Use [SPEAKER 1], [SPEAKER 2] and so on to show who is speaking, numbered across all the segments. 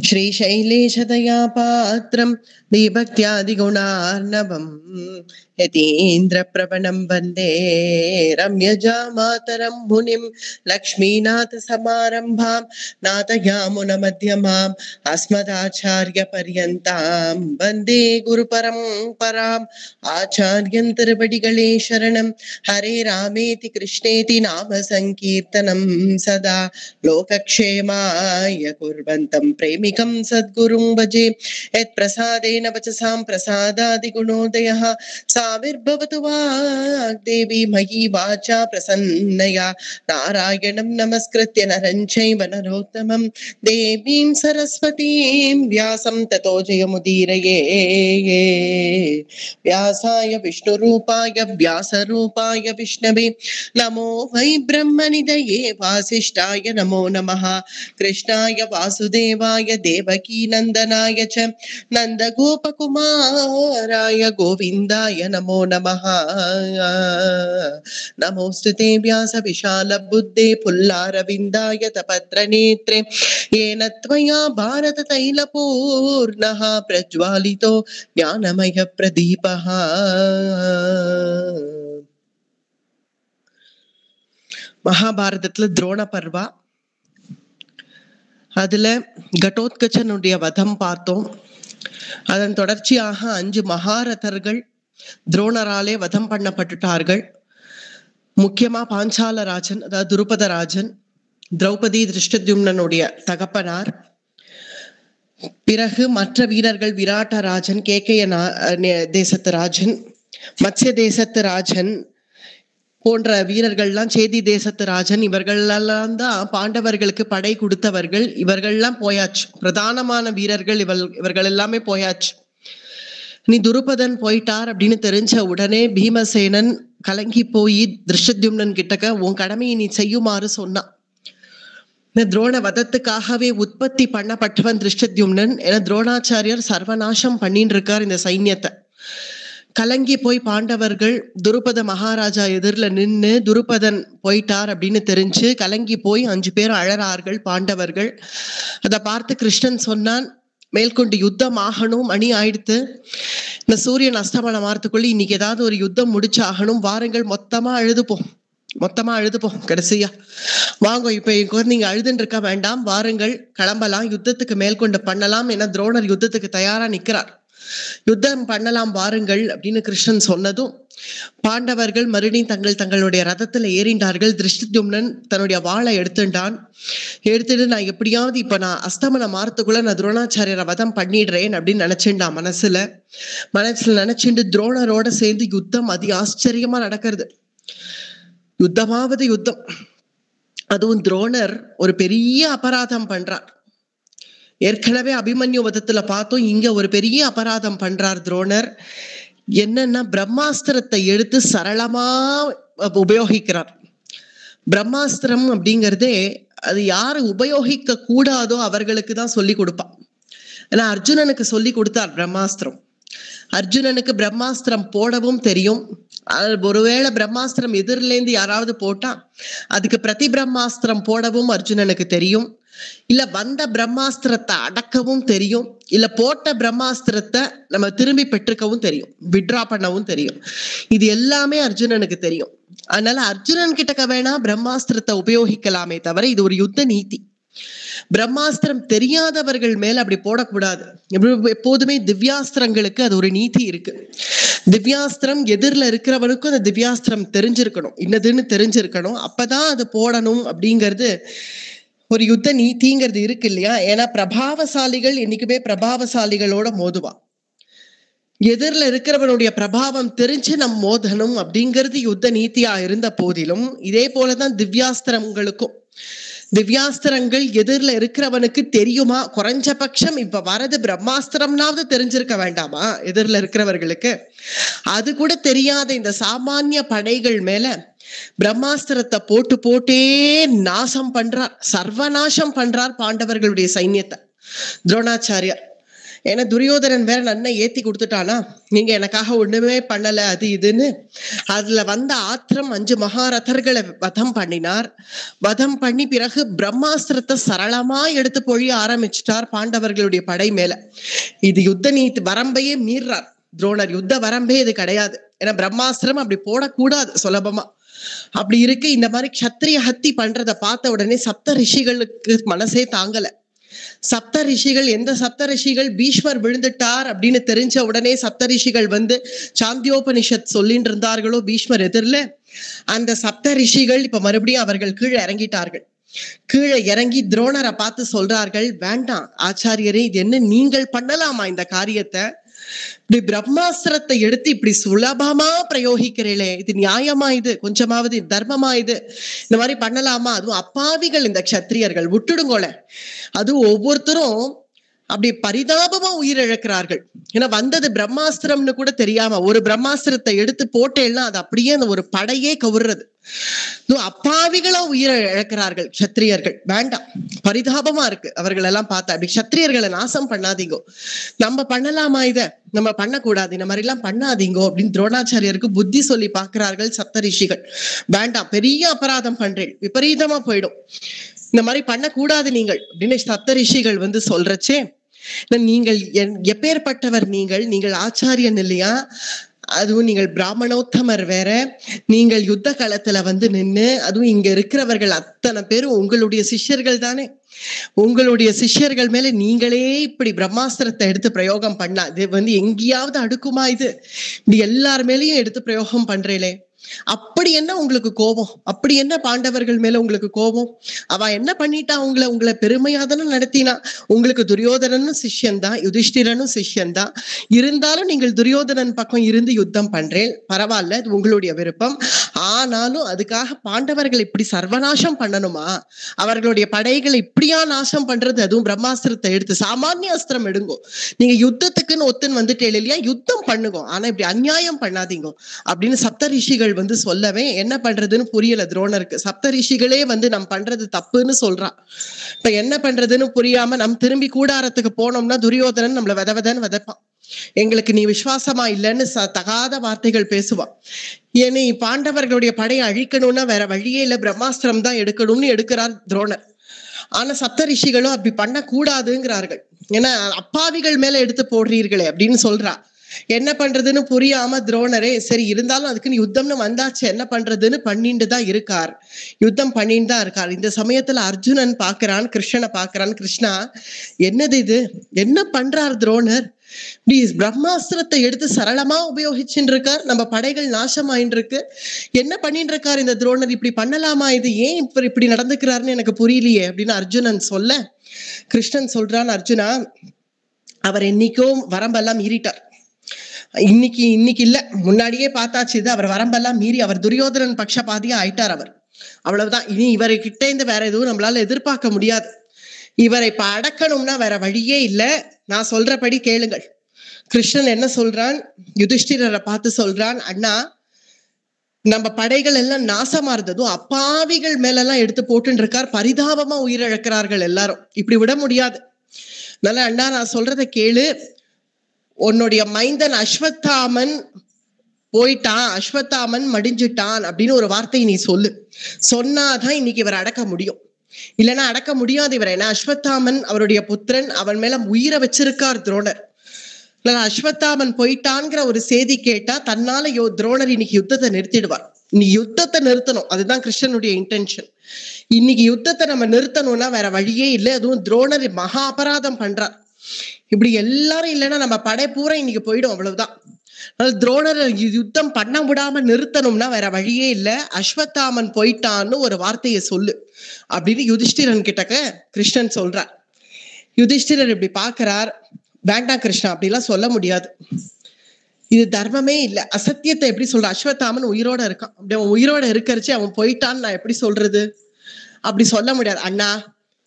[SPEAKER 1] श्रीशैलेशदया पात्रं दीभक्त्यादिगुणार्णवं यतीन्द्रप्रवणं वन्दे रम्यजामातरं मुनिं लक्ष्मीनाथसमारम्भां नाथयामुनमध्यमाम् अस्मदाचार्यपर्यन्तां वन्दे गुरुपरम्पराम् आचार्यं तिरुवडिगळे शरणं हरे रामेति कृष्णेति नाम संकीर्तनं सदा लोकक्षेमाय कुर्वन्तं प्रेमिकं सद्गुरुं भजे यत्प्रसादेन वचसां प्रसादादिगुणोदयः साविर्भवतु वाग्देवी मयि वाचा प्रसन्नया नारायणं नमस्कृत्य नरं चैव नरोत्तमं देवीं सरस्वतीं व्यासं ततो जयमुदीरये व्यासाय विष्णुरूपाय व्यासरूपाय विष्णवे नमो वै ब्रह्मनिधये वासिष्ठाय नमो नमः कृष्णाय वासुदेवाय देवकी नंदनाय च नंदगोपकुमाराय गोविन्दाय नमो नमः नमोस्तुते व्यास विशाल बुद्धे पुल्लारविन्दाय तपत्रनेत्रे येन त्वया भारत तैलपूर्णः प्रज्वालितो ज्ञानमय प्रदीपः மகாபாரதத்துல துரோண பர்வா. அதுல கடோத்கச்சனுடைய வதம் பார்த்தோம். அதன் தொடர்ச்சியாக 5 மகாரதர்கள் துரோணராலே வதம் பண்ணப்பட்டுட்டார்கள். முக்கியமா பாஞ்சாலராஜன், அதாவது துருபதராஜன், திரௌபதி திருஷ்டத்யும்னனுடைய தகப்பனார். பிறகு மற்ற வீரர்கள் விராட்டராஜன், கேகய தேசத்து ராஜன், மத்ய தேசத்து ராஜன் போன்ற வீரர்கள்லாம், சேதி தேசத்து ராஜன், இவர்களெல்லாம் தான் பாண்டவர்களுக்கு படை கொடுத்தவர்கள். இவர்கள்லாம் போயாச்சு. பிரதானமான வீரர்கள் இவர்கள் எல்லாமே போயாச்சு. நீ துருபதன் போயிட்டார் அப்படின்னு தெரிஞ்ச உடனே பீமசேனன் கலங்கி போய் திருஷ்டத்யும்னன் கிட்டக்க உன் கடமையை நீ செய்யுமாறு சொன்னான். துரோண வதத்துக்காகவே உற்பத்தி பண்ணப்பட்டவன் திருஷ்டத்யும்னன். ஏன்னா துரோணாச்சாரியர் சர்வநாசம் பண்ணிட்டு இருக்கார் இந்த சைன்யத்தை. கலங்கி போய் பாண்டவர்கள் துருபத மகாராஜா எதிரில் நின்று துருபதன் போயிட்டார் அப்படின்னு தெரிஞ்சு கலங்கி போய் 5 பேர் அழறார்கள் பாண்டவர்கள். அதை பார்த்து கிருஷ்ணன் சொன்னான், மேற்கொண்டு யுத்தம் ஆகணும், மணி ஆயிடுத்து, இந்த சூரியன் அஸ்தமனம் ஆகிறதுக்குள்ள இன்னைக்கு ஏதாவது ஒரு யுத்தம் முடிச்சாகணும், வாருங்கள் மொத்தமா அழுதுப்போம் கடைசியா வாங்க, இப்ப நீங்க அழுதுன்னு இருக்க வேண்டாம், வாருங்கள் கிளம்பலாம், யுத்தத்துக்கு மேற்கொண்டு பண்ணலாம் என துரோணர் யுத்தத்துக்கு தயாரா நிக்கிறார். யுத்தம் பண்ணலாம் வாருங்கள் அப்படின்னு கிருஷ்ணன் சொன்னதும் பாண்டவர்கள் மறுபடியும் தங்களுடைய ரதத்துல ஏறிண்டார்கள். திருஷ்டத்யும்னன் தன்னுடைய வாளை எடுத்துட்டு நான் எப்படியாவது இப்ப நான் அஸ்தமனம் மாறத்துக்குள்ள நான் துரோணாச்சாரியரை வதம் பண்ணிடுறேன் அப்படின்னு நினைச்சுட்டான். மனசுல நினைச்சுட்டு துரோணரோட சேர்ந்து யுத்தம் அதி ஆச்சரியமா நடக்கிறது. யுத்தமாவது யுத்தம். அதுவும் துரோணர் ஒரு பெரிய அபராதம் பண்றார். ஏற்கனவே அபிமன்யு வதத்துல பார்த்தோம், இங்க ஒரு பெரிய அபராதம் பண்றார் துரோணர். என்னன்னா பிரம்மாஸ்திரத்தை எடுத்து சரளமா உபயோகிக்கிறார். பிரம்மாஸ்திரம் அப்படிங்கிறதே அது யாரு உபயோகிக்க கூடாதோ அவர்களுக்கு தான் சொல்லி கொடுப்பான். ஏன்னா அர்ஜுனனுக்கு சொல்லி கொடுத்தார் பிரம்மாஸ்திரம். அர்ஜுனனுக்கு பிரம்மாஸ்திரம் போடவும் தெரியும். ஒருவேளை பிரம்மாஸ்திரம் எதிரிலேருந்து யாராவது போட்டா அதுக்கு பிரதி பிரம்மாஸ்திரம் போடவும் அர்ஜுனனுக்கு தெரியும். இல்ல வந்த பிரம்மாஸ்திரத்தை அடக்கவும் தெரியும். இல்ல போட்ட பிரம்மாஸ்திரத்தை நம்ம திரும்பி பெற்றுக்கவும் தெரியும், விட்ரா பண்ணவும் தெரியும். இது எல்லாமே அர்ஜுனனுக்கு தெரியும். அதனால அர்ஜுனன் கிட்டக்க வேணா பிரம்மாஸ்திரத்தை உபயோகிக்கலாமே தவிர இது ஒரு யுத்த நீதி. பிரம்மாஸ்திரம் தெரியாதவர்கள் மேல அப்படி போடக்கூடாது. எப்போதுமே திவ்யாஸ்திரங்களுக்கு அது ஒரு நீதி இருக்கு. திவ்யாஸ்திரம் எதிரில் இருக்கிறவனுக்கும் அந்த திவ்யாஸ்திரம் தெரிஞ்சிருக்கணும், இன்னதுன்னு தெரிஞ்சிருக்கணும். அப்பதான் அது போடணும் அப்படிங்கிறது ஒரு யுத்த நீதிங்கிறது இருக்கு இல்லையா? ஏன்னா பிரபாவசாலிகள் என்னைக்குமே பிரபாவசாலிகளோட மோதுவான். எதிரில் இருக்கிறவனுடைய பிரபாவம் தெரிஞ்சு நம் மோதணும் அப்படிங்கிறது யுத்த நீதியா இருந்த போதிலும் இதே போலதான் திவ்யாஸ்திரங்களுக்கும். திவ்யாஸ்திரங்கள் எதிரில் இருக்கிறவனுக்கு தெரியுமா? குறைஞ்சபட்சம் இப்ப வரது பிரம்மாஸ்திரம்னாவது தெரிஞ்சிருக்க வேண்டாமா எதிரில் இருக்கிறவர்களுக்கு? அது கூட தெரியாத இந்த சாமானிய படைகள் மேல பிரம்மாஸ்திரத்தை போட்டே நாசம் பண்றார், சர்வநாசம் பண்றார் பாண்டவர்களுடைய சைன்யத்தை துரோணாச்சாரியார். ஏன்னா துரியோதனன் வேற நன்னை ஏத்தி கொடுத்துட்டானா, நீங்க எனக்காக ஒண்ணுமே பண்ணல அது இதுன்னு. அதுல வந்த ஆத்திரம் 5 மகாரதர்களை வதம் பண்ணினார். வதம் பண்ணி பிறகு பிரம்மாஸ்திரத்தை சரளமா எடுத்து பொழிய ஆரம்பிச்சிட்டார் பாண்டவர்களுடைய படை மேல. இது யுத்த நீதி வரம்பையே மீறார் துரோணர். யுத்த வரம்பே இது கிடையாது. ஏன்னா பிரம்மாஸ்திரம் அப்படி போடக்கூடாது சுலபமா. அப்படி இருக்கு. இந்த மாதிரி க்ஷத்ரிய ஹத்தி பண்றத பார்த்த உடனே சப்த ரிஷிகளுக்கு மனசே தாங்கல. சப்த ரிஷிகள், எந்த சப்த ரிஷிகள் பீஷ்மர் விழுந்துட்டார் அப்படின்னு தெரிஞ்ச உடனே சப்த ரிஷிகள் வந்து சாந்தியோபனிஷத் சொல்லிட்டு இருந்தார்களோ பீஷ்மர் எதிரில, அந்த சப்த ரிஷிகள் இப்ப மறுபடியும் அவர்கள் கீழே இறங்கிட்டார்கள். கீழே இறங்கி துரோணரை பார்த்து சொல்றார்கள், வேண்டாம் ஆச்சாரியரே, இது என்ன நீங்கள் பண்ணலாமா இந்த காரியத்தை? இப்படி பிரம்மாஸ்திரத்தை எடுத்து இப்படி சுலபமா பிரயோகிக்கிறீங்களே, இது நியாயமா? இது கொஞ்சமாவது தர்மமா? இது இந்த மாதிரி பண்ணலாமா? அதுவும் அப்பாவிகள் இந்த க்ஷத்ரியர்கள், விட்டுடுங்கோல. அதுவும் ஒவ்வொருத்தரும் அப்படி பரிதாபமா உயிரிழக்கிறார்கள். ஏன்னா வந்தது பிரம்மாஸ்திரம்னு கூட தெரியாம ஒரு பிரம்மாஸ்திரத்தை எடுத்து போட்டேன்னா அது அப்படியே அந்த ஒரு படையே கவுறது. அப்பாவிகளா உயிரை இழக்கிறார்கள் க்ஷத்ரியர்கள். வேண்டாம், பரிதாபமா இருக்கு அவர்கள் எல்லாம் பார்த்தா. அப்படி க்ஷத்ரியர்களை நாசம் பண்ணாதீங்கோ. நம்ம பண்ணலாமா இத? நம்ம பண்ணக்கூடாது, இந்த மாதிரி எல்லாம் பண்ணாதீங்கோ அப்படின்னு துரோணாச்சாரியருக்கு புத்தி சொல்லி பார்க்கிறார்கள் சப்த ரிஷிகள். வேண்டாம், பெரிய அபராதம் பண்றேன், விபரீதமா போயிடும், இந்த மாதிரி பண்ணக்கூடாது நீங்கள் அப்படின்னு சப்த ரிஷிகள் வந்து சொல்றச்சே, நீங்கள் எப்பேற்பட்டவர்? நீங்கள் ஆச்சாரியன் இல்லையா? அதுவும் நீங்கள் பிராமணோத்தமர் வேற. நீங்கள் யுத்த காலத்துல வந்து நின்று, அதுவும் இங்க இருக்கிறவர்கள் அத்தனை பேரும் உங்களுடைய சிஷ்யர்கள் தானே. உங்களுடைய சிஷ்யர்கள் மேல நீங்களே இப்படி பிரம்மாஸ்திரத்தை எடுத்து பிரயோகம் பண்ணா இது வந்து எங்கேயாவது அடுக்குமா? இது இப்படி எல்லார் மேலேயும் எடுத்து பிரயோகம் பண்றீங்களே, அப்படி என்ன உங்களுக்கு கோபம்? அப்படி என்ன பாண்டவர்கள் மேல உங்களுக்கு கோபம்? அவ என்ன பண்ணிட்டா? உங்களை பெருமையாதானே நடத்தினா. உங்களுக்கு துரியோதனனும் சிஷ்யன் தான், யுதிஷ்டிரனும் சிஷ்யன் தான். இருந்தாலும் நீங்கள் துரியோதனன் பக்கம் இருந்து யுத்தம் பண்றேன், பரவாயில்ல, அது உங்களுடைய விருப்பம். ஆனாலும் அதுக்காக பாண்டவர்கள் இப்படி சர்வநாசம் பண்ணணுமா? அவர்களுடைய படைகளை இப்படியா நாசம் பண்றது? அதுவும் பிரம்மாஸ்திரத்தை எடுத்து. சாமானிய அஸ்திரம் எடுங்கோ, நீங்க யுத்தத்துக்குன்னு ஒத்துன்னு வந்துட்டே இல்லையா, யுத்தம் பண்ணுங்க, ஆனா இப்படி அநியாயம் பண்ணாதீங்க அப்படின்னு சப்த ரிஷிகள் வந்து சொல்லவே என்ன பண்றதுன்னு புரியல துரோணருக்கு. சப்த ரிஷிகளே வந்து நம்ம பண்றது தப்புன்னு சொல்றான். இப்ப என்ன பண்றதுன்னு புரியாம நம்ம திரும்பி கூடாரத்துக்கு போனோம்னா துரியோதனன் நம்மள விதவிதன்னு விதைப்பான். எங்களுக்கு நீ விசுவாசமா இல்லைன்னு தகாத வார்த்தைகள் பேசுவான். ஏன்னா பாண்டவர்களுடைய படையை அழிக்கணும்னா வேற வழியே இல்லை, பிரம்மாஸ்திரம் தான் எடுக்கணும்னு எடுக்கிறார் துரோணர். ஆனா சப்த ரிஷிகளும் அப்படி பண்ண கூடாதுங்கிறார்கள். ஏன்னா அப்பாவிகள் மேல எடுத்து போடுறீர்களே அப்படின்னு சொல்றா. என்ன பண்றதுன்னு புரியாம துரோணரே சரி இருந்தாலும் அதுக்குன்னு யுத்தம்னு வந்தாச்சு, என்ன பண்றதுன்னு பண்ணிட்டு தான் இருக்கார். யுத்தம் பண்ணிட்டு தான் இருக்கார். இந்த சமயத்துல அர்ஜுனன் பாக்குறான், கிருஷ்ணனை பாக்குறான். கிருஷ்ணா, என்னது இது? என்ன பண்றார் துரோணர்? பிரம்மாஸ்திரத்தை எடுத்து சரளமா உபயோகிச்சுட்டு இருக்கார், நம்ம படைகள் நாசமாயின்னு இருக்கு. என்ன பண்ணிட்டு இருக்கார் இந்த துரோணர்? இப்படி பண்ணலாமா? இது ஏன் இப்படி நடந்துக்கிறாருன்னு எனக்கு புரியலையே அப்படின்னு அர்ஜுனன் சொல்ல, கிருஷ்ணன் சொல்றான், அர்ஜுனா, அவர் என்னைக்கும் வரம்பெல்லாம் மீறிட்டார். இன்னைக்கு இல்ல, முன்னாடியே பார்த்தாச்சு. இது அவர் வரம்பெல்லாம் மீறி அவர் துரியோதனன் பட்சபாதியா ஆயிட்டார். அவர் அவ்வளவுதான். இனி இவரை கிட்ட இருந்து வேற எதுவும் நம்மளால எதிர்பார்க்க முடியாது. இவரை இப்ப அடக்கணும்னா வேற வழியே இல்லை. நான் சொல்றபடி கேளுங்கள். கிருஷ்ணன் என்ன சொல்றான்? யுதிஷ்டிரரை பார்த்து சொல்றான், அண்ணா, நம்ம படைகள் எல்லாம் நாசமா இருந்ததும் அப்பாவிகள் மேல எல்லாம் எடுத்து போட்டு இருக்கார். பரிதாபமா உயிரிழக்கிறார்கள் எல்லாரும். இப்படி விட முடியாது. அதனால அண்ணா, நான் சொல்றதை கேளு. உன்னுடைய மைந்தன் அஸ்வத்தாமன் போயிட்டான், அஸ்வத்தாமன் மடிஞ்சிட்டான் அப்படின்னு ஒரு வார்த்தையை நீ சொல்லு. சொன்னாதான் இன்னைக்கு இவரை அடக்க முடியும். இல்லைன்னா அடக்க முடியாது இவரை. ஏன்னா அஸ்வத்தாமன் அவருடைய புத்திரன், அவன் மேல உயிரை வச்சிருக்கார் துரோணர். அஸ்வத்தாமன் போயிட்டான்ங்கிற ஒரு செய்தி கேட்டா தன்னால துரோணர் இன்னைக்கு யுத்தத்தை நிறுத்திடுவார். இன்னைக்கு யுத்தத்தை நிறுத்தணும், அதுதான் கிருஷ்ணனுடைய இன்டென்ஷன். இன்னைக்கு யுத்தத்தை நம்ம நிறுத்தணும்னா வேற வழியே இல்லை. அதுவும் துரோணர் மகா அபராதம் பண்றார். இப்படி எல்லாரும் இல்லைன்னா நம்ம படை பூரா இன்னைக்கு போயிடும், அவ்வளவுதான். துரோணர் யுத்தம் பண்ண விடாம நிறுத்தணும்னா வேற வழியே இல்லை. அஸ்வத்தாமன் போயிட்டான்னு ஒரு வார்த்தையை சொல்லு அப்படின்னு யுதிஷ்டிரன் கிட்டக்க கிருஷ்ணன் சொல்றார். யுதிஷ்டிரர் இப்படி பாக்குறார். வேண்டாம் கிருஷ்ணா, அப்படிலாம் சொல்ல முடியாது, இது தர்மமே இல்லை. அசத்தியத்தை எப்படி சொல்ற? அஸ்வத்தாமன் உயிரோட இருக்கான், அப்படி அவன் உயிரோட இருக்கிறச்சு அவன் போயிட்டான்னு நான் எப்படி சொல்றது? அப்படி சொல்ல முடியாது அண்ணா.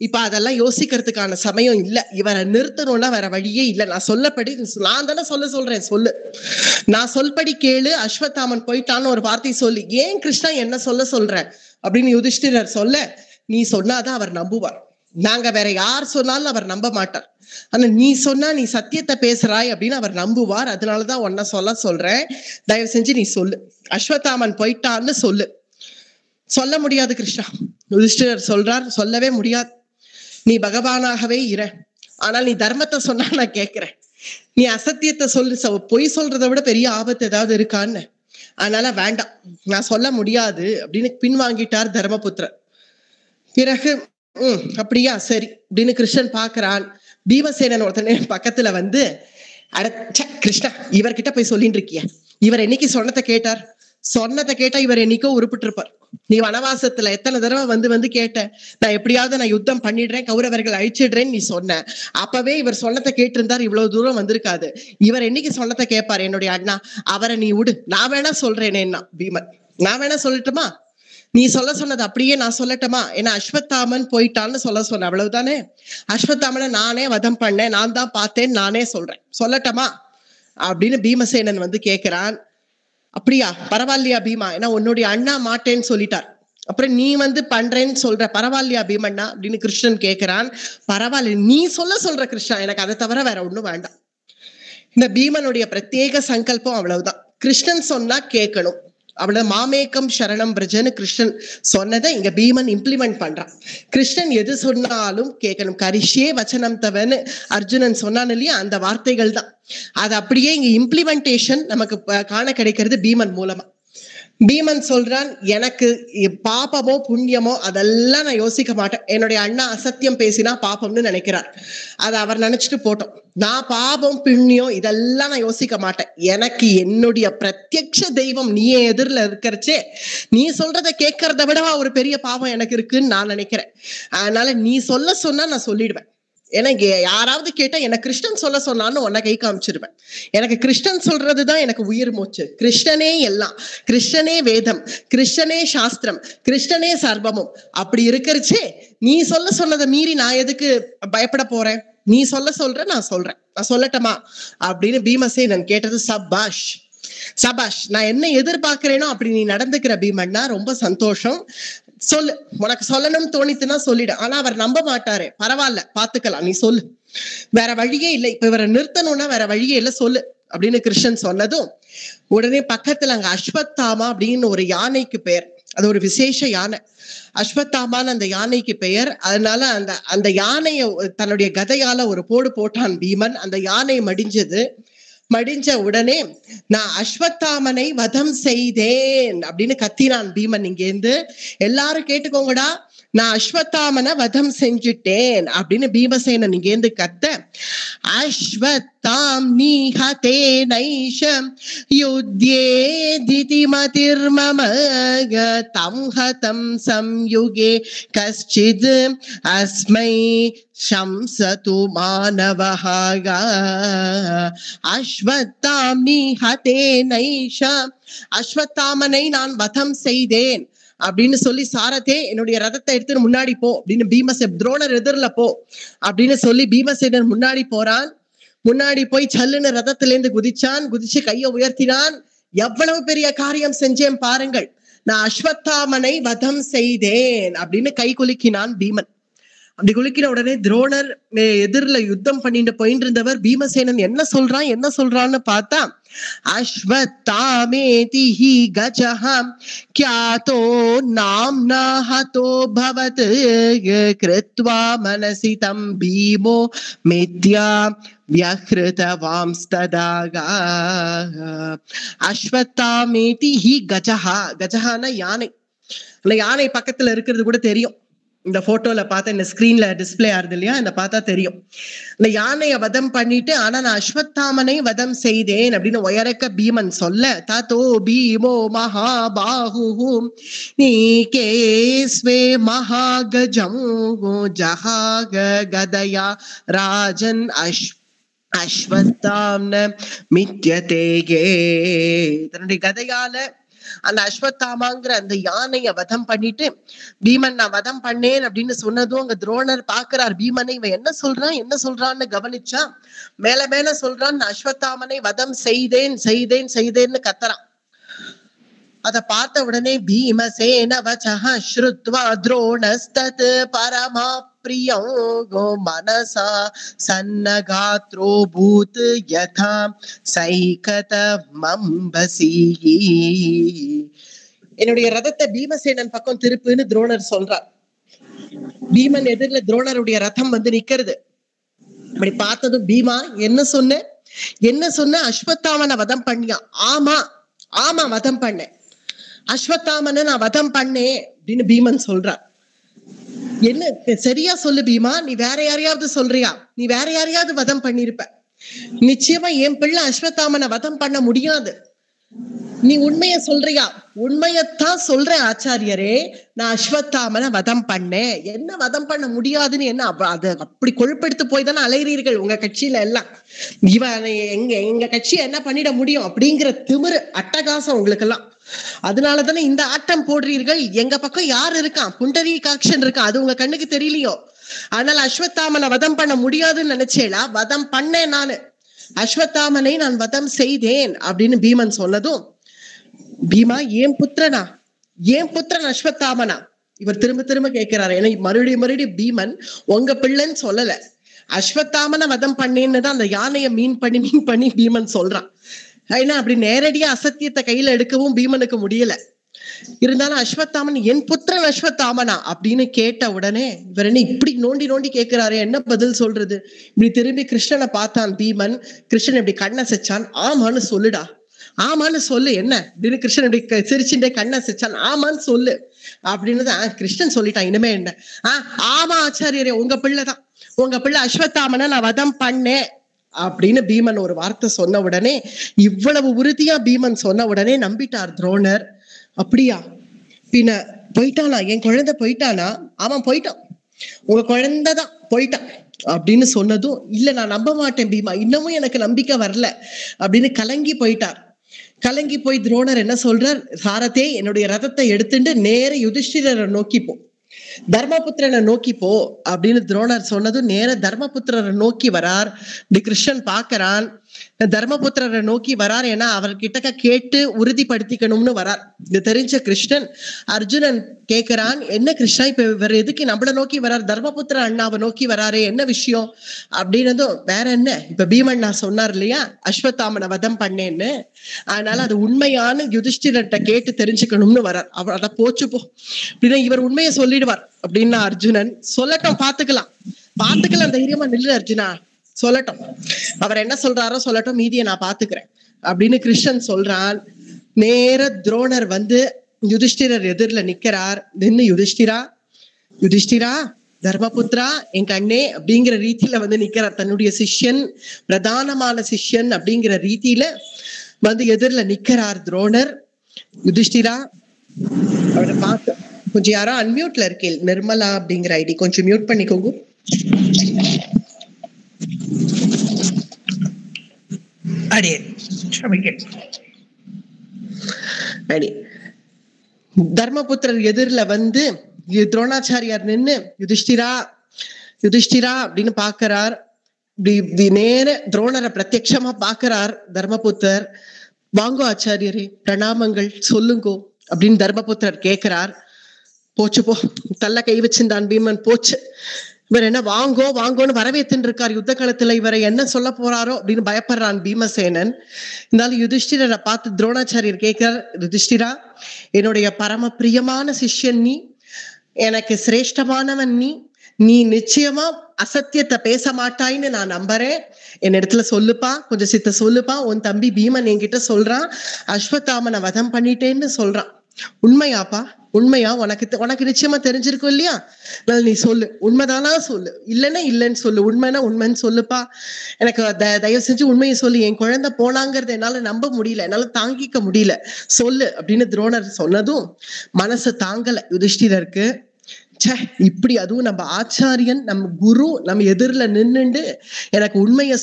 [SPEAKER 1] இப்ப அதெல்லாம் யோசிக்கிறதுக்கான சமயம் இல்ல. இவரை நிறுத்தணும்னா வேற வழியே இல்லை. நான் சொல்லப்படி, நான் தானே சொல்றேன், சொல்லு. நான் சொல்படி கேளு. அஸ்வத்தாமன் போயிட்டான்னு ஒரு வார்த்தை சொல்லி. ஏன் கிருஷ்ணா என்ன சொல்ற அப்படின்னு யுதிஷ்டிரர் சொல்ல, நீ சொன்னாதான் அவர் நம்புவார். நாங்க வேற யார் சொன்னாலும் அவர் நம்ப மாட்டார். ஆனா நீ சொன்னா நீ சத்தியத்தை பேசுறாய் அப்படின்னு அவர் நம்புவார். அதனாலதான் உன்ன சொல்றேன், தயவு செஞ்சு நீ சொல்லு, அஸ்வத்தாமன் போயிட்டான்னு சொல்லு. சொல்ல முடியாது கிருஷ்ணா. யுதிஷ்டிரர் சொல்றார், சொல்லவே முடியாது. நீ பகவானாகவே இர, ஆனால் நீ தர்மத்தை சொன்னா நான் கேட்கிறேன். நீ அசத்தியத்தை சொல்லு, பொய் சொல்றதை விட பெரிய ஆபத்து ஏதாவது இருக்கான்னு. அதனால வேண்டாம், நான் சொல்ல முடியாது அப்படின்னு பின்வாங்கிட்டார் தர்மபுத்திரர். பிறகு அப்படியா சரி அப்படின்னு கிருஷ்ணன் பாக்குறான். பீமசேனன் ஒருத்தனே பக்கத்துல வந்து, அட கிருஷ்ணா, இவர்கிட்ட போய் சொல்லிட்டு இருக்கிய, இவர் என்னைக்கு சொன்னதை கேட்டார்? சொன்னதை கேட்டா இவர் என்னைக்கோ உருப்பிட்டு இருப்பார். நீ வனவாசத்துல எத்தனை தடவை வந்து கேட்ட, நான் எப்படியாவது நான் யுத்தம் பண்ணிடுறேன், கௌரவர்கள் அழிச்சிடுறேன்னு நீ சொன்ன. அப்பவே இவர் சொன்னதை கேட்டிருந்தார், இவ்வளவு தூரம் வந்திருக்காது. இவர் என்னைக்கு சொன்னதை கேட்பாரு என்னுடைய அண்ணா? அவரை நீ விடு, நான் வேணா சொல்றேனேன்னா பீமன். நான் வேணா சொல்லட்டுமா? நீ சொல்ல சொன்னது அப்படியே நான் சொல்லட்டுமா? ஏன்னா அஸ்வத்தாமன் போயிட்டான்னு சொல்ல சொன்ன, அவ்வளவுதானே. அஸ்வத்தாமனை நானே வதம் பண்ணேன், நான் தான் பார்த்தேன், நானே சொல்றேன், சொல்லட்டமா அப்படின்னு பீமசேனன் வந்து கேட்கிறான். அப்படியா, பரவாயில்லையா பீமா, ஏன்னா உன்னுடைய அண்ணா மாட்டேன்னு சொல்லிட்டார், அப்புறம் நீ வந்து பண்றேன்னு சொல்ற, பரவாயில்லையா பீமண்ணா அப்படின்னு கிருஷ்ணன் கேட்கிறான். பரவாயில்ல, நீ சொல்ற கிருஷ்ணா, எனக்கு அதை தவிர வேற ஒண்ணும் வேண்டாம். இந்த பீமனுடைய பிரத்யேக சங்கல்பம் அவ்வளவுதான். கிருஷ்ணன் சொன்னா கேட்கணும், அவ்வளவு. மாமேக்கம் சரணம் பிரஜன்னு கிருஷ்ணன் சொன்னதை இங்க பீமன் இம்ப்ளிமெண்ட் பண்றான். கிருஷ்ணன் எது சொன்னாலும் கேட்கணும். கரிஷ்யே வச்சனம் தவன்னு அர்ஜுனன் சொன்னான் இல்லையா, அந்த வார்த்தைகள் தான். அது அப்படியே இங்க இம்ப்ளிமெண்டேஷன் நமக்கு காண கிடைக்கிறது பீமன் மூலமா. பீமன் சொல்றான், எனக்கு பாபமோ புண்ணியமோ அதெல்லாம் நான் யோசிக்க மாட்டேன். என்னுடைய அண்ணா அசத்தியம் பேசினா பாபம்னு நினைக்கிறார், அதை அவர் நினைச்சிட்டு போட்டோம். நான் பாபம் புண்ணியம் இதெல்லாம் நான் யோசிக்க மாட்டேன். எனக்கு என்னுடைய பிரத்யக்ஷ தெய்வம் நீயே எதிரில் இருக்கிறச்சே, நீ சொல்றதை கேட்கறத விடவா ஒரு பெரிய பாவம் எனக்கு இருக்குன்னு நான் நினைக்கிறேன். அதனால நீ சொன்னா நான் சொல்லிடுவேன். ஏன்னா யாராவது கேட்டா எனக்கு கிருஷ்ணன் சொல்ல சொன்னான்னு உன்னை கை காமிச்சிருவேன். எனக்கு கிருஷ்ணன் சொல்றதுதான் எனக்கு உயிர் மூச்சு. கிருஷ்ணனே எல்லாம், கிருஷ்ணனே வேதம், கிருஷ்ணனே சாஸ்திரம், கிருஷ்ணனே சர்வமும். அப்படி இருக்கிறச்சே நீ சொல்ல சொன்னதை மீறி நான் எதுக்கு பயப்பட போறேன்? நீ சொல்ற, நான் சொல்றேன், நான் சொல்லட்டமா அப்படின்னு பீமசேனன் கேட்டது. சபாஷ் சபாஷ், நான் என்ன எதிர்பார்க்கிறேனோ அப்படி நீ நடந்துக்கிற பீமன்னா, ரொம்ப சந்தோஷம். சொல்லு, உனக்கு சொல்லணும்னு தோணித்துன்னா சொல்லிடு. ஆனா அவர் நம்ப மாட்டாரு. பரவாயில்ல, பாத்துக்கலாம், நீ சொல்லு, வேற வழியே இல்லை, இப்ப இவரை நிறுத்தணும்னா வேற வழியே இல்லை, சொல்லு அப்படின்னு கிருஷ்ணன் சொன்னதும் உடனே பக்கத்துல அங்க அஸ்வத்தாமா அப்படின்னு ஒரு யானைக்கு பெயர், அது ஒரு விசேஷ யானை. அஸ்வத்தாமான்னு அந்த யானைக்கு பெயர். அதனால அந்த யானைய தன்னுடைய கதையால ஒரு போடு போட்டான் பீமன். அந்த யானை மடிஞ்ச உடனே நான் அஸ்வத்தாமனை வதம் செய்தேன் அப்படின்னு கத்தினான் பீமன். இங்கேருந்து எல்லாரும் கேட்டுக்கோங்கடா, நான் அஸ்வத்தாமனை வதம் செஞ்சுட்டேன் அப்படின்னு பீமசேனன் இங்கேருந்து கத்த, அஸ்வத்தாம் நீஹதே நைஷம் யுத்யேதிதி மதிர்மம தம் ஹதம் சம்யுகே கஸ்சித் அஸ்மை சம்சது மானவஹாக அஸ்வத்தாம் நீஹதே நைஷம், அஸ்வத்தாமனை நான் வதம் செய்தேன் அப்படின்னு சொல்லி, சாரதே என்னுடைய ரதத்தை எடுத்து முன்னாடி போ அப்படின்னு துரோணர் எதிரில போ அப்படின்னு சொல்லி பீமசேனன் முன்னாடி போறான். முன்னாடி போய் சல்லுன்னு ரதத்துல இருந்து குதிச்சு கையை உயர்த்தினான். எவ்வளவு பெரிய காரியம் செஞ்சேன் பாருங்கள், நான் அஸ்வத்தாமனை வதம் செய்தேன் அப்படின்னு கை குலுக்கினான் பீமன். அப்படி குலுக்கின உடனே துரோணர் எதிரில யுத்தம் பண்ணிட்டு போயிட்டு இருந்தவர் பீமசேனன் என்ன சொல்றான்னு பார்த்தா, அஸ்வத்தாமேதி ஹி கஜஹம் க்யாதோ நாம்னா ஹதோ பவத் கிருத்வா மனசி தம் பீமோ மித்யா வியஹ்ருதவாம்ஸ்ததாக. அஸ்வத்தாமேதி ஹி கஜஹா, கஜஹான யானை. அந்த யானை பக்கத்துல இருக்கிறது கூட தெரியும், இந்த போட்டோல பார்த்தா, இந்த ஸ்கிரீன்ல டிஸ்பிளே ஆறுது இல்லையா, இந்த பார்த்தா தெரியும். இந்த யானைய வதம் பண்ணிட்டு, ஆனா நான் அஸ்வத்தாமனை வதம் செய்தேன் அப்படின்னு உயரக்க பீமன் சொல்ல, ததோ பீமோ மகாபாஹு நீகேஸ்வே மகாகஜம் ஜஹாக கதயா ராஜன் அஸ்வத்தாம்ன மித்யதேகே. தன்னுடைய கதையால அந்த அஸ்வத்தாமாங்கிற அந்த யானைய வதம் பண்ணிட்டு, பீமன் நான் வதம் பண்ணேன் அப்படின்னு சொன்னதும் அங்க துரோணர் பாக்குறார் பீமனை. இவன் என்ன சொல்றான்னு கவனிச்சா, மேல சொல்றான், நான் அஸ்வத்தாமனை வதம் செய்தேன்னு கத்துறான். அத பார்த்த உடனே பீமசேன வசஹ ஸ்ருத்வா துரோணஸ்தத் பரமா प्रियो गो मनसा सन्नगात्रो भूत यथा सैकत मம்பசி. என்னுடைய ரதத்தை பீமசேனன் பக்கம் திருப்புன்னு துரோணர் சொல்றார். பீமன் எதிரில துரோணருடைய ரதம் வந்து நிக்கிறது. அப்படி பார்த்ததும் பீமா என்ன சொன்ன அஸ்வத்தாமனை வதம் பண்ணியா? ஆமா வதம் பண்ணேன், அஸ்வத்தாமனை நான் வதம் பண்ணேன் அப்படின்னு பீமன் சொல்றார். என்ன சரியா சொல்லு பீமா, நீ வேற யாரையாவது சொல்றியா? நீ வேற யாரையாவது வதம் பண்ணிருப்ப. நிச்சயமா என் பிள்ளை அஸ்வத்தாமனை வதம் பண்ண முடியாது. நீ உண்மைய சொல்றியா? உண்மையத்தான் சொல்றேன் ஆச்சாரியரே, நான் அஸ்வத்தாமனை வதம் பண்ணேன். என்ன வதம் பண்ண முடியாதுன்னு என்ன அது அப்படி கொழுப்பெடுத்து போய் தானே அலைகிறீர்கள் உங்க கட்சியில எல்லாம். இவன் எங்க கட்சியை என்ன பண்ணிட முடியும் அப்படிங்கிற திமிரு அட்டகாசம் உங்களுக்கு எல்லாம். அதனாலதானே இந்த ஆட்டம் போடுறீர்கள். எங்க பக்கம் யார் இருக்கான்? புண்டரீகாக்ஷன் இருக்கான். அது உங்க கண்ணுக்கு தெரியலையோ? அதனால அஸ்வத்தாமனை வதம் பண்ண முடியாதுன்னு நினைச்சேலா? வதம் பண்ணேன் நானு, அஸ்வத்தாமனை நான் வதம் செய்தேன் அப்படின்னு பீமன் சொன்னதும், பீமா ஏன் புத்திரன் அஸ்வத்தாமனா? இவர் திரும்ப திரும்ப கேட்கிறாரு. ஏன்னா மறுபடியும் பீமன் உங்க பிள்ளைன்னு சொல்லல, அஸ்வத்தாமனை வதம் பண்ணேன்னு தான் அந்த யானையை மீன் பண்ணி பீமன் சொல்றான். ஏன்னா அப்படி நேரடியா அசத்தியத்தை கையில எடுக்கவும் பீமனுக்கு முடியல. இருந்தாலும் அஸ்வத்தாமன் என் புத்திரன் அஸ்வத்தாமனா அப்படின்னு கேட்ட உடனே இவர் என்ன இப்படி நோண்டி கேட்கிறாரு, என்ன பதில் சொல்றது? இப்படி திரும்பி கிருஷ்ணனை பார்த்தான் பீமன். கிருஷ்ணன் இப்படி கண்ணை செச்சான். ஆமான்னு சொல்லுடா, ஆமான்னு சொல்லு என்ன அப்படின்னு கிருஷ்ணன் இப்படி சிரிச்சுட்டே கண்ணை செச்சான். ஆமான்னு சொல்லு அப்படின்னு தான் கிருஷ்ணன் சொல்லிட்டான். இனிமே என்ன? ஆமா ஆச்சாரியரே, உங்க பிள்ளை அஸ்வத்தாமனை நான் வதம் பண்ணேன் அப்படின்னு பீமன் ஒரு வார்த்தை சொன்ன உடனே, இவ்வளவு உறுதியா பீமன் சொன்ன உடனே நம்பிட்டார் துரோணர். அப்படியா? பின்ன போயிட்டானா? என் குழந்தை போயிட்டானா? அவன் போயிட்டான், உங்க குழந்தைதான் போயிட்டான் அப்படின்னு சொன்னதும், இல்ல நான் நம்ப மாட்டேன் பீமா, இன்னமும் எனக்கு நம்பிக்கை வரல அப்படின்னு கலங்கி போயிட்டார். கலங்கி போய் துரோணர் என்ன சொல்றார்? சாரதே, என்னுடைய ரதத்தை எடுத்துட்டு நேர யுதிஷ்டிரரை நோக்கி போ, தர்மபுத்திரனை நோக்கி போ அப்படின்னு துரோணர் சொன்னதும் நேர தர்மபுத்திரரை நோக்கி வரார். இப்படி கிருஷ்ணன் பாக்குறான், தர்மபுத்திரரை நோக்கி வரார். ஏன்னா அவர்கிட்ட கேட்டு உறுதிப்படுத்திக்கணும்னு வரார். இது தெரிஞ்ச கிருஷ்ணன் அர்ஜுனன் கேட்கிறான், என்ன கிருஷ்ணா இப்ப இவர் எதுக்கு நம்மள நோக்கி வரார்? தர்மபுத்திர அண்ணாவை நோக்கி வராரு, என்ன விஷயம் அப்படின்னதும், வேற என்ன, இப்ப பீமண்ணா சொன்னார் இல்லையா அஸ்வத்தாமனை வதம் பண்ணேன்னு, அதனால அது உண்மையான யுதிஷ்டிரர்கிட்ட கேட்டு தெரிஞ்சுக்கணும்னு வரார். அவர் அத போச்சு போ அப்படின்னா இவர் உண்மையை சொல்லிடுவார் அப்படின்னா அர்ஜுனன், சொல்லட்டும் பாத்துக்கலாம் தைரியமா நில்லு அர்ஜுனா, சொல்லட்டும், அவர் என்ன சொல்றாரோ சொல்லட்டும், மீதியை நான் பாத்துக்கிறேன் அப்படின்னு கிருஷ்ணன் சொல்றான். நேர துரோணர் வந்து யுதிஷ்டிரர் எதிரில நிக்கிறார். நின்னு யுதிஷ்டிரா தர்மபுத்ரா என் கண்ணே அப்படிங்கிற ரீதியில வந்து நிக்கிறார். தன்னுடைய சிஷ்யன், பிரதானமான சிஷ்யன் அப்படிங்கிற ரீதியில வந்து எதிரில நிக்கிறார் துரோணர். யுதிஷ்டிரா அவரை பார்த்து, கொஞ்சம் யாரோ அன்மியூட்ல இருக்கேன், நிர்மலா அப்படிங்கிற ஐடி கொஞ்சம் மியூட் பண்ணிக்கோங்க. தர்மபுத்திரர் எதிரில வந்து துரோணாச்சாரியார் நின்னு யுதிஷ்டிரா அப்படின்னு பாக்குறார். இப்படி நேர துரோணரை பிரத்யட்சமா பாக்குறார் தர்மபுத்திரர். வாங்கோ ஆச்சாரியரே, பிரணாமங்கள், சொல்லுங்கோ அப்படின்னு தர்மபுத்திரர் கேட்கிறார். போச்சு போ, தள்ள கை வச்சிருந்தான் பீமன், போச்சு. இவர் என்ன வாங்கோன்னு வரவேத்துன்னு இருக்கார் யுத்த களத்துல. இவரை என்ன சொல்ல போறாரோ அப்படின்னு பயப்படுறான் பீமசேனன். இருந்தாலும் யுதிஷ்டிரரை பார்த்து துரோணாச்சாரியர் கேட்கிறார், யுதிஷ்டிரா, என்னுடைய பரம பிரியமான சிஷ்யன் நீ, எனக்கு சிரேஷ்டமானவன் நீ நிச்சயமா அசத்தியத்தை பேச மாட்டாய்ன்னு நான் நம்புறேன். என் இடத்துல சொல்லுப்பா, கொஞ்சம் சித்த சொல்லுப்பா, உன் தம்பி பீமன் என்கிட்ட சொல்றான் அஸ்வத்தாமனை வதம் பண்ணிட்டேன்னு சொல்றான். உண்மையாப்பா? உண்மையா? உனக்கு நிச்சயமா தெரிஞ்சிருக்கும் இல்லையா? நீ சொல்லு, உண்மைதானா சொல்லு, இல்லைன்னா இல்லைன்னு சொல்லு, உண்மைன்னா உண்மைன்னு சொல்லுப்பா. எனக்கு தயவு செஞ்சு உண்மையை சொல்லு, என் குழந்தை போனாங்கிறது என்னால நம்ப முடியல, என்னால தாங்கிக்க முடியல, சொல்லு அப்படின்னு துரோணர் சொன்னதும் மனசு தாங்கல யுதிஷ்டிரருக்கு. இப்படி அதுவும் நம்ம ஆச்சாரியன், நம்ம குரு நம்ம எதிரில நின்னுண்டு எனக்கு உண்மைய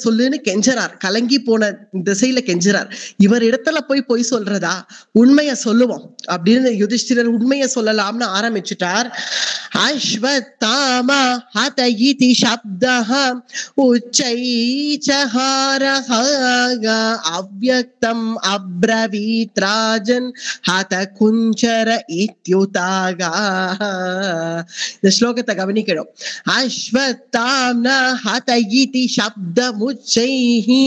[SPEAKER 1] சொல்லுன்னு கெஞ்சறார். கலங்கி போன திசையில கெஞ்சறார். இவர் இடத்துல போய் சொல்றதா? உண்மைய சொல்லுவோம் அப்படின்னு யுதிஷ்டிரர் உண்மைய சொல்லலாம்னு ஆரம்பிச்சுட்டார். அஸ்வத்தாமா ஹதயிதி சப்தஹ உச்சைச்சஹாரஹ அவ்யக்தம் அப்ரவீத் ராஜன் ஹத குஞ்சர இத்யுதாக. இந்த ஸ்லோகத்தை கவனிக்கணும். அஸ்வத்தாம்னா ஹதயிதி சப்தமுச்சைஹி.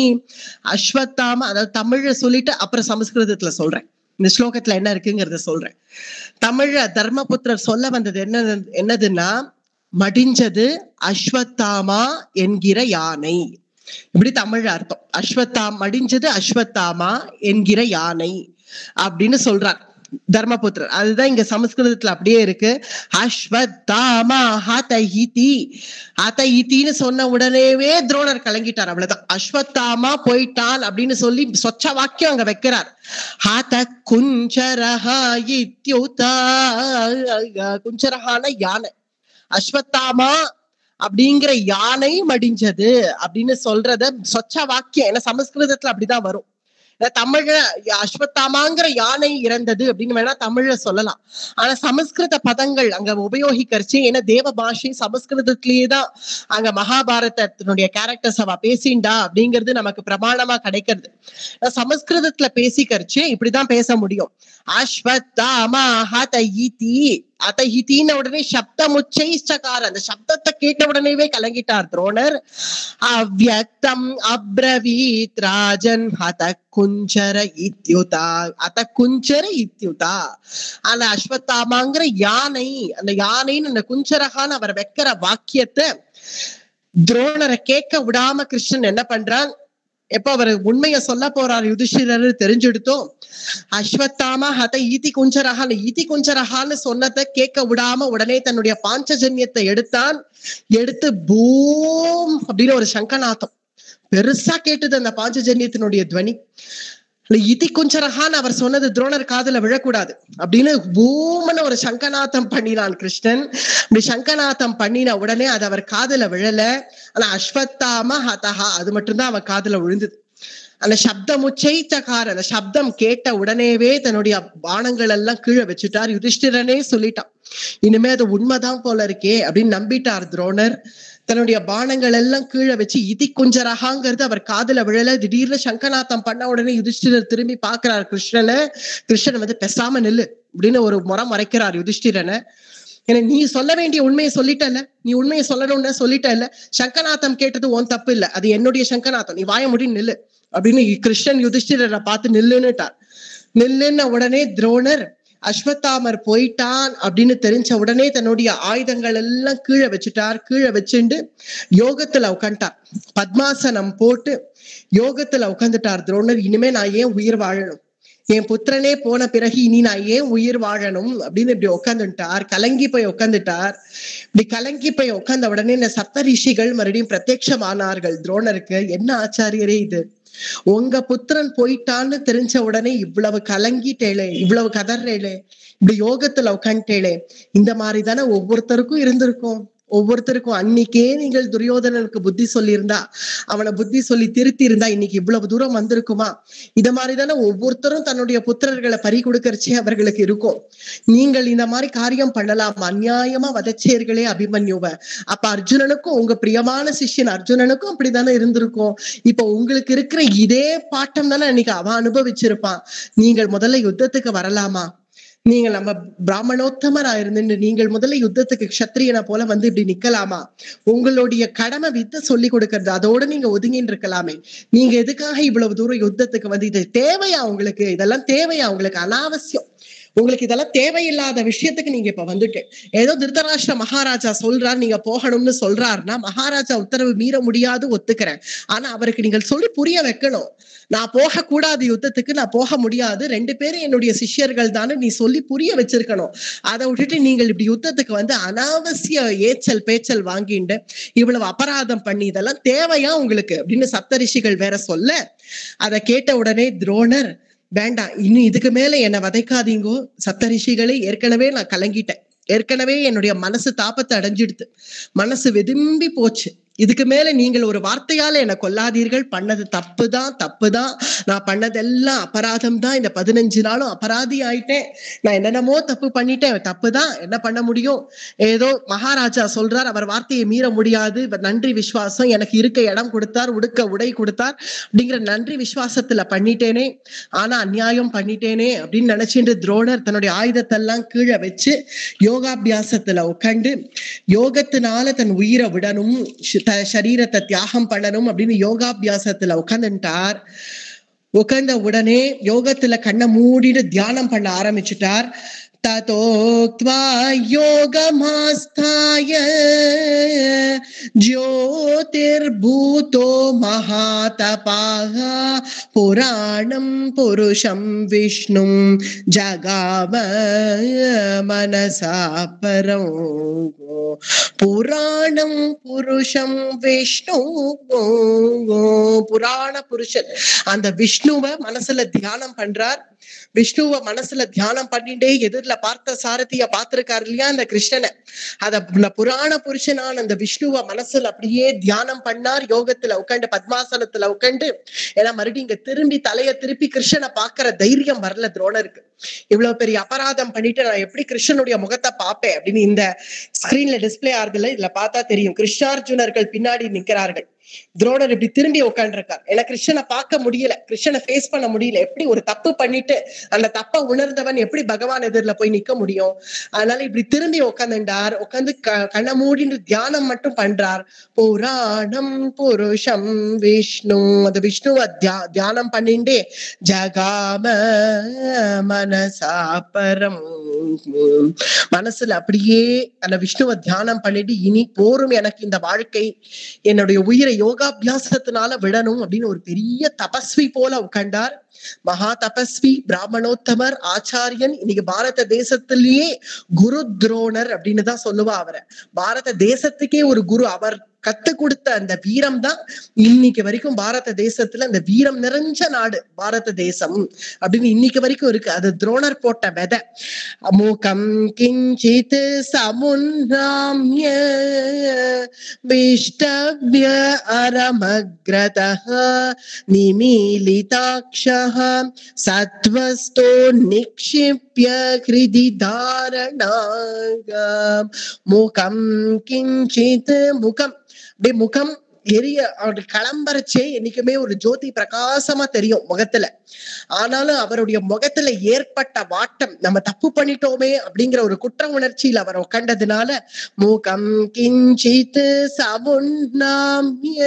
[SPEAKER 1] அஸ்வத்தாமா அதாவது தமிழ்ல சொல்லிட்டு அப்புறம் சமஸ்கிருதத்துல சொல்றேன். இந்த ஸ்லோகத்துல என்ன இருக்குங்கிறத சொல்றேன். தமிழ்ல தர்மபுத்திரர் சொல்ல வந்தது என்னதுன்னா, மடிஞ்சது அஸ்வத்தாமா என்கிற யானை. இப்படி தமிழ் அர்த்தம். மடிஞ்சது அஸ்வத்தாமா என்கிற யானை அப்படின்னு சொல்றார் தர்மபுத்திரர். அதுதான் இங்க சமஸ்கிருதத்துல அப்படியே இருக்கு. அஸ்வத்தாமா ஹதயிதி. ஹதயித்தின்னு சொன்ன உடனேவே துரோணர் கலங்கிட்டார். அவ்வளவுதான். அஸ்வத்தாமா போயிட்டான் அப்படின்னு சொல்லி சொச்ச வாக்கியம் அங்க வைக்கிறார். ஹத குஞ்சரஹா இத்யுதா. குஞ்சரஹான யானை. அஸ்வத்தாமா அப்படிங்கிற யானை மடிஞ்சது அப்படின்னு சொல்றத சொச்ச வாக்கியம். ஏன்னா சமஸ்கிருதத்துல அப்படிதான் வரும். தமிழ்ல அஸ்வத்தாமாங்கிற யானை இறந்தது அப்படின்னு வேணா தமிழ்ல சொல்லலாம். ஆனா சமஸ்கிருத பதங்கள் அங்க உபயோகிக்கிறச்சு. ஏன்னா தேவ பாஷை சமஸ்கிருதத்திலேயேதான் அங்க மகாபாரதத்தினுடைய கேரக்டர்ஸ் அவ பேசிண்டா அப்படிங்கிறது நமக்கு பிரமாணமா கிடைக்கிறது. சமஸ்கிருதத்துல பேசிக்கிறச்சு இப்படிதான் பேச முடியும். அஸ்வத்தாமா ஹதயிதி. அதஹித்தின உடனே சப்தம் உச்சைச்சகார. அந்த சப்தத்தை கேட்ட உடனேவே கலங்கிட்டார் துரோணர். அவ்யக்தம் அப்ரவீத் ராஜன் ஹத குஞ்சர இத்யுதா. அத குஞ்சர இத்யுதா. அந்த அஸ்வத்தாமாங்கிற யானை, அந்த யானைன்னு அந்த குஞ்சரகான்னு அவர் வைக்கிற வாக்கியத்தை துரோணரை கேட்க விடாம கிருஷ்ணன் என்ன பண்றான், எப்ப அவர் உண்மைய சொல்ல போறார் யுதிஷ்டிரர் தெரிஞ்செடுத்தோ, அஸ்வத்தாமா ஹத ஈதி குஞ்சரஹான்னு ஈதி குஞ்சரஹான்னு சொன்னதை கேட்க விடாம உடனே தன்னுடைய பாஞ்சஜன்யத்தை எடுத்து பூம் அப்படின்னு ஒரு சங்கநாதம் பெருசா கேட்டது அந்த பாஞ்சஜன்யத்தினுடைய துவனி. இதி குஞ்சரஹான்னு அவர் சொன்னது துரோணர் காதுல விழக்கூடாது அப்படின்னு பூமன்னு ஒரு சங்கநாதம் பண்ணினான் கிருஷ்ணன். அப்படி சங்கநாதம் பண்ணின உடனே அது அவர் காதுல விழல. ஆனா அஸ்வத்தாம ஹதஹா அது மட்டும்தான் அவன் காதுல விழுந்தது. அந்த சப்தம் உச்சைத்தகார, அந்த சப்தம் கேட்ட உடனேவே தன்னுடைய பானங்கள் எல்லாம் கீழே வச்சுட்டார். யுதிஷ்டிரனே சொல்லிட்டான், இனிமே அது உண்மைதான் போல இருக்கே அப்படின்னு நம்பிட்டார் துரோணர். தன்னுடைய பானங்கள் எல்லாம் கீழே வச்சு இதி குஞ்சரகாங்கிறது அவர் காதுல விழல. திடீர்னு சங்கநாதம் பண்ண உடனே யுதிஷ்டிரர் திரும்பி பாக்குறார் கிருஷ்ணனை. கிருஷ்ணன் வந்து பேசாம நில்லு அப்படின்னு ஒரு மறைக்கிறார் யுதிஷ்டிரனை. ஏன்னா நீ சொல்ல வேண்டிய உண்மையை சொல்லிட்டல, நீ உண்மையை சொல்லணும்னு சொல்லிட்டல, சங்கநாதம் கேட்டது உன் தப்பு இல்ல, அது என்னுடைய சங்கநாதம், நீ வாய முடி நில்லு அப்படின்னு கிருஷ்ணன் யுதிஷ்டிரரை பார்த்து நில்லுன்னுட்டார். நில்லுன்ன உடனே துரோணர் அஸ்வத்தாமர் போயிட்டான் அப்படின்னு தெரிஞ்ச உடனே தன்னுடைய ஆயுதங்கள் எல்லாம் கீழே வச்சுட்டார். கீழே வச்சுண்டு யோகத்துல உட்காந்துட்டார். பத்மாசனம் போட்டு யோகத்துல உட்காந்துட்டார் துரோணர். இனிமே நான் ஏன் உயிர் வாழணும், என் புத்திரனே போன பிறகு இனி நான் ஏன் உயிர் வாழணும் அப்படின்னு இப்படி உட்காந்துட்டார். கலங்கி போய் உட்காந்துட்டார். இப்படி கலங்கி போய் உட்கார்ந்த உடனே இந்த சப்த ரிஷிகள் மறுபடியும் பிரத்யட்சமானார்கள் துரோணருக்கு. என்ன ஆச்சாரியரே இது, உங்க புத்திரன் போயிட்டான்னு தெரிஞ்ச உடனே இவ்வளவு கலங்கிட்டேளே, இவ்வளவு கதறேளே, இப்படி யோகத்துல உட்காந்துட்டேளே, இந்த மாதிரி தானே ஒவ்வொருத்தருக்கும் இருந்திருக்கும். ஒவ்வொருத்தருக்கும் அன்னைக்கே நீங்கள் துரியோதனனுக்கு புத்தி சொல்லியிருந்தா, அவனை புத்தி சொல்லி திருத்தி இருந்தா இன்னைக்கு இவ்வளவு தூரம் வந்திருக்குமா? இத மாதிரிதானே ஒவ்வொருத்தரும் தன்னுடைய புத்திரர்களை பறி கொடுக்கறச்சே அவர்களுக்கு இருக்கும். நீங்கள் இந்த மாதிரி காரியம் பண்ணலாம், அநியாயமா வதச்சேர்களே அபிமன்யுவ. அப்ப அர்ஜுனனுக்கும், உங்க பிரியமான சிஷ்யன் அர்ஜுனனுக்கும் அப்படித்தானே இருந்திருக்கும். இப்ப உங்களுக்கு இருக்கிற இதே பாட்டம் தானே அன்னைக்கு அவன் அனுபவிச்சிருப்பான். நீங்கள் முதல்ல யுத்தத்துக்கு வரலாமா? நீங்கள் நம்ம பிராமணோத்தமரா இருந்து நீங்கள் முதல்ல யுத்தத்துக்கு க்ஷத்திரியனை போல வந்து இப்படி நிக்கலாமா? உங்களுடைய கடமை வித்த சொல்லி கொடுக்கறது, அதோட நீங்க ஒதுங்கின்னு இருக்கலாமே. நீங்க எதுக்காக இவ்வளவு தூரம் யுத்தத்துக்கு வந்து, இது தேவையா உங்களுக்கு? இதெல்லாம் தேவையா உங்களுக்கு? அனாவசியம். உங்களுக்கு இதெல்லாம் தேவையில்லாத விஷயத்துக்கு நீங்க இப்ப வந்துட்டு ஏதோ திருதராஷ்டிர மகாராஜா சொல்றாரு நீங்க போகணும்னு சொல்றாருன்னா மகாராஜா உத்தரவு மீற முடியாது, ஒத்துக்கிறேன். ஆனா அவருக்கு நீங்கள் சொல்லி புரிய வைக்கணும். நான் போக கூடாது யுத்தத்துக்கு, நான் போக முடியாது, 2 பேரும் என்னுடைய சிஷ்யர்கள் தானே நீ சொல்லி புரிய வச்சிருக்கணும். அதை விட்டுட்டு நீங்கள் இப்படி யுத்தத்துக்கு வந்து அனாவசிய ஏச்சல் பேச்சல் வாங்கிட்டு இவ்வளவு அபராதம் பண்ணி இதெல்லாம் தேவையா உங்களுக்கு அப்படின்னு சப்தரிஷிகள் வேற சொல்ல, அதை கேட்ட உடனே துரோணர், வேண்டாம், இன்னும் இதுக்கு மேல என்னை வதைக்காதீங்கோ சப்தரிஷிகளே, ஏற்கனவே நான் கலங்கிட்டேன், ஏற்கனவே என்னுடைய மனசு தாபத்தை அடைஞ்சிடுது, மனசு வெதும்பி போச்சு, இதுக்கு மேல நீங்கள் ஒரு வார்த்தையால என்னை கொல்லாதீர்கள், பண்ணது தப்புதான், நான் பண்ணதெல்லாம் அபராதம் தான், இந்த 15 நாளும் அபராதி ஆயிட்டேன், நான் என்னென்னமோ தப்பு பண்ணிட்டேன், தப்புதான், என்ன பண்ண முடியும்? ஏதோ மகாராஜா சொல்றார், அவர் வார்த்தையை மீற முடியாது, நன்றி விசுவாசம், எனக்கு இருக்க இடம் கொடுத்தார், உடுக்க உடை கொடுத்தார் அப்படிங்கிற நன்றி விசுவாசத்துல பண்ணிட்டேனே, ஆனா அநியாயம் பண்ணிட்டேனே அப்படின்னு நினைச்சிட்டு துரோணர் தன்னுடைய ஆயுதத்தெல்லாம் கீழே வச்சு யோகாபியாசத்துல உட்காந்து யோகத்தினால தன் உயிரை விடணும், சரீரத்தை தியாகம் பண்ணணும் அப்படின்னு யோகாபியாசத்துல உட்காந்துட்டார். உட்கார்ந்த உடனே யோகத்துல கண்ணை மூடிட்டு தியானம் பண்ண ஆரம்பிச்சுட்டார். ததோக்த்வா யோகமாஸ்தாய ஜோதிர்பூதோ மகாதபாஹ புராணம் புருஷம் விஷ்ணும் ஜகாம மனசா பரம். புராணம் புருஷம் விஷ்ணு, புராண புருஷன் அந்த விஷ்ணுவை மனசுல தியானம் பண்றார். விஷ்ணுவ மனசுல தியானம் பண்ணிட்டே எதிரில பார்த்த சாரதிய பார்த்திருக்காரு இல்லையா அந்த கிருஷ்ணனை, அத புராண புருஷனான அந்த விஷ்ணுவ மனசுல அப்படியே தியானம் பண்ணார். யோகத்துல உட்காந்து பத்மாசனத்துல உட்காந்து, ஏன்னா மறுபடியும் இங்க திரும்பி தலைய திருப்பி கிருஷ்ணனை பாக்குற தைரியம் வரல துரோணருக்கு. இவ்வளவு பெரிய அபராதம் பண்ணிட்டு நான் எப்படி கிருஷ்ணனுடைய முகத்தை பார்ப்பேன் அப்படின்னு இந்த ஸ்கிரீன்ல டிஸ்பிளே ஆகுதுல, இதுல பார்த்தா தெரியும். கிருஷ்ணார்ஜுனர்கள் பின்னாடி நிக்கிறார்கள். துரோணர் இப்படி திரும்பி உட்காந்துருக்கார். ஏன்னா கிருஷ்ணனை பார்க்க முடியல, கிருஷ்ணனை ஃபேஸ் பண்ண முடியல. எப்படி ஒரு தப்பு பண்ணிட்டு அந்த தப்பை உணர்ந்தவன் எப்படி பகவான் எதிரில போய் நிக்க முடியும்? அதனால இப்படி திரும்பி உட்காந்துட்டார். உட்காந்து கண்ணை மூடிட்டு தியானம் மட்டும் பண்றார். புராணம் புருஷம் விஷ்ணு, அந்த விஷ்ணுவ தியானம் பண்ணிண்டே ஜகாம மனசா பரம், மனசுல அப்படியே அந்த விஷ்ணுவ தியானம் பண்ணிட்டு இனி போரும் எனக்கு இந்த வாழ்க்கை, என்னுடைய உயிரை யோகாபியாசத்தினால விடணும் அப்படின்னு ஒரு பெரிய தபஸ்வி போல உட்கார்ந்தார். மகா தபஸ்வி, பிராமணோத்தமர், ஆச்சாரியன். இன்னைக்கு பாரத தேசத்திலேயே குரு துரோணர் அப்படின்னு தான் சொல்லுவா அவரை. பாரத தேசத்துக்கே ஒரு குரு. அவர் கத்து கொடுத்த அந்த வீரம் தான் இன்னைக்கு வரைக்கும் பாரத தேசத்துல அந்த வீரம் நிறைஞ்ச நாடு பாரத தேசம் அப்படின்னு இன்னைக்கு வரைக்கும் இருக்கு. அது துரோணர் போட்ட விதை. மூகம் கிஞ்சித் சமுன்ராம்ய விஷ்டவ்ய அரமக்ரதஹ நிமீலிதாக்ஷஹ சத்வஸ்தோ நிக்ஷிப்ய ஹிருதி தாரணாகம். மூகம் கிஞ்சித், முகம் அப்படியே முகம் எரிய அவருடைய கிளம்பரச்சே என்னைக்குமே ஒரு ஜோதி பிரகாசமா தெரியும் முகத்துல. ஆனாலும் அவருடைய முகத்துல ஏற்பட்ட வாட்டம், நம்ம தப்பு பண்ணிட்டோமே அப்படிங்கிற ஒரு குற்ற உணர்ச்சியில அவர் உட்காண்டதுனால மூகம் கிஞ்சித் சமுன்னாம்ய,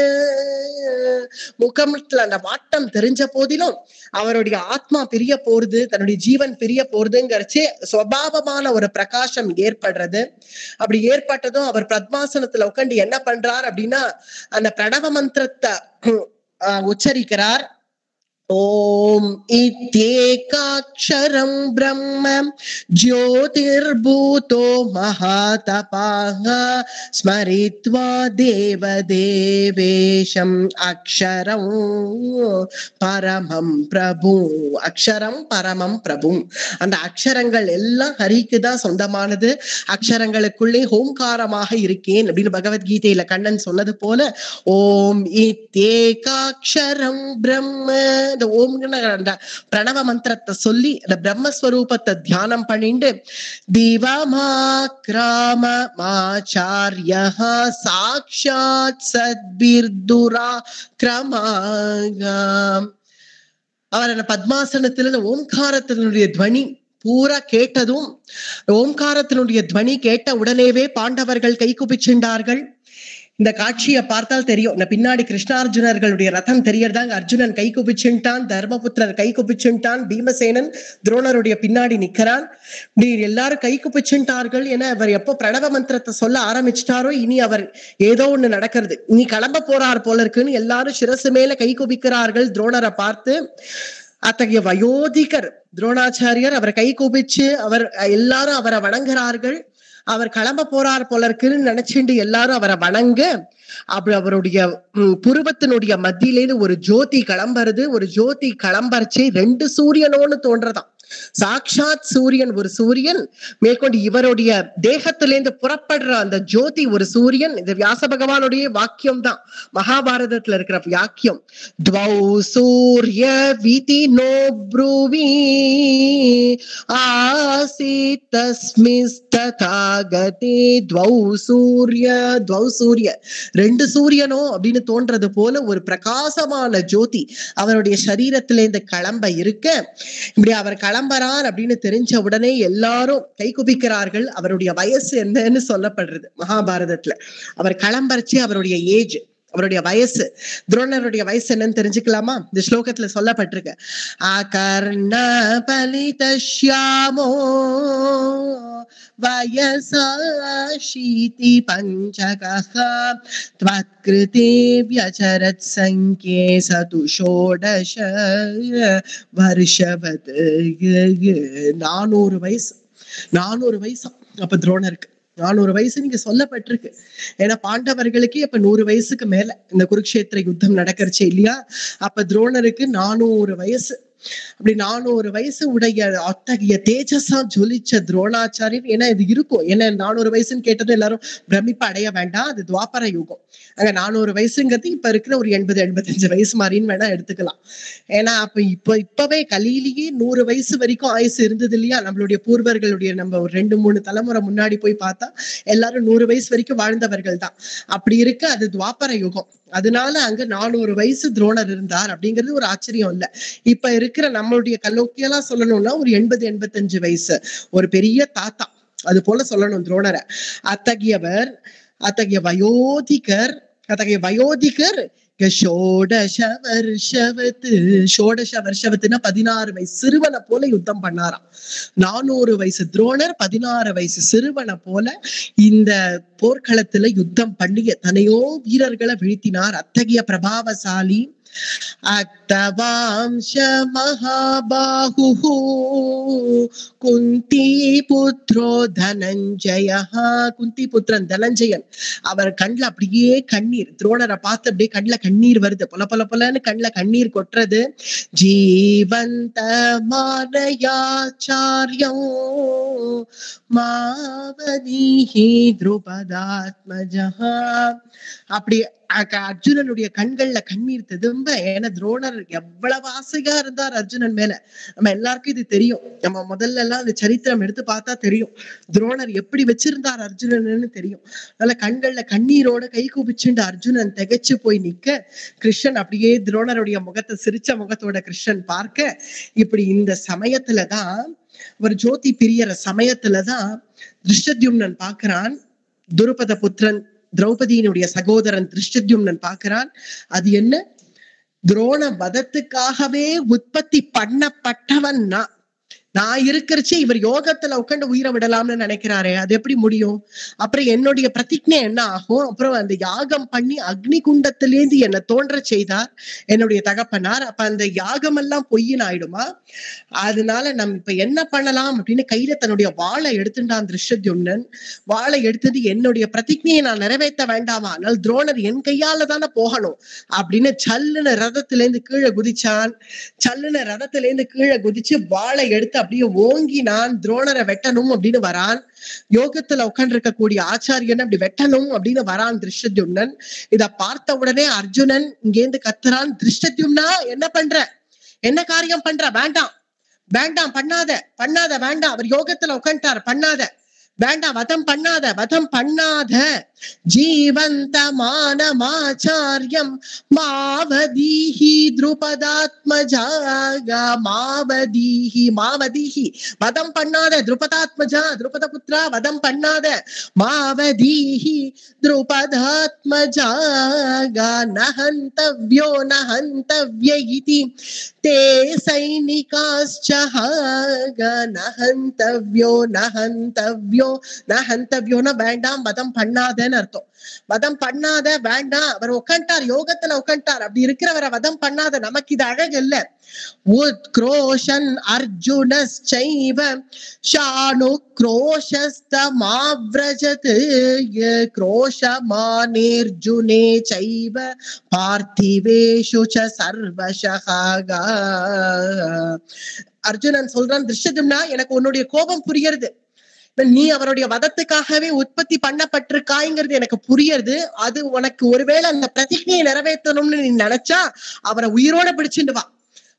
[SPEAKER 1] முகத்துல அந்த வாட்டம் தெரிஞ்ச போதிலும் அவருடைய ஆத்மா பிரிய போறது, தன்னுடைய ஜீவன் பிரிய போறதுங்கிறச்சே சுவாவமான ஒரு பிரகாசம் ஏற்படுறது. அப்படி ஏற்பட்டதும் அவர் பத்மாசனத்துல உட்காந்து என்ன பண்றார் அப்படின்னா அந்த பிரணவ மந்திரத்தை உச்சரிக்கிறார். ஓம் இத்யேகாக்ஷரம் பிரம்ம ஜோதிர்பூதோ மகாதபாஹ ஸ்மரித்வா தேவதேவேஷம் அக்ஷரம் பரமம் பிரபு. அக்ஷரம் பரமம் பிரபு, அந்த அக்ஷரங்கள் எல்லாம் ஹரிக்கு தான் சொந்தமானது. அக்ஷரங்களுக்குள்ளே ஓம்காரமாக இருக்கேன் அப்படின்னு பகவத்கீதையில கண்ணன் சொன்னது போல ஓம் இத்யேகாக்ஷரம் பிரம்ம, இந்த ஓம்ங்கிற அந்த பிரணவ மந்திரத்தை சொல்லி அந்த பிரம்மஸ்வரூபத்தை தியானம் பண்ணிட்டு திவமாக்ராமமாச்சார்யஹ சாக்ஷாத் சத்பிர்துரா கிரமாகம். அவர் அந்த பத்மாசனத்துல ஓம்காரத்தினுடைய துவனி பூரா கேட்டதும், ஓம்காரத்தினுடைய துவனி கேட்ட உடனேவே பாண்டவர்கள் கை குப்பிச்சுண்டார்கள். இந்த காட்சியை பார்த்தால் தெரியும். இந்த பின்னாடி கிருஷ்ணார்ஜுனர்களுடைய ரதம் தெரியறதாங்க. அர்ஜுனன் கை குப்பிச்சுட்டான், தர்மபுத்திரர் கை குப்பிச்சுட்டான், பீமசேனன் துரோணருடைய பின்னாடி நிக்கிறான். எல்லாரும் கை குப்பிச்சுட்டார்கள். ஏன்னா அவர் எப்போ பிரணவ மந்திரத்தை சொல்ல ஆரம்பிச்சிட்டாரோ இனி அவர் ஏதோ ஒண்ணு நடக்கிறது, இனி கிளம்ப போறார் போல இருக்குன்னு எல்லாரும் சிரசு மேல கை குப்பிக்கிறார்கள் துரோணரை பார்த்து. அத்தகைய வயோதிகர் துரோணாச்சாரியர் அவர் கை குப்பிச்சு அவர் எல்லாரும் அவரை வணங்குறார்கள். அவர் கிளம்ப போறார் போல இருக்குன்னு நினைச்சுட்டு எல்லாரும் அவரை வணங்க, அப்படி அவருடைய புருவத்தினுடைய மத்தியிலேருந்து ஒரு ஜோதி கிளம்புறது. ஒரு ஜோதி கிளம்பறச்சே 2 சூரியனோன்னு தோன்றதாம். சாக்ஷாத் சூரியன் ஒரு சூரியன், மேற்கொண்டு இவருடைய தேகத்திலேருந்து புறப்படுற அந்த ஜோதி ஒரு சூரியன். இந்த வியாச பகவானுடைய வாக்கியம் தான், மகாபாரதத்துல இருக்கிற வாக்கியம். துவௌ சூரிய விதி நோ ப்ரூவி ஆசீத் தஸ்மிஸ்ததாகதே துவௌ சூரிய, ரெண்டு சூரியனோ அப்படின்னு தோன்றது போல ஒரு பிரகாசமான ஜோதி அவருடைய சரீரத்திலேருந்து கிளம்ப இருக்க, இப்படி அவர் கிளம்புறார் அப்படின்னு தெரிஞ்ச உடனே எல்லாரும் கை குபிக்கிறார்கள். அவருடைய வயசு என்னன்னு சொல்லப்படுறது மகாபாரதத்துல. அவர் கிளம்பறச்சு அவருடைய ஏஜ், அவருடைய வயசு, துரோணருடைய வயசு என்னன்னு தெரிஞ்சுக்கலாமா? இந்த ஸ்லோகத்துல சொல்லப்பட்டிருக்கு. அகர்ண பலிதஷ்யாமோ வயசாஷீதி பஞ்சகஹ த்வத்கிருதே வியசரத் சங்கே சது ஷோடஷ வருஷவத். 400 வயசு, 400 வயசு அப்ப துரோணருக்கு. 400 வயசு நீங்க சொல்லப்பட்டிருக்கு. ஏன்னா பாண்டவர்களுக்கு இப்ப 100 வயசுக்கு மேல இந்த குருக்ஷேத்திர யுத்தம் நடக்கிறச்சு இல்லையா? அப்ப துரோணருக்கு 400 வயசு. அப்படி 400 வயசு உடைய அத்தகைய தேஜஸா ஜொலிச்ச துரோணாச்சாரியர். ஏன்னா இது இருக்கும், ஏன்னா 400 வயசுன்னு கேட்டது எல்லாரும் பிரமிப்பு அடைய வேண்டாம், அது துவாபர யுகம். அங்க 400 வயசுங்கிறது இப்ப இருக்கிற ஒரு 80-85 வயசு மாதிரின்னு வேணா எடுத்துக்கலாம். ஏன்னா அப்ப இப்பவே கலியிலேயே 100 வயசு வரைக்கும் ஆயுசு இருந்தது இல்லையா? நம்மளுடைய பூர்வர்களுடைய நம்ம ஒரு 2-3 தலைமுறை முன்னாடி போய் பார்த்தா எல்லாரும் 100 வயசு வரைக்கும் வாழ்ந்தவர்கள் தான். அப்படி இருக்க அது துவாபர யுகம். அதனால அங்க 400 வயசு துரோணர் இருந்தார் அப்படிங்கிறது ஒரு ஆச்சரியம் இல்ல. இப்ப இருக்கிற நம்மளுடைய கல்லோக்கியெல்லாம் சொல்லணும்னா ஒரு 80-85 வயசு, ஒரு பெரிய தாத்தா, அது போல சொல்லணும் துரோணரை. அத்தகைய வயோதிகர் ஷோடச வருஷவத்துனா 16 வயசு சிறுவனை போல யுத்தம் பண்ணாராம். 400 வயசு துரோணர் 16 வயசு சிறுவனை போல இந்த போர்க்களத்துல யுத்தம் பண்ணி எத்தனையோ வீரர்களை வீழ்த்தினார். அத்தகைய பிரபாவசாலி. அக்தவாம்ச மகாபாஹு குந்தி புத்ரோ தனஞ்சய. குந்தி புத்திரன் தனஞ்சயன், அவர் கண்ணுல அப்படியே கண்ணீர், துரோணரை பார்த்து அப்படியே கண்ணுல கண்ணீர் வருது, பொல பொல பொலன்னு கண்ணுல கண்ணீர் கொட்டுறது. ஜீவந்த மானயாச்சாரியம் மாவதீஹி த்ருபதாத்மஜா. அப்படி அர்ஜுனனுடைய கண்கள்ல கண்ணீர் திரும்ப. ஏன்னா துரோணர் எவ்வளவு ஆசையா இருந்தார் அர்ஜுனன் மேல. நம்ம எல்லாருக்கும் இது தெரியும். நம்ம முதல்ல எல்லாம் அந்த சரித்திரம் எடுத்து பார்த்தா தெரியும் துரோணர் எப்படி வச்சிருந்தார் அர்ஜுனன்னு தெரியும். அதனால கண்கள்ல கண்ணீரோட கை கூப்பிச்சுண்டு அர்ஜுனன் திகைச்சு போய் நிக்க, கிருஷ்ணன் அப்படியே துரோணருடைய முகத்தை சிரிச்ச முகத்தோட கிருஷ்ணன் பார்க்க, இப்படி இந்த சமயத்துலதான் ஒரு ஜோதி பிரியற சமயத்துலதான் திருஷ்டத்யும்னன் பார்க்கிறான். துருபத புத்திரன் திரௌபதியினுடைய சகோதரன் திருஷ்டத்யும்னன் பார்க்கிறான். அது என்ன? துரோண வதத்துக்காகவே உற்பத்தி பண்ணப்பட்டவன் நான் இருக்கிறச்சு இவர் யோகத்துல உட்காந்து உயிரை விடலாம்னு நினைக்கிறாரே, அது எப்படி முடியும்? அப்புறம் என்னுடைய பிரதிஜை என்ன ஆகும்? அப்புறம் அந்த யாகம் பண்ணி அக்னி குண்டத்திலேந்து என்னை தோன்ற செய்தார் என்னுடைய தகப்பனார். அப்ப அந்த யாகம் எல்லாம் பொய்யின் ஆயிடுமா? அதனால நம்ம இப்ப என்ன பண்ணலாம் அப்படின்னு கையில தன்னுடைய வாளை எடுத்துட்டான் திருஷ்டத்யும்னன். வாளை எடுத்தது, என்னுடைய பிரதிஜையை நான் நிறைவேற்ற வேண்டாமா? அதனால துரோணர் என் கையால தானே போகணும் அப்படின்னு சல்லுன ரதத்திலேருந்து கீழே குதிச்சான். சல்லுன ரதத்திலேருந்து கீழே குதிச்சு வாளை எடுத்து அப்படியே ஓங்கி நான் துரோணரை வெட்டணும் அப்படின்னு வரான். யோகத்துல உட்கார்ந்து இருக்கக்கூடிய ஆச்சாரியன் அப்படி வெட்டணும் அப்படின்னு வரான் திருஷ்டத்யும்னன். இத பார்த்த உடனே அர்ஜுனன் இங்கேருந்து கத்துறான், திருஷ்டத்யும்னா என்ன பண்ற, என்ன காரியம் பண்ற, வேண்டாம் வேண்டாம், பண்ணாத வேண்டாம், அவர் யோகத்துல உட்காந்துட்டார், பண்ணாத வேண்டாம், வதம் பண்ணாத ஜீவந்த மானமாச்சாரியம் மாவதீஹி த்ருபதாத்மஜா. மாவதீஹி வதம் பண்ணாத, த்ருபதாத்மஜா த்ருபத புத்ரா வதம் பண்ணாத, மாவதீஹி த்ருபதாத்மஜா நஹந்தவ்யோ நஹந்தவ்ய இதி தே சைனிகாஸ்ச நஹந்தவ்யோனா வேண்டாம், வதம் பண்ணாதன்னு அர்த்தம். வதம் பண்ணாத, வேண்டாம், அவர் உட்காண்டார், யோகத்துல உட்காண்டார், அப்படி இருக்கிறவரை வதம் பண்ணாத. நமக்கு இது அழகு இல்ல. உத்க்ரோஷன் அர்ஜுனஸ்சைவ ஷானு க்ரோஷஸ்தமாவ்ரஜத் க்ரோஷமானேர்ஜுனே சைவ பார்த்திவேஷு ச சர்வஷஹ. அர்ஜுனன் சொல்றான், திருஷ்யத்யும்னா எனக்கு உன்னுடைய கோபம் புரியுது, நீ அவருடைய வதத்துக்காகவே உற்பத்தி பண்ணப்பட்டிருக்காய்ங்கிறது எனக்கு புரியுது. அது உனக்கு ஒருவேளை அந்த பிரதிஜையை நிறைவேற்றணும்னு நீ நினைச்சா அவரை உயிரோட பிடிச்சிட்டு வா,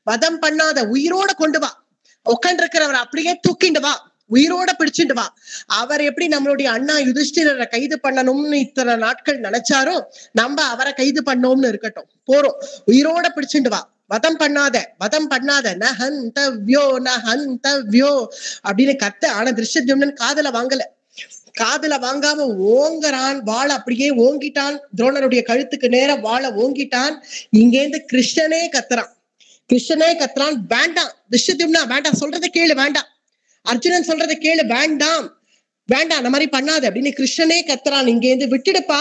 [SPEAKER 1] வதம் பண்ணாத உயிரோட கொண்டு வா, உட்காண்டிருக்கிறவரை அப்படியே தூக்கிண்டு வா, உயிரோட பிடிச்சிட்டு வா. அவர் எப்படி நம்மளுடைய அண்ணா யுதிஷ்டிரரை கைது பண்ணணும்னு இத்தனை நாட்கள் நினைச்சாரோ, நம்ம அவரை கைது பண்ணோம்னு இருக்கட்டும், போறோம், உயிரோட பிடிச்சிட்டு வா, வதம் பண்ணாத, வதம் பண்ணாத, நஹந்தவ்யோ நஹந்தவ்யோ அப்படின்னு கத்த. ஆனா திருஷ்யத்யும்னன் காதுல வாங்கல. காதுல வாங்காம ஓங்கறான், வாழை அப்படியே ஓங்கிட்டான், துரோணருடைய கழுத்துக்கு நேரம் வாழை ஓங்கிட்டான். இங்கேருந்து கிருஷ்ணனே கத்துறான், கிருஷ்ணனே கத்துறான், வேண்டாம் திருஷ்யத்யும்னா வேண்டாம், சொல்றதை கேளு, வேண்டாம், அர்ஜுனன் சொல்றதை கேளு, வேண்டாம் வேண்டாம், அந்த மாதிரி பண்ணாது அப்படின்னு கிருஷ்ணனே கத்துறான். இங்கேருந்து விட்டுடுப்பா,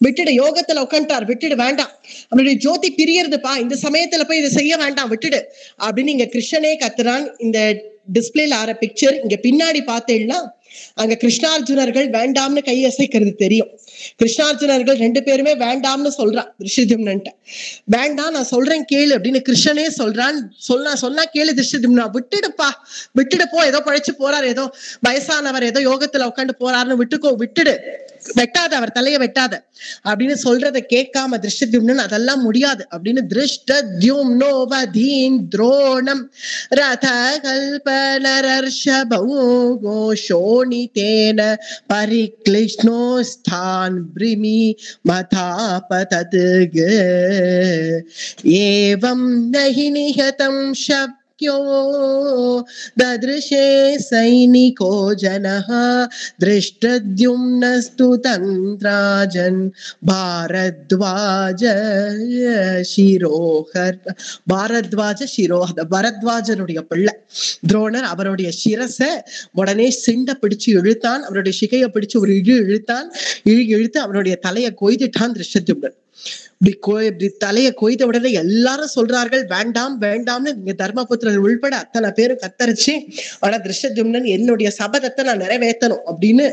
[SPEAKER 1] விட்டுடு, யோகத்துல உட்காந்துட்டார், விட்டுடு, வேண்டாம், அவனுடைய ஜோதி பிரியறதுப்பா, இந்த சமயத்துல போய் இதை செய்ய வேண்டாம், விட்டுடு அப்படின்னு இங்க கிருஷ்ணனே கத்துறான். இந்த டிஸ்பிளேல ஆற பிக்சர் இங்க பின்னாடி பார்த்தேன்னா அங்க கிருஷ்ணார்ஜுனர்கள் வேண்டாம்னு கையசைக்கிறது தெரியும். கிருஷ்ணார்ஜுனர்கள் ரெண்டு பேருமே வேண்டாம்னு சொல்றான் திருஷ்யத்யும்னன்ட்ட. வேண்டாம், நான் சொல்றேன் கேளு அப்படின்னு கிருஷ்ணனே சொல்றான். சொன்னா கேளு திருஷ்யத்யும்னா, விட்டுடுப்பா, விட்டுடு போ, ஏதோ பழைச்சு போறாரு, ஏதோ வயசானவர் ஏதோ யோகத்துல உட்காந்து போறாருன்னு விட்டுக்கோ, விட்டுடு, வெட்டாத, அவர் தலைய வெட்டாத அப்படின்னு சொல்றதை கேட்காம திருஷ்யத்யும்னன் அதெல்லாம் முடியாது அப்படின்னு திருஷ்டத்யும்னோ வதீன் துரோணம் ரத கல்பனரர்ஷபௌ கோஷோணிதேன பரிக்ளிஷ்ணோஸ்தான் ப்ரிமி மதாபதத் ஏவம் நஹி நிஹதம் ददृशे सैनिको जनः दृष्टद्युम्नस्तु तन्त्राजन् भारद्वाज शिरोहर भारद्वाज शिरोहर பரத்வாஜனுடைய பிள்ளை துரோணர் அவருடைய சிரச உடனே சிண்ட பிடிச்சு இழுத்தான், அவருடைய சிகையை பிடிச்சு ஒரு இழுத்தான், இழுத்து அவருடைய தலையை கொய்துட்டான் திருஷ்யத்யும்னன். இப்படி தலையை கொய்த உடனே எல்லாரும் சொல்றார்கள் வேண்டாம் வேண்டாம்னு. இங்க தர்மபுத்திரர் உள்பட அத்தனை பேரும் கத்தரிச்சு, ஆனா திருஷ்யத்யும்னன் என்னுடைய சபதத்தை நான் நிறைவேற்றணும் அப்படின்னு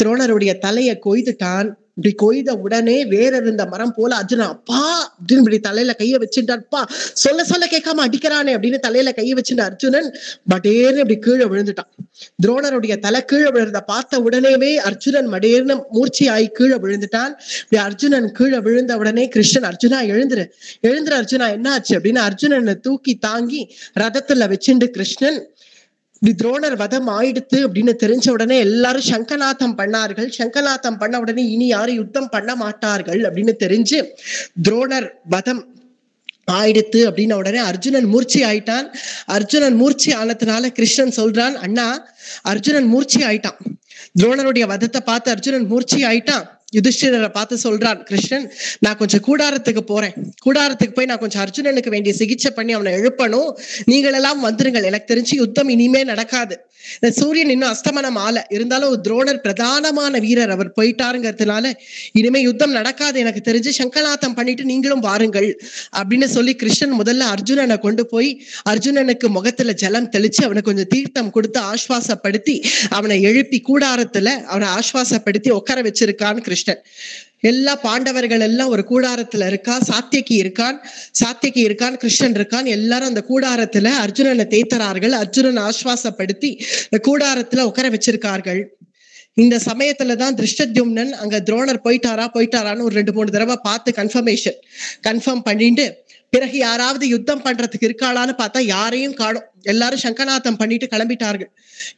[SPEAKER 1] துரோணருடைய தலையை கொய்துட்டான். இப்படி கொய்த உடனே வேற இருந்த மரம் போல அர்ஜுனன் அப்பா அப்படின்னு இப்படி தலையில கைய வச்சுட்டான்ப்பா, சொல்ல சொல்ல கேட்காம அடிக்கிறானே அப்படின்னு தலையில கைய வச்சுட்டு அர்ஜுனன் மடேர்னு இப்படி கீழே விழுந்துட்டான். துரோணருடைய தலை கீழே விழுறத பார்த்த உடனேவே அர்ஜுனன் மடேர்னு மூர்ச்சி ஆகி கீழே விழுந்துட்டான். இப்படி அர்ஜுனன் கீழே விழுந்த உடனே கிருஷ்ணன் அர்ஜுனா எழுந்துரு எழுந்துரு அர்ஜுனா என்ன ஆச்சு அப்படின்னு அர்ஜுனனை தூக்கி தாங்கி ரதத்துல வச்சுண்டு கிருஷ்ணன் இப்படி துரோணர் வதம் ஆயிடுத்து அப்படின்னு தெரிஞ்ச உடனே எல்லாரும் சங்கநாதம் பண்ணார்கள். சங்கநாதம் பண்ண உடனே இனி யாரும் யுத்தம் பண்ண மாட்டார்கள் அப்படின்னு தெரிஞ்சு துரோணர் வதம் ஆயிடுத்து அப்படின்ன உடனே அர்ஜுனன் மூர்ச்சி ஆயிட்டான். அர்ஜுனன் மூர்ச்சி ஆனதுனால கிருஷ்ணன் சொல்றான், அண்ணா அர்ஜுனன் மூர்ச்சி ஆயிட்டான், துரோணருடைய வதத்தை பார்த்து அர்ஜுனன் மூர்ச்சி ஆயிட்டான். யுதிஷ்டிரரை பார்த்து சொல்றான் கிருஷ்ணன், நான் கொஞ்சம் கூடாரத்துக்கு போறேன், கூடாரத்துக்கு போய் நான் கொஞ்சம் அர்ஜுனனுக்கு வேண்டிய சிகிச்சை பண்ணி அவனை எழுப்பணும், நீங்கள் எல்லாம் வந்துருங்கள், எனக்கு தெரிஞ்சு யுத்தம் இனிமே நடக்காது. சூரியன் இன்னும் அஸ்தமனம் ஆல இருந்தாலும் துரோணர் பிரதானமான வீரர், அவர் போயிட்டாருங்கிறதுனால இனிமே யுத்தம் நடக்காது எனக்கு தெரிஞ்சு, சங்கநாதம் பண்ணிட்டு நீங்களும் வாருங்கள் அப்படின்னு சொல்லி கிருஷ்ணன் முதல்ல அர்ஜுனனை கொண்டு போய் அர்ஜுனனுக்கு முகத்துல ஜலம் தெளிச்சு அவனுக்கு கொஞ்சம் தீர்த்தம் கொடுத்து ஆஸ்வாசப்படுத்தி அவனை எழுப்பி கூடாரத்துல அவனை ஆஸ்வாசப்படுத்தி உட்கார வச்சிருக்கான் கிருஷ்ணன். எல்லா பாண்டவர்கள் எல்லாம் ஒரு கூடாரத்துல இருக்கா, சாத்தியகி இருக்கான், கிருஷ்ணன் இருக்கான், எல்லாரும் அந்த கூடாரத்துல அர்ஜுனனை தேய்த்தறார்கள். அர்ஜுனன் ஆஸ்வாசப்படுத்தி கூடாரத்துல உட்கார வச்சிருக்கார்கள். இந்த சமயத்துலதான் திருஷ்டத்யும்னன் அங்க துரோணர் போயிட்டாரான்னு ஒரு 2-3 தடவை பார்த்து கன்ஃபார்ம் பண்ணிட்டு பிறகு யாராவது யுத்தம் பண்றதுக்கு இருக்காளான்னு பார்த்தா யாரையும் காணோம். எல்லாரும் சங்கநாதம் பண்ணிட்டு கிளம்பிட்டார்கள்.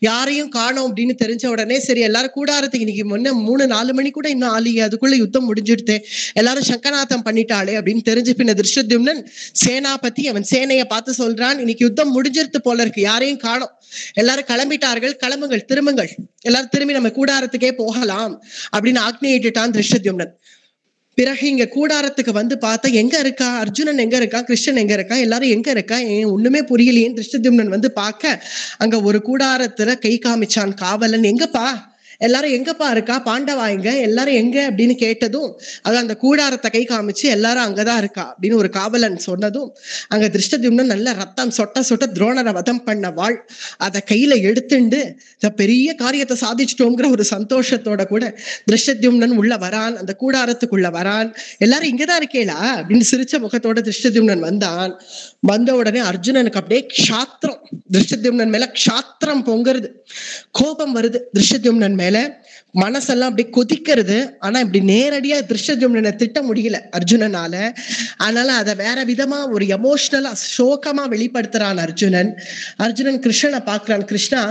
[SPEAKER 1] யாரையும் காணோம் அப்படின்னு தெரிஞ்ச உடனே சரி எல்லாரும் கூடாரத்துக்கு இன்னைக்கு முன்ன 3-4 மணி கூட இன்னும் ஆலியே, அதுக்குள்ள யுத்தம் முடிஞ்சுடுதே, எல்லாரும் சங்கநாதம் பண்ணிட்டாளே அப்படின்னு தெரிஞ்சு பின்ன திருஷ்டத்யும்னன் சேனாபதி அவன் சேனையை பார்த்து சொல்றான், இன்னைக்கு யுத்தம் முடிஞ்சிருத்து போல இருக்கு, யாரையும் காணோம், எல்லாரும் கிளம்பிட்டார்கள், கிளம்புங்கள், திரும்புங்கள், எல்லாரும் திரும்பி நம்ம கூடாரத்துக்கே போகலாம் அப்படின்னு ஆக்ஞையிட்டுட்டான் திருஷ்டத்யும்னன். பிறகு இங்க கூடாரத்துக்கு வந்து பார்த்தா எங்க இருக்கா அர்ஜுனன், எங்க இருக்கா கிருஷ்ணன், எங்க இருக்கா, எல்லாரும் எங்க இருக்கா, ஒண்ணுமே புரியலையே. திருஷ்டத்யும்னன் வந்து பார்க்க அங்க ஒரு கூடாரத்துல கை காமிச்சான் காவலன். எங்கப்பா எல்லாரும் எங்கப்பா இருக்கா, பாண்டவா எங்க, எல்லாரும் எங்க அப்படின்னு கேட்டதும் அது அந்த கூடாரத்தை கை காமிச்சு எல்லாரும் அங்கதான் இருக்கா அப்படின்னு ஒரு காவலன் சொன்னதும் அங்க திருஷ்டத்யும்னன் நல்ல ரத்தம் சொட்ட சொட்ட துரோணரை வதம் பண்ண வாழ் அதை கையில எடுத்துண்டு பெரிய காரியத்தை சாதிச்சிட்டோங்கிற ஒரு சந்தோஷத்தோட கூட திருஷ்டத்யும்னன் உள்ள வரான், அந்த கூடாரத்துக்குள்ள வரான். எல்லாரும் இங்கதான் இருக்கேளா அப்படின்னு சிரிச்ச முகத்தோட திருஷ்டத்யும்னன் வந்தான். வந்த உடனே அர்ஜுனனுக்கு அப்படியே க்ஷாத்திரம், திருஷ்டத்யும்னன் மேல க்ஷாத்திரம் பொங்குறது, கோபம் வருது திருஷ்டத்யும்னன் மேல, மனசெல்லாம் அப்படி கொதிக்கிறது. ஆனா இப்படி நேரடியா திருஷ்டத்யும்னனை திட்ட முடியல அர்ஜுனனால. அதனால அதை வேற விதமா ஒரு எமோஷனலா சோகமா வெளிப்படுத்துறான் அர்ஜுனன். அர்ஜுனன் கிருஷ்ணனை பாக்குறான். கிருஷ்ணா,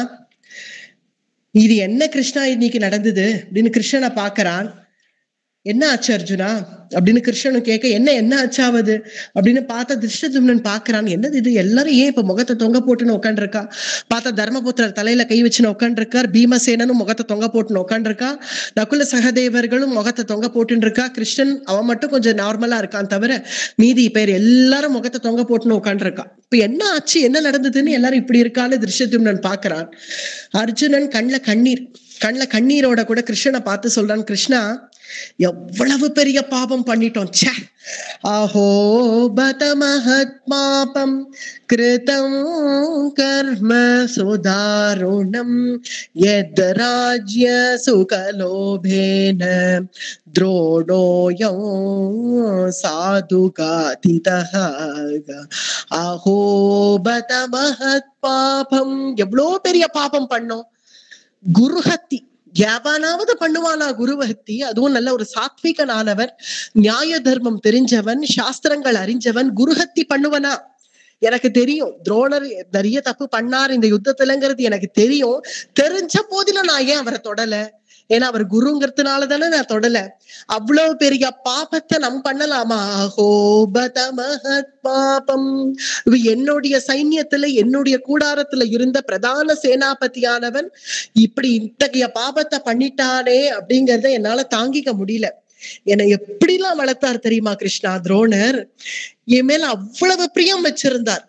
[SPEAKER 1] இது என்ன கிருஷ்ணா இன்னைக்கு நடந்தது அப்படின்னு கிருஷ்ணனை பாக்குறான். என்ன ஆச்சு அர்ஜுனா அப்படின்னு கிருஷ்ணனும் கேட்க, என்ன ஆச்சாவது அப்படின்னு பார்த்தா திருஷ்டத்யும்னன் பாக்குறான். என்னது இது, எல்லாரும் ஏன் இப்ப முகத்தை தொங்க போட்டுன்னு உட்காந்துருக்கா? பார்த்தா தர்மபுத்திரர் தலையில கை வச்சுன்னு உட்காந்துருக்கார், பீமசேனனும் முகத்தை தொங்க போட்டுன்னு உட்காந்துருக்கா, நகுல சகதேவர்களும் முகத்தை தொங்க போட்டுன்னு இருக்கா. கிருஷ்ணன் அவன் மட்டும் கொஞ்சம் நார்மலா இருக்கான், தவிர மீதி பேர் எல்லாரும் முகத்தை தொங்க போட்டுன்னு உட்காந்துருக்கா. இப்ப என்ன ஆச்சு, என்ன நடந்ததுன்னு எல்லாரும் இப்படி இருக்கான்னு திருஷ்டத்யும்னன் பாக்குறான். அர்ஜுனன் கண்ணுல கண்ணீரோட கூட கிருஷ்ணனை பார்த்து சொல்றான், கிருஷ்ணா எவ்வளவு பெரிய பாபம் பண்ணிட்டோம். ச்சே, அஹோ பத மஹத் பாபம் கிருதம் கர்ம சுதாருணம் யத் ராஜ்ய சுகலோபேன துரோணோயம் சாதுகாதிதஹ. அஹோ பத மஹத் பாபம், எவ்வளோ பெரிய பாபம் பண்ணோம். குருஹத்தி, எவனாவது பண்ணுவானா குருவஹத்தி? அதுவும் நல்ல ஒரு சாத்விகனானவன், நியாய தர்மம் தெரிஞ்சவன், சாஸ்திரங்கள் அறிஞ்சவன் குருஹத்தி பண்ணுவனா? எனக்கு தெரியும் துரோணர் நிறைய தப்பு பண்ணார் இந்த யுத்தத்துலங்கிறது எனக்கு தெரியும். தெரிஞ்ச போதிலும் நான் ஏன் அவரை தொடல? ஏன்னா அவர் குருங்கிறதுனால தானே நான் தொடல. அவ்வளவு பெரிய பாபத்தை நம் பண்ணலாமா? ஹோபத மஹத் பாபம். என்னுடைய சைன்யத்துல என்னுடைய கூடாரத்துல இருந்த பிரதான சேனாபதியானவன் இப்படி இத்தகைய பாபத்தை பண்ணிட்டானே அப்படிங்கறத என்னால தாங்கிக்க முடியல. என்னை எப்படிலாம் வளர்த்தார் தெரியுமா கிருஷ்ணா துரோணர்? என் மேல அவ்வளவு பிரியம் வச்சிருந்தார்.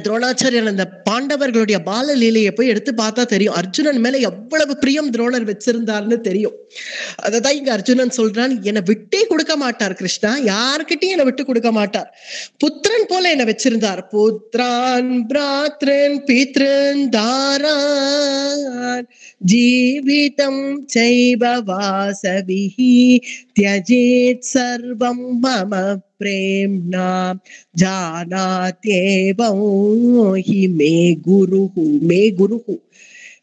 [SPEAKER 1] துரோணாச்சாரியர் அந்த பாண்டவர்களுடைய பால லீலையை போய் எடுத்து பார்த்தா தெரியும் அர்ஜுனன் மேல எவ்வளவு பிரியம் துரோணர் வச்சிருந்தார்னு தெரியும். அததான் இங்க அர்ஜுனன் சொல்றான், என்னை விட்டே கொடுக்க மாட்டார் கிருஷ்ணா, யாருக்கிட்டையும் என்னை விட்டு கொடுக்க மாட்டார். புத்திரன் போல என்னை வச்சிருந்தார். புத்திரான் பிராத்ரன் பித்ரன் தாரான் ஜீவிதம் சைவ வாசவிஹி த்யஜேத் சர்வம் மம பிரேம்னா ஜானாத்யேவம் ஹி மே குருஹு.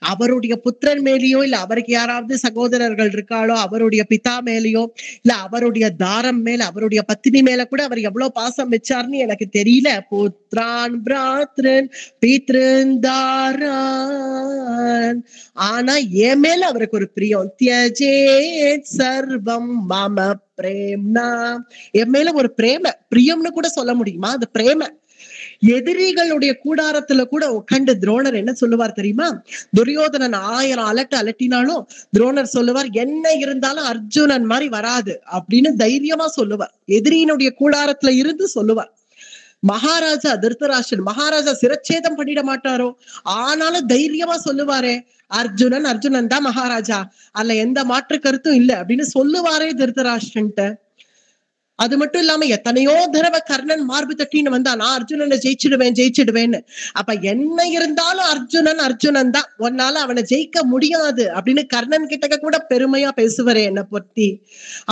[SPEAKER 1] அவருடைய புத்திரன் மேலேயோ இல்ல அவருக்கு யாராவது சகோதரர்கள் இருக்காளோ அவருடைய பிதா மேலேயோ இல்ல அவருடைய தாரம் மேல அவருடைய பத்தினி மேல கூட அவர் எவ்வளவு பாசம் வச்சார்னு எனக்கு தெரியல. புத்திரான் பிராத்ரன் பித்ரன் தாரான், ஆனா என் மேல அவருக்கு ஒரு பிரியம். த்யஜேத் சர்வம் மம பிரேம்னா, என் மேல ஒரு பிரியம்னு கூட சொல்ல முடியுமா? அது பிரேம. எதிரிகளுடைய கூடாரத்துல கூட உட்காந்து துரோணர் என்ன சொல்லுவார் தெரியுமா? துரியோதனன் 1000 அலட்டினாலும் துரோணர் சொல்லுவார், என்ன இருந்தாலும் அர்ஜுனன் மாதிரி வராது அப்படின்னு தைரியமா சொல்லுவார். எதிரியினுடைய கூடாரத்துல இருந்து சொல்லுவார். மகாராஜா திருதராஷ்டிரன், மகாராஜா சிரச்சேதம் பண்ணிட மாட்டாரோ, ஆனாலும் தைரியமா சொல்லுவாரே, அர்ஜுனன் தான் மகாராஜா, அதுல எந்த மாற்று கருத்தும் இல்லை அப்படின்னு சொல்லுவாரே திருதராஷ்டிரன்ட்ட. அது மட்டும் இல்லாம எத்தனையோ தடவை கர்ணன் மார்பு தட்டின்னு வந்தா, நான் அர்ஜுனனை ஜெயிச்சிடுவேன்னு. அப்ப என்ன இருந்தாலும் அர்ஜுனன் தான், உன்னால அவனை ஜெயிக்க முடியாது அப்படின்னு கர்ணன் கிட்ட கூட பெருமையா பேசுவாரே என்னை பத்தி.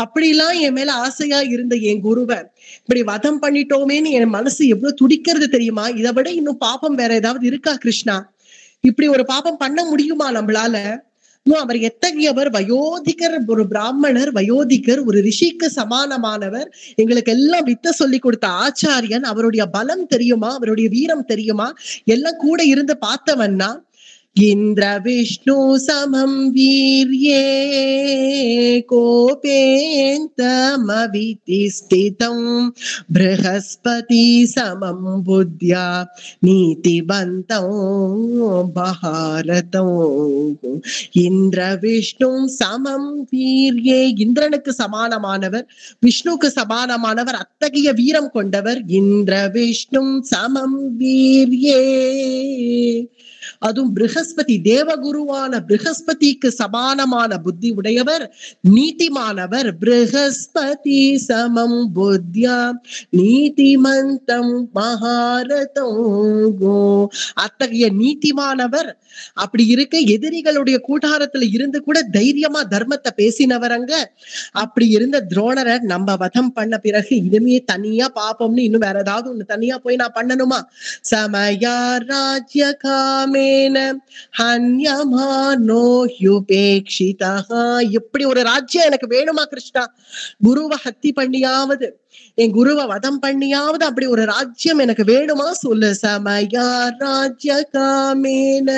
[SPEAKER 1] அப்படிலாம் என் மேல ஆசையா இருந்த என் குருவை இப்படி வதம் பண்ணிட்டோமேன்னு என் மனசு எவ்வளவு துடிக்கிறது தெரியுமா? இதை விட இன்னும் பாப்பம் வேற ஏதாவது இருக்கா கிருஷ்ணா? இப்படி ஒரு பாப்பம் பண்ண முடியுமா நம்மளால? அவர் எத்தகையவர்? வயோதிகர், ஒரு பிராமணர், வயோதிகர், ஒரு ரிஷிக்கு சமானமானவர், எங்களுக்கு எல்லாம் வித்த சொல்லி கொடுத்த ஆச்சாரியன். அவருடைய பலம் தெரியுமா? அவருடைய வீரம் தெரியுமா? எல்லாம் கூட இருந்து பார்த்தவன்னா. இந்திர விஷ்ணு சமம் வீர்யே கோபேந்தமவிதி ஸ்திதம் ப்ரஹஸ்பதி சமம் புத்யா நீதிவந்தம் பாரதம். இந்திர விஷ்ணு சமம் வீர்யே, இந்திரனுக்கு சமானமானவர், விஷ்ணுக்கு சமானமானவர், அத்தகைய வீரம் கொண்டவர். இந்திர விஷ்ணு சமம் வீர்யே, அதுவும் ப்ரஹஸ்பதி தேவகுருவான ப்ரஹஸ்பதிக்கு சமானமான புத்தி உடையவர், நீதிமானவர். ப்ரஹஸ்பதி சமம் புத்தியா நீதிமந்தம் மகாரதம் கோ. அத்தகைய நீதிமானவர். அப்படி இருக்க எதிரிகளுடைய கூட்டாரத்துல இருந்து கூட தைரியமா தர்மத்தை பேசினவர் அங்க. அப்படி இருந்த துரோணரை நம்ம வதம் பண்ண பிறகு இனிமே தனியா பாப்போம்னு இன்னும் வேற ஏதாவது ஒண்ணு தனியா போய் நான் பண்ணணுமா? சமயா ராஜ்ய காமேன ஹன்யமானோ யுபேக்ஷிதா. இப்படி ஒரு ராஜ்யம் எனக்கு வேணுமா கிருஷ்ணா? குருவை ஹத்தி பண்ணியாவது, என் குருவை வதம் பண்ணியாவது அப்படி ஒரு ராஜ்யம் எனக்கு வேணுமா சொல்லு. சமயா ராஜ்ய காமேன.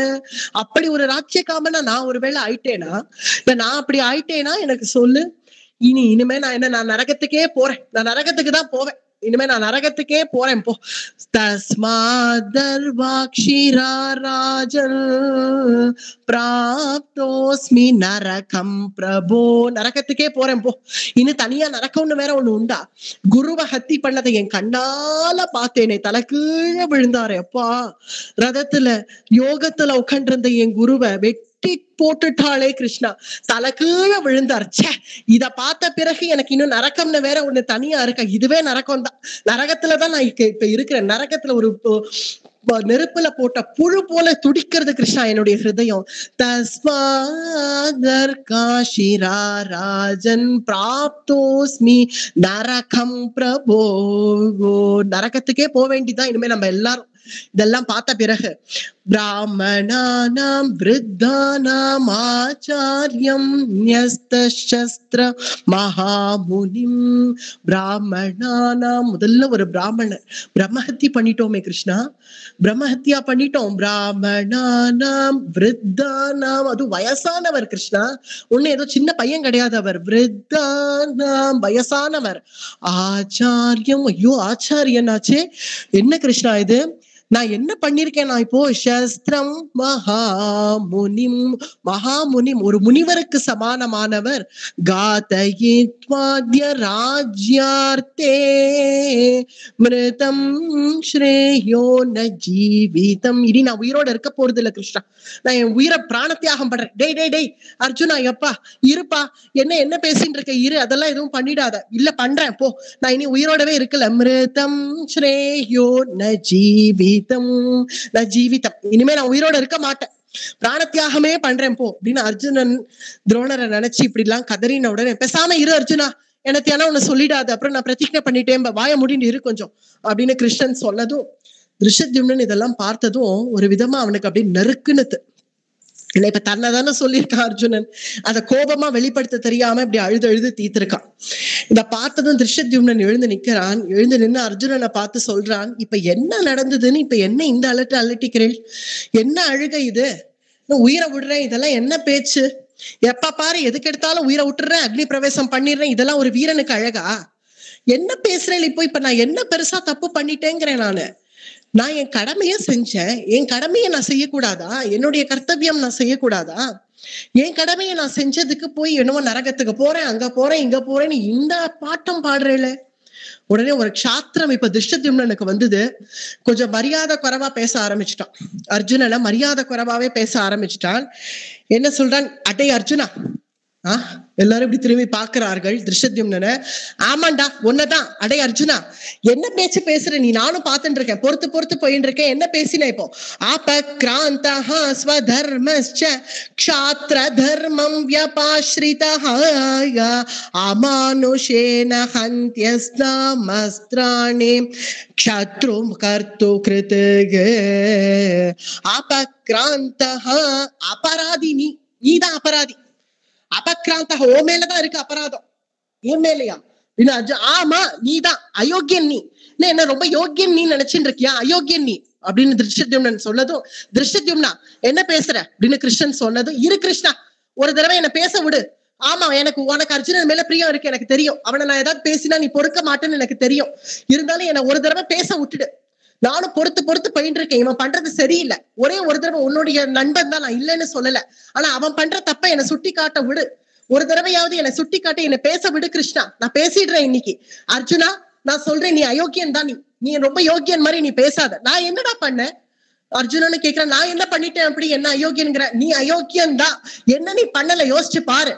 [SPEAKER 1] அப்படி ஒரு ராஜ்ய காமனா நான் ஒருவேளை ஆயிட்டேனா, இப்ப நான் அப்படி ஆயிட்டேனா எனக்கு சொல்லு. இனிமே நான் என்ன, நான் நரகத்துக்கே போறேன், நான் நரகத்துக்கு தான் போவேன், இனிமே நான் நரகத்துக்கே போறேன் போ. தஸ்மாதர்வாக்ஷிரா ராஜன் பிராப்தோஸ்மி நரகம் பிரபோ. நரகத்துக்கே போறேன் போ. இன்னும் தனியா நரகம்னு வேற ஒண்ணு உண்டா? குருவை ஹத்தி பண்ணதை என் கண்ணால பார்த்தேனே, தலை கீழே விழுந்தாரு அப்பா. ரதத்துல யோகத்துல உட்காண்டிருந்த என் குருவை வெட்டி போட்டுட்டாளே கிருஷ்ணா, தலை கீழே விழுந்தார். சே, இத பார்த்த பிறகு எனக்கு இன்னும் நரகம்னு வேற ஒண்ணு தனியா இருக்க. இதுவே நரகம் தான். நரகத்துலதான் நான் இப்ப இருக்கிறேன். நரகத்துல ஒரு நெருப்புல போட்ட புழு போல துடிக்கிறது கிருஷ்ணா என்னுடைய ஹிருதயம். தஸ்மாதர் காஷிரா ராஜன் பிராப்தோஸ்மி நரகம் பிரபோ. நரகத்துக்கே போக வேண்டிதான் இனிமே நம்ம எல்லாரும். இதெல்லாம் பார்த்த பிறகு பிராமணானாம் விருத்தானாம் ஆச்சாரியம் ந்யஸ்தசஸ்திர மகாமுனிம். பிராமணானாம், முதல்ல ஒரு பிராமணர் பிரம்மஹத்தி பண்ணிட்டோமே கிருஷ்ணா, பிரம்மஹத்தியா பண்ணிட்டோம். பிராமணானாம் விருத்தானாம், அது வயசானவர் கிருஷ்ணா, ஒண்ணு ஏதோ சின்ன பையன் கிடையாது அவர். விருத்தானாம் வயசானவர். ஆச்சாரியம், ஐயோ ஆச்சாரியனாச்சே. என்ன கிருஷ்ணா இது, நான் என்ன பண்ணிருக்கேன் நான் இப்போ? சஸ்திரம் மகாமுனிம், மகாமுனிம் ஒரு முனிவருக்கு சமானமானவர். காதயித்வாத்ய ராஜ்யார்த்தே மிருதம் ஸ்ரேயோ ந ஜீவிதம். இனி நான் உயிரோட இருக்க போறது இல்ல கிருஷ்ணா, நான் என் உயிரை பிராணத்தியாகம் பண்றேன். டேய் டேய் டேய் அர்ஜுனா, எப்பா இருப்பா, என்ன பேசிட்டு இருக்க, இரு, அதெல்லாம் எதுவும் பண்ணிடாத. இல்ல பண்றேன் போ, நான் இனி உயிரோடவே இருக்கல. மிருதம் ஸ்ரேயோ ந ஜீவி ஜீவிதம், இனிமே நான் உயிரோட இருக்க மாட்டேன், பிராணத்தியாகமே பண்றேன் போ அப்படின்னு அர்ஜுனன் துரோணரை நினைச்சு இப்படி எல்லாம் கதறின உடனே, பேசாம இரு அர்ஜுனா, எனக்கு ஏன்னா உன்னை சொல்லிடாது, அப்புறம் நான் பிரதிஜ்ஞை பண்ணிட்டேன், வாய முடின்னு இரு கொஞ்சம் அப்படின்னு கிருஷ்ணன் சொன்னதும் திருஷத்யும்னன் இதெல்லாம் பார்த்ததும் ஒரு விதமா அவனுக்கு அப்படி நறுக்குனுது. இப்ப தன்னை தானே சொல்லியிருக்கான் அர்ஜுனன், அத கோபமா வெளிப்படுத்த தெரியாம இப்படி அழுது தீத்திருக்கான். இத பார்த்ததும் திருஷத்யும்னன் எழுந்து நிக்கிறான். எழுந்து நின்று அர்ஜுனனை பார்த்து சொல்றான், இப்ப என்ன நடந்ததுன்னு, இப்ப என்ன இந்த அலட்டிக்கிறேன், என்ன அழுகை இது, உயிரை விடுறேன், இதெல்லாம் என்ன பேச்சு, எப்ப பாரு எதுக்கு எடுத்தாலும் உயிரை விட்டுறேன், அக்னி பிரவேசம் பண்ணிடுறேன், இதெல்லாம் ஒரு வீரனுக்கு அழகா, என்ன பேசுறேன் இப்ப நான் என்ன பெருசா தப்பு பண்ணிட்டேங்கிறேன், நான் என் கடமைய செஞ்சேன், என் கடமையை நான் செய்யக்கூடாதா, என்னுடைய கர்த்தவியம் நான் செய்யக்கூடாதா, என் கடமையை நான் செஞ்சதுக்கு போய் என்னவோ நரகத்துக்கு போறேன், அங்க போறேன், இங்க போறேன்னு இந்த பாட்டம் பாடுறேல. உடனே ஒரு க்ஷாத்திரம் இப்ப திருஷ்டத்யும்னனுக்கு வந்தது, கொஞ்சம் மரியாதை குறைவா பேச ஆரம்பிச்சுட்டான். அர்ஜுனனை மரியாதை குறைவாவே பேச ஆரம்பிச்சுட்டான். என்ன சொல்றான், அடே அர்ஜுனா, எல்லாரும் இப்படி திரும்பி பாக்குறார்கள் திருஷத்யும்னனை. ஆமாண்டா ஒன்னதான், அடே அர்ஜுனா என்ன பேச்சு பேசுற நீ, நானும் பார்த்துட்டு இருக்கேன், பொறுத்து போயிட்டு இருக்கேன், என்ன பேசின இப்போ? அபக்ராந்தஹ ஸ்வதர்மஸ்ச க்ஷாத்ர தர்மம் வ்யபாஸ்ரிதஹ அமானுஷேன ஹந்த்யஸ்தாமஸ்த்ராணி க்ஷத்ரும் கர்த்து கிருத்க. அபக்ராந்தஹ, அபராதி நீதான் அபராதி. அபக்ராந்த ஓ மேலதான் இருக்கு அபராதம், என் மேலையா? ஆமா நீதான் அயோக்கியன், நீ என்ன ரொம்ப யோக்கியன் நீ நினைச்சுட்டு இருக்கியா, அயோக்கியன் நீ அப்படின்னு திருஷ்டத்யும்னன் சொன்னதும், திருஷ்டத்யும்னா என்ன பேசுற அப்படின்னு கிருஷ்ணன் சொன்னதும், இரு கிருஷ்ணா ஒரு தடவை என்ன பேச விடு. ஆமா உனக்கு அர்ஜுனன் மேல பிரியம் இருக்கு எனக்கு தெரியும், அவனை நான் ஏதாவது பேசினா நீ பொறுக்க மாட்டேன்னு எனக்கு தெரியும், இருந்தாலும் என்ன ஒரு தடவை பேச விட்டுடு, நானும் பொறுத்து போயிட்டு இருக்கேன், இவன் பண்றது சரியில்லை, ஒரே ஒரு தடவை, உன்னுடைய நண்பன் தான், நான் இல்லைன்னு சொல்லல, ஆனா அவன் பண்ற தப்ப என்னை சுட்டி காட்ட விடு, ஒரு தடவையாவது என்னை சுட்டி காட்ட என்னை பேச விடு கிருஷ்ணா, நான் பேசிடுறேன் இன்னைக்கு. அர்ஜுனா நான் சொல்றேன், நீ அயோக்கியன் தான், நீ ரொம்ப யோக்கியன் மாதிரி நீ பேசாத. நான் என்னடா பண்ண, அர்ஜுனன்னு கேக்குற, நான் என்ன பண்ணிட்டேன் அப்படி, என்ன அயோக்கியங்கிற? நீ அயோக்கியன் தான். என்ன நீ பண்ணல யோசிச்சு பாரு.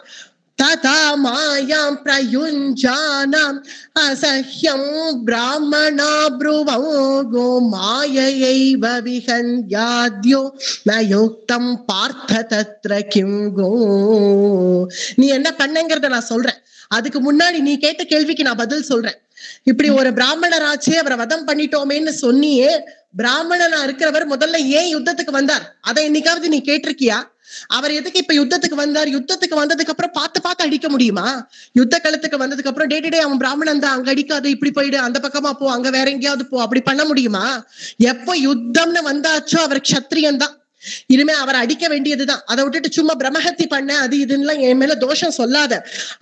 [SPEAKER 1] ததா மாயாம் பிரயுஞ்சானாம் அசஹ்யம் பிராமணா ப்ருவோ மாயையைவ விஹன்யாத்யோ நயுக்தம் பார்த்த தத்ர கிம் கோ. நீ என்ன பண்ணங்கிறத நான் சொல்றேன், அதுக்கு முன்னாடி நீ கேட்ட கேள்விக்கு நான் பதில் சொல்றேன். இப்படி ஒரு பிராமணராச்சே அவரை வதம் பண்ணிட்டோமேன்னு சொன்னியே, பிராமணனா இருக்கிறவர் முதல்ல ஏன் யுத்தத்துக்கு வந்தார்? அதை என்னைக்காவது நீ கேட்டிருக்கியா? அவர் எதுக்கு இப்ப யுத்தத்துக்கு வந்தார்? யுத்தத்துக்கு வந்ததுக்கு அப்புறம் பார்த்து அடிக்க முடியுமா? யுத்த களத்துக்கு வந்ததுக்கு அப்புறம் டே அவன் பிராமணன் தான், அங்க அடிக்காது, இப்படி போயிடு, அந்த பக்கமா போ, அங்க வேற எங்கேயாவது போ, அப்படி பண்ண முடியுமா? எப்போ யுத்தம்னு வந்தாச்சோ அவர் க்ஷத்ரியன் தான். இனிமே அவரை அடிக்க வேண்டியதுதான். அதை விட்டுட்டு சும்மா பிரம்மஹத்தி பண்ண அது இதுன்னு என் மேல தோஷம் சொல்லாத.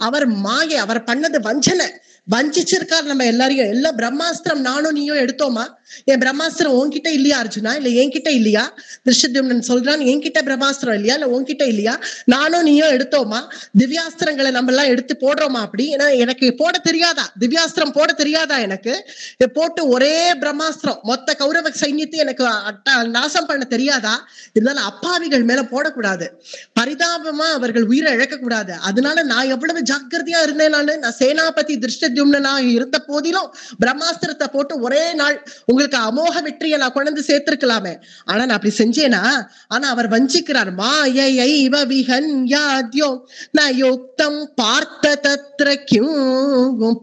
[SPEAKER 1] அவர் மாயை, அவர் பண்ணது வஞ்சனை, வஞ்சிச்சிருக்கார் நம்ம எல்லாரையும். எல்லாம் பிரம்மாஸ்திரம் நானும் நீயும் எடுத்தோமா? என் பிரம்மாஸ்திரம் உன்கிட்ட இல்லையா அர்ஜுனா? இல்ல என்கிட்ட இல்லையா? திருஷ்யத்யும்னன் சொல்றான், என்கிட்ட பிரம்மாஸ்திரம் இல்லையா? இல்ல உன்கிட்ட இல்லையா? நானும் நீயும் எடுத்தோமா? திவ்யாஸ்திரங்களை நம்ம எல்லாம் எடுத்து போடுறோமா அப்படி? ஏன்னா எனக்கு போட தெரியாதா? திவ்யாஸ்திரம் போட தெரியாதா எனக்கு? போட்டு ஒரே பிரம்மாஸ்திரம் மொத்த கௌரவ சைன்யத்தை எனக்கு நாசம் பண்ண தெரியாதா? இருந்தாலும் அப்பாவிகள் மேல போடக்கூடாது, பரிதாபமா அவர்கள் உயிரை இழக்க கூடாது. அதனால நான் எவ்வளவு ஜாக்கிரதையா இருந்தேன். நான் சேனாபதி திருஷ்யத்யும்னனாக இருந்த போதிலும் பிரம்மாஸ்திரத்தை போட்டு ஒரே நாள் உங்களுக்கு அமோக வெற்றியை நான் கொண்டு சேர்த்திருக்கலாமே. ஆனா நான் அப்படி செஞ்சேனா? ஆனா அவர் வஞ்சிக்கிறார். மாயைவ விஹன்யாத்யோ நயுக்தம் பார்த்த தத்ர கிம்.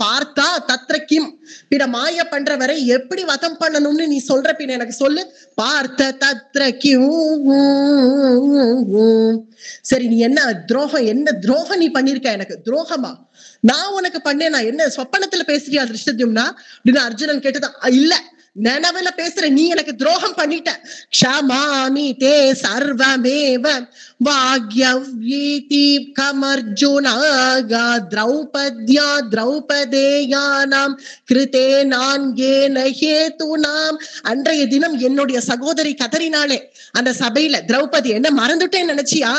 [SPEAKER 1] பார்த்தா தத்ர கிம். பின்ன மாய பண்றவரை எப்படி வதம் பண்ணணும்னு நீ சொல்ற, பின்ன எனக்கு சொல்லு. பார்த்த தத்ர கிம். சரி, நீ என்ன துரோகம், என்ன துரோகம் நீ பண்ணிருக்க? எனக்கு துரோகமா? நான் உனக்கு பண்ணேன்? நான் என்ன சொப்பனத்துல பேசுறியா திருஷ்யத்யும்னா அப்படின்னு அர்ஜுனன் கேட்டதான். இல்ல, நினைவுல பேசுற, நீ எனக்கு துரோகம் பண்ணிட்ட. க்ஷமாமி தே சர்வமேவ வாக்யவ்யீதி கமர்ஜுனாக திரௌபத்யா திரௌபதேயானாம் கிருதே நான்யேன ஹேதுனாம். அன்றைய தினம் என்னுடைய சகோதரி கதறினாளே அந்த சபையில, திரௌபதி, என்ன மறந்துட்டேன்னு நினைச்சியா?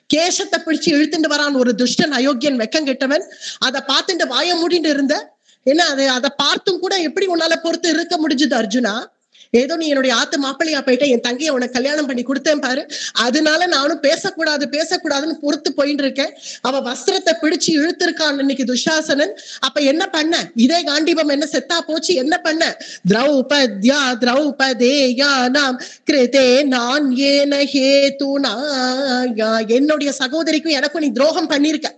[SPEAKER 1] கேசத்தை பிடிச்சு இழுத்துட்டு வரான் ஒரு துஷ்டன், அயோக்கியன், வெக்கம் கெட்டவன். அதை பார்த்துட்டு வாய மூடிட்டு இருந்த. என்ன அதை பார்த்தும் கூட எப்படி உன்னால பொறுத்து இருக்க முடிஞ்சது அர்ஜுனா? ஏதோ நீ என்னுடைய ஆத்து மாப்பிள்ளையா போயிட்ட, என் தங்கையை உனக்கு கல்யாணம் பண்ணி கொடுத்தேன் பாரு, அதனால நானும் பேசக்கூடாதுன்னு பொறுத்து போயிட்டு இருக்கேன். அவ வஸ்திரத்தை பிடிச்சு இழுத்திருக்கான் இன்னைக்கு துஷாசனன். அப்ப என்ன பண்ண? இதே காண்டீபம் என்ன செத்தா போச்சு? என்ன பண்ண? திரௌபத்யா திரௌபதேயானாம் கிருதே நான்யேன ஹேதுனா. என்னுடைய சகோதரிக்கும் எனக்கும் நீ துரோகம் பண்ணிருக்க.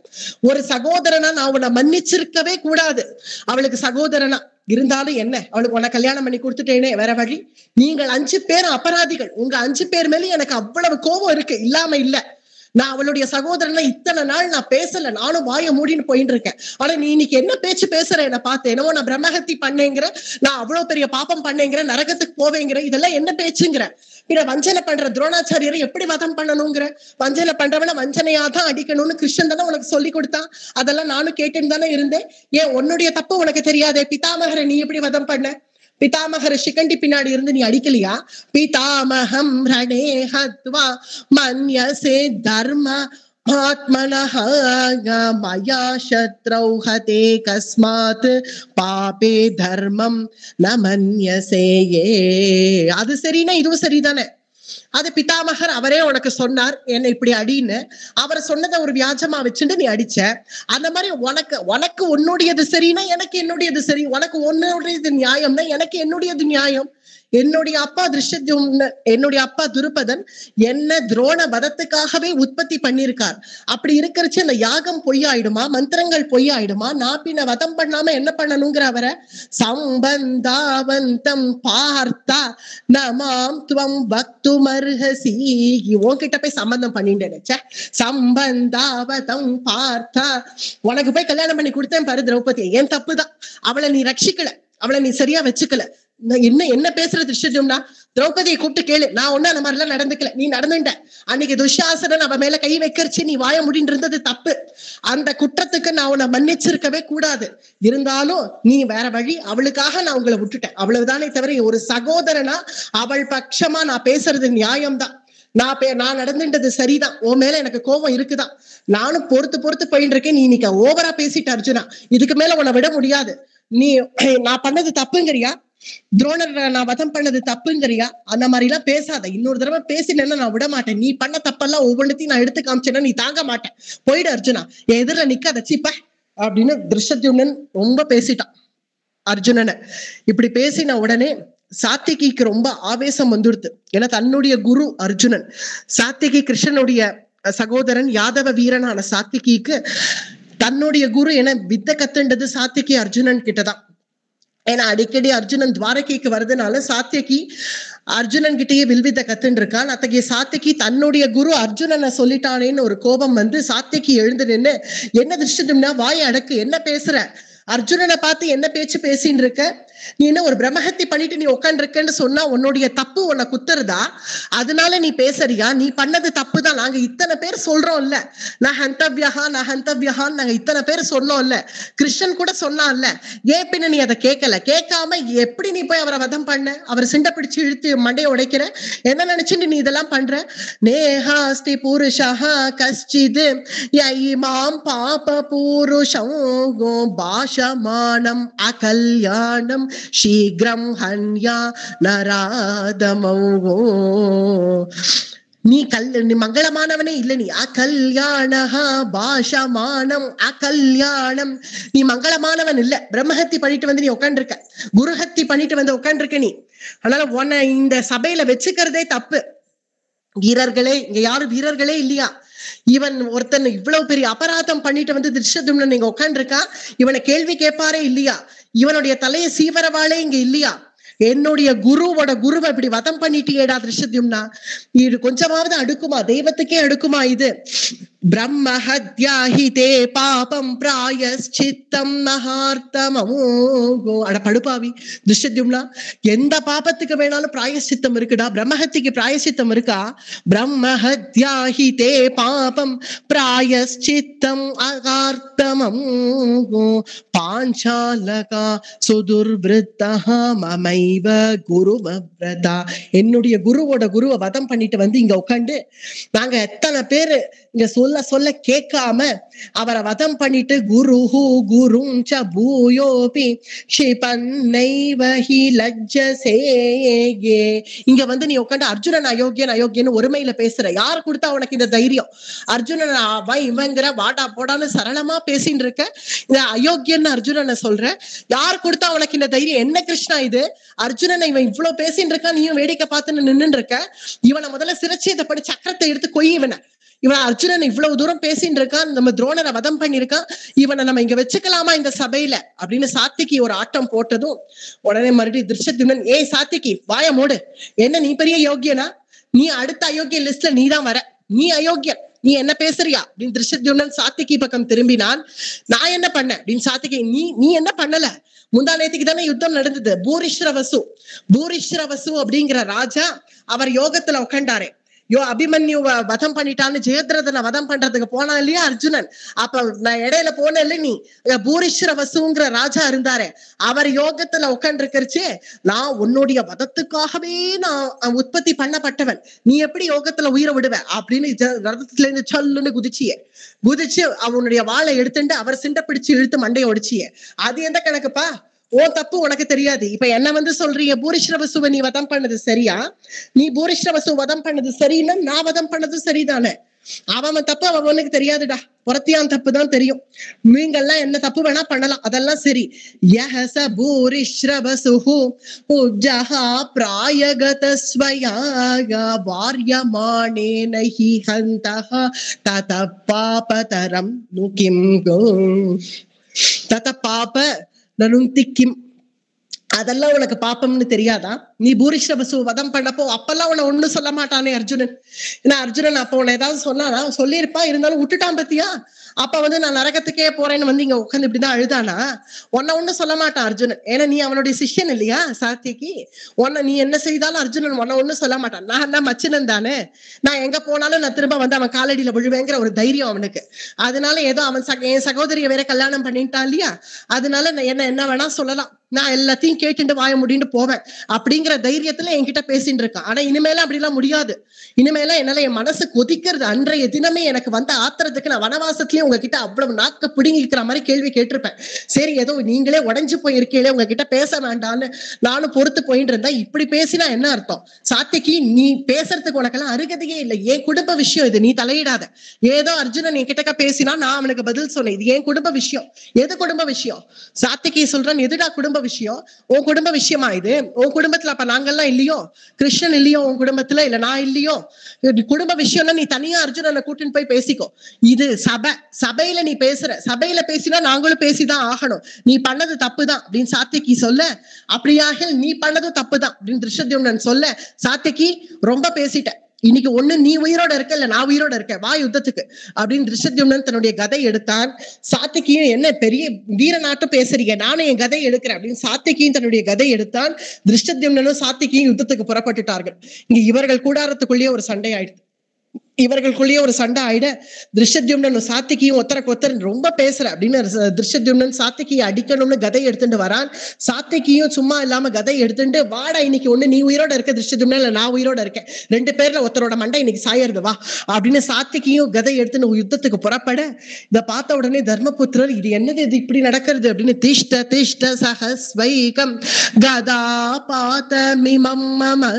[SPEAKER 1] ஒரு சகோதரனா நான் உன்னை மன்னிச்சிருக்கவே கூடாது. அவளுக்கு சகோதரனா இருந்தாலும் என்ன, அவளுக்கு உன்னை கல்யாணம் பண்ணி கொடுத்துட்டேனே, வேற வழி. நீங்கள் 5 பேர் அபராதிகள். உங்க 5 பேர் மேல எனக்கு அவ்வளவு கோபம் இருக்கு, இல்லாம இல்ல. நான் அவளுடைய சகோதரனை இத்தனை நாள் நான் பேசல, நானும் வாய மூடின்னு போயிட்டு இருக்கேன். ஆனா நீ இன்னைக்கு என்ன பேச்சு பேசுற? என்ன பார்த்து என்னவோ நான் பிரம்மஹத்தி பண்ணேங்கிற, நான் அவ்வளவு பெரிய பாப்பம் பண்ணேங்கிற, நரகத்துக்கு போவேங்கிற, இதெல்லாம் என்ன பேச்சுங்கிற? பின்ன வஞ்சனை பண்ற துரோணாச்சாரியரை எப்படி வதம் பண்ணணுங்கிற? வஞ்சனை பண்றவன வஞ்சனையாதான் அடிக்கணும்னு கிருஷ்ணன் தானே உனக்கு சொல்லி கொடுத்தான். அதெல்லாம் நானும் கேட்டுன்னு தானே இருந்தேன். ஏன் உன்னுடைய தப்பு உனக்கு தெரியாதே? பிதாமகரை நீ எப்படி வதம் பண்ண? பிதாமகர சிகண்டி பின்னாடி இருந்து நீ அடிக்கலையா? பிதாமகம் ரணே ஹத்வா மன்யசே தர்ம ஆத்மனஹ மயா சத்ரௌ ஹதே கஸ்மாத் பாபே தர்மம் ந மன்யசே. அது சரின்னா இதுவும் சரிதானே? அது பிதாமகர் அவரே உனக்கு சொன்னார் என்ன இப்படி அடின்னு. அவர் சொன்னதை ஒரு வியாஜமா வச்சுட்டு நீ அடிச்ச. அந்த மாதிரி உனக்கு உன்னுடையது சரின்னா எனக்கு என்னுடையது சரி, உனக்கு உன்னுடையது நியாயம்னா எனக்கு என்னுடையது நியாயம். என்னுடைய அப்பா என்னுடைய அப்பா துருபதன் என்ன துரோண வதத்துக்காகவே உற்பத்தி பண்ணிருக்கார். அப்படி இருக்கிறச்சு அந்த யாகம் பொய்யாயிடுமா? மந்திரங்கள் பொய்யாயிடுமா? நான் பின்ன வதம் பண்ணாம என்ன பண்ணணுங்கிற அவரை? சம்பந்தாவந்தம் பார்த்தா நமாம் துவம் பக்துமர்ஹசி. உன்கிட்ட போய் சம்பந்தம் பண்ணிட்டேன். சம்பந்தாவதம் பார்த்தா உனக்கு போய் கல்யாணம் பண்ணி கொடுத்தேன் பாரு திரௌபதி, ஏன் தப்புதான். அவளை நீ ரட்சிக்கல, அவளை நீ சரியா வச்சுக்கல. என்ன பேசுற திருஷ்யத்யும்னா? திரௌபதியை கூப்பிட்டு கேளு, நான் ஒண்ணு அந்த மாதிரி எல்லாம் நடந்துக்கல, நீ நடந்துட்ட. அன்னைக்கு துஷாசனன் அவ மேல கை வைக்கிறச்சு நீ வாய முடின்னு இருந்தது தப்பு. அந்த குற்றத்துக்கு நான் உன்னை மன்னிச்சிருக்கவே கூடாது. இருந்தாலும் நீ வேற வழி, அவளுக்காக நான் உங்களை விட்டுட்டேன், அவ்வளவுதானே தவிர ஒரு சகோதரனா அவள் பட்சமா நான் பேசுறது நியாயம்தான். நான் நடந்துட்டது சரிதான். உன் மேல எனக்கு கோபம் இருக்குதான். நானும் பொறுத்து போயிட்டு இருக்கேன். நீ இன்னைக்கு ஓவரா பேசிட்ட அர்ஜுனா, இதுக்கு மேல உன்னை விட முடியாது. நீ நான் பண்ணது தப்புங்கிறியா? துரோணர் நான் வதம் பண்ணது தப்புங்கிறியா? அந்த மாதிரி எல்லாம் பேசாத. இன்னொரு தடவை பேசினேன்னா நான் விட மாட்டேன். நீ பண்ண தப்பெல்லாம் ஒவ்வொன்றத்தையும் நான் எடுத்து காமிச்சேன்னா நீ தாங்க மாட்டேன். போயிடு அர்ஜுனா, எதிரில நிக்காத, சீப்ப அப்படின்னு திருஷ்யத்யும்னன் ரொம்ப பேசிட்டான் அர்ஜுனனை. இப்படி பேசின உடனே சாத்திகிக்கு ரொம்ப ஆவேசம் வந்துடுது. ஏன்னா தன்னுடைய குரு அர்ஜுனன், சாத்திகி கிருஷ்ணனுடைய சகோதரன், யாதவ வீரனான சாத்திகிக்கு தன்னுடைய குரு என வித்த கத்துண்டது சாத்திகி அர்ஜுனன் கிட்டதான். ஏன்னா அடிக்கடி அர்ஜுனன் துவாரகைக்கு வருதுனால சாத்தியகி அர்ஜுனன் கிட்டேயே வில்வித்த கத்துன்னு இருக்கான். அத்தகைய சாத்தியகி தன்னுடைய குரு அர்ஜுனனை சொல்லிட்டானேன்னு ஒரு கோபம் வந்து சாத்தியகி எழுந்து நின்று, என்ன திருஷ்டம்னா வாயை அடக்கு, என்ன பேசுற? அர்ஜுனனை பார்த்து என்ன பேச்சு பேசின்னு இருக்க? நீ என்ன ஒரு பிரம்மஹத்தி பண்ணிட்டு நீ உட்காந்து இருக்கன்னு சொன்னா உன்னுடைய தப்பு உன்னை குத்துறதா? அதனால நீ பேசுறியா? நீ பண்ணது தப்பு தான். நாங்க இத்தனை பேர் சொல்றோம் இல்ல, நான் ஹந்தவ்யஹான்னு நாங்க இத்தனை பேர் சொன்னோம் இல்ல, கிருஷ்ணன் கூட சொன்னா இல்ல, ஏன் பின்ன நீ அதை கேட்கல? கேட்காம எப்படி நீ போய் அவரை வதம் பண்ண? அவர் சிண்டை பிடிச்சு இழுத்து மண்டையை உடைக்கிற? என்ன நினைச்சுட்டு நீ இதெல்லாம் பண்ற? நேஹாஸ்தி புருஷா கஷ்டித் யைமாம் பாப புருஷம் பாஷமானம் அகல்யாணம் சீக்கிரம் ஹன்யா நராதமோ. நீ நீ மங்களமானவனே இல்ல, நீ அகல்யாணஹ பாஷமானம் அகல்யாணம், நீ மங்களமானவன் இல்ல. பிரம்மஹத்தி பண்ணிட்டு வந்து நீ உட்காந்துருக்க, குருஹத்தி பண்ணிட்டு வந்து உட்காந்துருக்க நீ. அதனால உன்னை இந்த சபையில வச்சுக்கிறதே தப்பு. வீரர்களே இங்க யாரும் வீரர்களே இல்லையா? இவன் ஒருத்தன் இவ்வளவு பெரிய அபராதம் பண்ணிட்டு வந்து திருஷ்யத்யும்னன் நீங்க உட்காந்துருக்கா, இவனை கேள்வி கேட்பாரே இல்லையா? இவனுடைய தலையை சீவரவாளே இங்க இல்லையா? என்னுடைய குருவோட குருவை இப்படி வதம் பண்ணிட்டியேடா திருஷ்யத்யும்னா, இது கொஞ்சமாவது அடுக்குமா? தெய்வத்துக்கே அடுக்குமா இது? பிரம்மஹத்யாஹிதே பாபம் பிராயஷ்சித்தம் நஹார்த்தமோ. அட படுபாவி திருஷ்யத்யும்னா, எந்த பாபத்துக்கு வேணாலும் பிராயஷ்சித்தம் இருக்குடா, பிரம்மஹத்திக்கு பிராயஷ்சித்தம் இருக்கா? பிரம்மஹத்யாஹிதே பாபம் பிராயஷ்சித்தம் அகார்த்தமோ பாஞ்சாலகா சுதுர்விருத்தஹ மமைவ குருவவ்ரதா. என்னுடைய குருவோட குருவை வதம் பண்ணிட்டு வந்து இங்க உட்காந்து நாங்க எத்தனை பேரு இங்க சொல்ல சொல்ல கேட்காம அவரை வதம் பண்ணிட்டு குருஹு குரும் ச பூயோபி க்ஷிபன்னைவஹி லஜ்ஜசேயே. இங்க வந்து நீ உட்காந்து அர்ஜுனன் அயோக்கியன் அயோக்கியன்னு ஒருமையில பேசுற. யார் கொடுத்தா உனக்கு இந்த தைரியம்? அர்ஜுனன் அவன் இவங்கிற வாடா போடான்னு சரளமா பேசின்னு இருக்க, இந்த அயோக்கியன் அர்ஜுனனை சொல்ற. யார் கொடுத்தா உனக்கு இந்த தைரியம்? என்ன கிருஷ்ணா இது? அர்ஜுனனை இவன் இவ்வளவு பேசின்னு இருக்கான், நீயும் வேடிக்கை பார்த்துன்னு நின்று இருக்க. இவனை முதல்ல சிரச்சேதப்படி சக்கரத்தை எடுத்து கொய் இவனை. இவன் அர்ஜுனன் இவ்வளவு தூரம் பேசின்னு இருக்கான், நம்ம துரோணரை வதம் பண்ணிருக்கான், இவனை நம்ம இங்க வச்சுக்கலாமா இந்த சபையில அப்படின்னு சாத்திகி ஒரு ஆட்டம் போட்டதும் உடனே மறுபடியும் திருஷ்யத்யும்னன், ஏய் சாத்திகி வாய மூடு, என்ன நீ பெரிய யோக்கியனா? நீ அடுத்த அயோக்கிய லிஸ்ட்ல நீ தான் வர, நீ அயோக்கியன், நீ என்ன பேசுறியா அப்படின்னு திருஷ்யத்யும்னன் சாத்திகி பக்கம் திரும்பினான். நான் என்ன பண்ண அப்படின்னு சாத்திகி, நீ என்ன பண்ணல? முந்தா நேத்துக்கு தானே யுத்தம் நடந்தது. பூரிஷ்ரவசு அப்படிங்கிற ராஜா அவர் யோகத்துல உட்காண்டாரே, அபிமன்யு வதம் பண்ணிட்டான்னு ஜெயத்ரதனை வதம் பண்றதுக்கு போனா இல்லையா அர்ஜுனன்? அப்ப நான் இடையில போன இல்ல, நீ பூரிஷ்ரவசுங்கிற ராஜா இருந்தாரே, அவர் யோகத்துல உட்காந்து இருக்கிறச்சே, நான் உன்னுடைய வதத்துக்காகவே நான் உற்பத்தி பண்ணப்பட்டவன், நீ எப்படி யோகத்துல உயிரை விடுவ அப்படின்னு ரதத்துல இருந்து சொல்லுன்னு குதிச்சு அவனுடைய வாளை எடுத்துட்டு அவர் சிண்டை பிடிச்சு இழுத்து மண்டையை ஒடிச்சிய. அது எந்த கணக்குப்பா? ஓ தப்பு உனக்கு தெரியாது. இப்ப என்ன வந்து சொல்றீங்க, பூரிஷ்ரவசுவை நீ வதம் பண்ணது சரியா? நீ பூரிஷ்ரவசு வதம் பண்ணது சரின்னா நான் வதம் பண்ணது சரிதானே? அவன் தப்பு அவனுக்கு தெரியாதுடா, புறத்தியான் தப்பு தான் தெரியும். நீங்கெல்லாம் என்ன தப்பு வேணா பண்ணலாம், அதெல்லாம் சரி. யஹஸ பூரிஷ்ரவசுஹு உஜ்ஜஹா பிராயகதஸ்வயா வார்யமானேன ஹி ஹந்தஹ தத பாபதரம் நுகிம் தத பாப நனுந்திக்கிம். அதெல்லாம் உனக்கு பாப்பம்னு தெரியாதா? நீ பூரிஷ்ரவசு வதம் பண்ணப்போ அப்பெல்லாம் உன்னை ஒண்ணும் சொல்ல மாட்டானே அர்ஜுனன். ஏன்னா அர்ஜுனன் அப்ப உன்னை ஏதாவது சொன்னானா? சொல்லியிருப்பா, இருந்தாலும் விட்டுட்டான் பத்தியா? அப்ப வந்து நான் நரகத்துக்கே போறேன்னு வந்து இங்க உட்காந்து இப்படிதான் அழுதானா? உன்னை ஒண்ணும் சொல்ல மாட்டான் அர்ஜுனன். ஏன்னா நீ அவனுடைய சிஷ்யன் இல்லையா சாத்தியகி? நீ என்ன செய்தாலும் அர்ஜுனன் உன்னை ஒண்ணும் சொல்ல மாட்டான். நான் தான் மச்சினன் தானே, நான் எங்க போனாலும் நான் திரும்ப வந்து அவன் காலடியில விழுவேங்கிற ஒரு தைரியம் அவனுக்கு. அதனால ஏதோ அவன் என் சகோதரியை வேற கல்யாணம் பண்ணிட்டான் இல்லையா, அதனால என்ன வேணா சொல்லலாம். நான் எல்லாத்தையும் கேட்டுட்டு வாய முடின்னு போவேன் அப்படிங்கிற தைரியத்துல என்கிட்ட பேசிட்டு இருக்கான். ஆனா இனிமேல அப்படிலாம் முடியாது. இனிமேல என்னால என் மனசு கொதிக்கிறது. அன்றைய தினமே எனக்கு வந்த ஆத்திரத்துக்கு நான் வனவாசத்திலேயே உங்ககிட்ட அவ்வளவு நாக்க பிடுங்கிக்கிற மாதிரி கேள்வி கேட்டிருப்பேன். சரி ஏதோ நீங்களே உடஞ்சு போயிருக்கீங்களே உங்ககிட்ட பேச வேண்டான்னு நானும் பொறுத்து போயிட்டு இருந்தேன். இப்படி பேசினா என்ன அர்த்தம்? சாத்தியக்கு நீ பேசுறதுக்கு உனக்கெல்லாம் அருகதையே இல்லை. என் குடும்ப விஷயம் இது, நீ தலையிடாத. ஏதோ அர்ஜுனன் என் கிட்டக்க பேசினா நான் அவனுக்கு பதில் சொன்னேன். இது என் குடும்ப விஷயம். எது குடும்ப விஷயம்? சாத்தியக்கு சொல்றேன், எதுடா குடும்ப விஷயம்? உன் குடும்ப விஷயமா இது? உன் குடும்பத்துல அப்ப நாங்கெல்லாம் இல்லையோ? கிருஷ்ணன் இல்லையோ உன் குடும்பத்துல? இல்ல நான் இல்லையோ? குடும்ப விஷயம்னா நீ தனியா அர்ஜுனனை கூட்டின்னு போய் பேசிக்கோ. இது சபையில நீ பேசுற, சபையில பேசினா நாங்களும் பேசிதான் ஆகணும். நீ பண்ணது தப்புதான் அப்படின்னு சாத்தியக்கி சொல்ல, அப்படியாக நீ பண்ணதும் தப்புதான் அப்படின்னு திருஷ்யத்யும்னன் சொல்ல, சாத்தியக்கி ரொம்ப பேசிட்ட, இன்னைக்கு ஒண்ணு நீ உயிரோட இருக்க இல்ல நான் உயிரோட இருக்கேன், வா யுத்தத்துக்கு அப்படின்னு திருஷ்யத்யும்னன் தன்னுடைய கதை எடுத்தான். சாத்தியக்கியும் என்ன பெரிய வீரநாட்டம் பேசுறீங்க, நானும் என் கதை எடுக்கிறேன் அப்படின்னு சாத்தியக்கியும் தன்னுடைய கதை எடுத்தான். திருஷ்யத்யும்னனும் சாத்தியக்கியும் யுத்தத்துக்கு புறப்பட்டுட்டார்கள். இங்க இவர்கள் கூடாரத்துக்குள்ளேயே ஒரு சண்டை ஆயிடுது. இவர்களுக்குள்ளேயே ஒரு சண்டை ஆயிட திருஷ்யத்யும்னன் சாத்தியக்கியும் ஒத்தருக்கு ஒத்தர் ரொம்ப பேசுற அப்படின்னு திருஷ்யத்யும்னன் சாத்தியக்கியை அடிக்கணும்னு கதை எடுத்துட்டு வரான். சாத்தியக்கியும் சும்மா இல்லாம கதை எடுத்துட்டு, வாடா இன்னைக்கு ஒண்ணு நீ உயிரோட இருக்க திருஷ்யத்யும்னன், இல்ல நான் உயிரோட இருக்கேன், ரெண்டு பேர்ல ஒருத்தரோட மண்டை இன்னைக்கு சாயறது வா அப்படின்னு சாத்தியக்கியும் கதை எடுத்துன்னு யுத்தத்துக்கு புறப்பட, இதை பார்த்த உடனே தர்மபுத்திரர் இது என்னது, இது இப்படி நடக்கிறது அப்படின்னு திஷ்ட திஷ்ட சஹஸ்வைகம் கதா பாதமிமம் மம